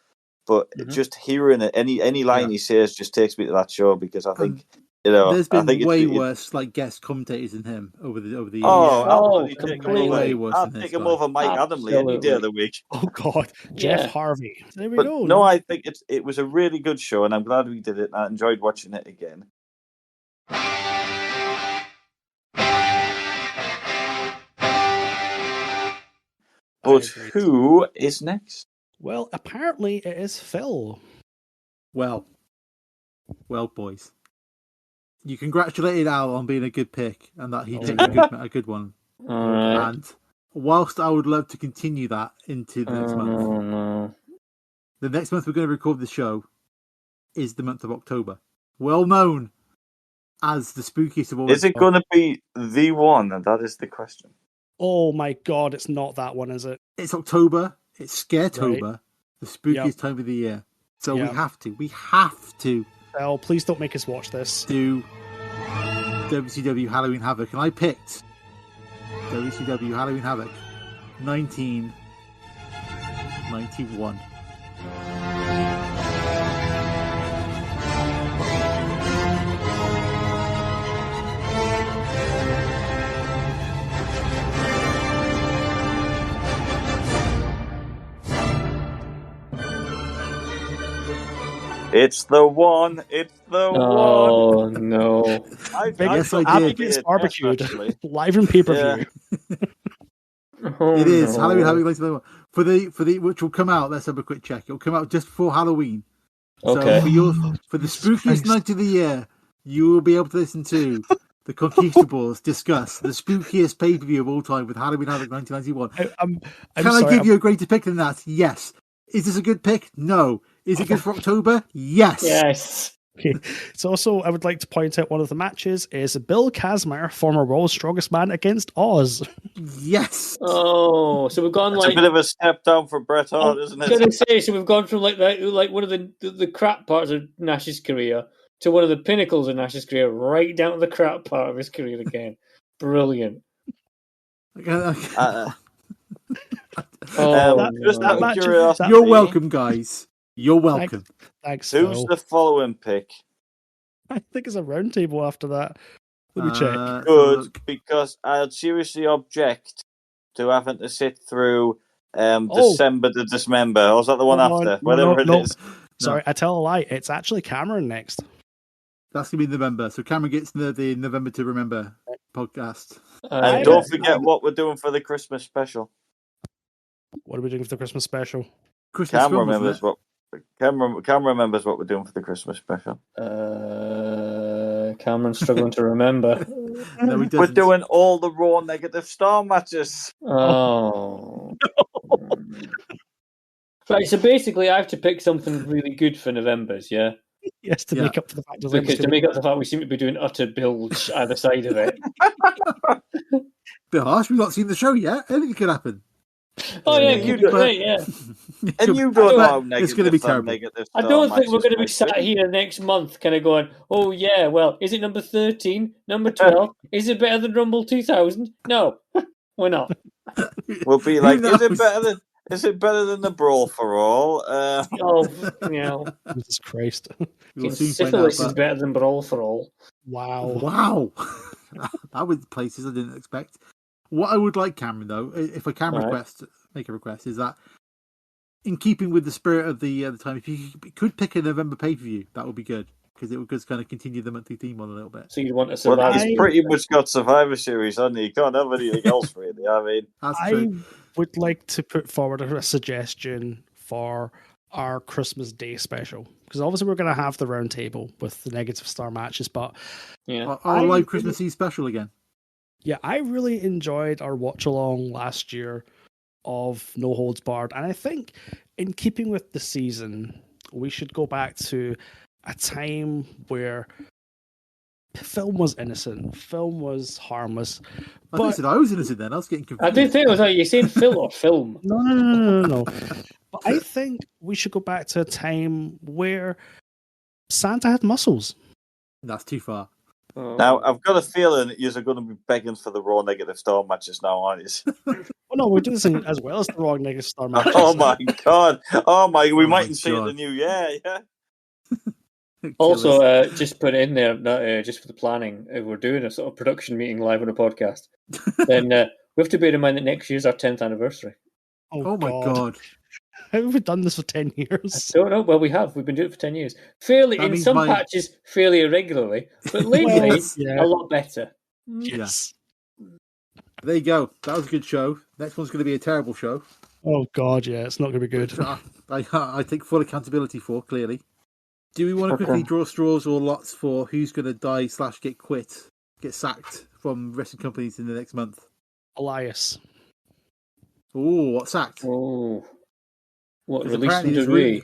But just hearing it, any line he says just takes me to that show because I think there's been way worse like guest commentators than him over the years. Completely. Way worse. I'd take him over Mike Adamley any day of the week. Oh God, Jeff Harvey. There we go. No, I think it was a really good show, and I'm glad we did it. And I enjoyed watching it again. But who is next? Well, apparently it is Phil. Well, boys. You congratulated Al on being a good pick and that he picked a good one. And whilst I would love to continue that into the next month, the next month we're going to record the show is the month of October. Well known as the spookiest of all. Is it going to be the one? And that is the question. Oh my God, it's not that one, is it? It's October. It's Scaretober, the spookiest time of the year. So we have to. Well, please don't make us watch this. Do WCW Halloween Havoc. And I picked WCW Halloween Havoc 1991. It's the one. It's the one. Oh no! Abby gets barbecued live in pay-per-view. It is Halloween Havoc for the which will come out. Let's have a quick check. It'll come out just before Halloween. Okay. So for the spookiest night of the year, you will be able to listen to the Conquistabores discuss the spookiest pay-per-view of all time with Halloween Havoc 1991. I give you a greater pick than that? Yes. Is this a good pick? No. Is it good for October? Yes. Yes. Okay. It's also, I would like to point out one of the matches is Bill Kazmaier, former World's Strongest Man, against Oz. Yes. Oh, so we've gone a bit of a step down for Bret Hart, isn't it? I was going to say, so we've gone from like one of the crap parts of Nash's career to one of the pinnacles of Nash's career, right down to the crap part of his career again. Brilliant. You're welcome, guys. You're welcome. Thanks. Who's the following pick? I think it's a round table after that. Let me check. Good, because I'd seriously object to having to sit through December to Dismember. Or was that the one after? Whatever it is. Sorry, I tell a lie. It's actually Cameron next. That's going to be November. So Cameron gets the November to Remember podcast. And don't forget what we're doing for the Christmas special. What are we doing for the Christmas special? Cam remembers what we're doing for the Christmas special. Cameron's struggling to remember. No, we're doing all the Raw negative star matches. Oh. Right, so basically I have to pick something really good for November's, yeah? Yes, to make up for the fact to make up the fact we seem to be doing utter bilge either side of it. Bit harsh, we've not seen the show yet. Anything could happen. Oh yeah, you do great, yeah. And you don't know how it's going to be terrible. I don't think we're going to be sat here next month kind of going, oh yeah, well, is it number 13, number 12? Is it better than Rumble 2000? No, we're not. We'll be like, is it better than the Brawl for All? Jesus Christ. Syphilis is better than Brawl for All. Wow. That was places I didn't expect. What I would like, Cameron, though, if I can make a request, is that in keeping with the spirit of the time, if you could pick a November pay-per-view, that would be good, because it would just kind of continue the monthly theme on a little bit. So you'd want a Survivor Well, he's pretty much got Survivor Series, hasn't he? You can't have anything else, really. I mean, I would like to put forward a suggestion for our Christmas Day special, because obviously we're going to have the round table with the negative star matches, but our live Christmas Eve special again. Yeah, I really enjoyed our watch along last year of No Holds Barred, and I think in keeping with the season, we should go back to a time where film was innocent, film was harmless. I said I was innocent then. I was getting confused. I did think it was like you saying Phil or film. No. But I think we should go back to a time where Santa had muscles. That's too far. Now, I've got a feeling that you're going to be begging for the Raw negative star matches now, aren't you? Oh, no, we're doing this as well as the Raw negative star matches. Oh, my God. We mightn't see it in the new year, yeah. Also, just put in there, just for the planning, if we're doing a sort of production meeting live on a podcast, then we have to bear in mind that next year's our 10th anniversary. Oh my God. How have we done this for 10 years? I don't know. Well, we have. We've been doing it for 10 years. In some patches, fairly irregularly, but lately, a lot better. Yes. There you go. That was a good show. Next one's going to be a terrible show. Oh, God, yeah. It's not going to be good. I take full accountability for, clearly. Do we want to quickly draw straws or lots for who's going to die / get sacked from wrestling companies in the next month? Elias. Oh, what sacked? Oh. What release did we?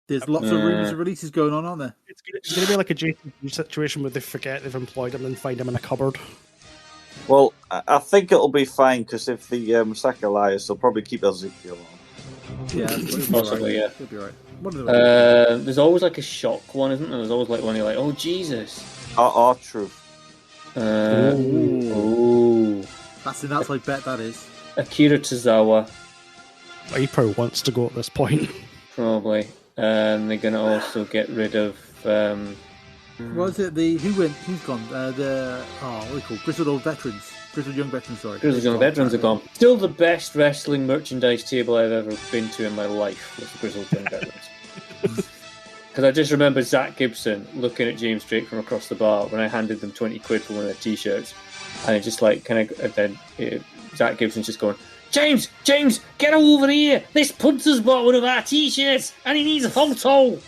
There's lots of rumours of releases going on, aren't there? It's going to be like a Jason situation where they forget they've employed him and find him in a cupboard. Well, I think it'll be fine, because if the sack Elias, they'll probably keep Ezekiel on. Yeah, possibly, yeah. It'll be right. There's always like a shock one, isn't there? There's always like one you're like, oh, Jesus. R-Truth. Ooh. That's an outside bet, that is. Akira Tozawa. He probably wants to go at this point. Probably. They're going to also get rid of... Was it who's gone? What are they called? Grizzled Young Veterans, sorry. Grizzled Young Veterans are gone. Still the best wrestling merchandise table I've ever been to in my life was the Grizzled Young Veterans. because I just remember Zach Gibson looking at James Drake from across the bar when I handed them 20 quid for one of their t-shirts, and it just like Zach Gibson's just going, James, get over here! This punter's bought one of our t-shirts, and he needs a photo.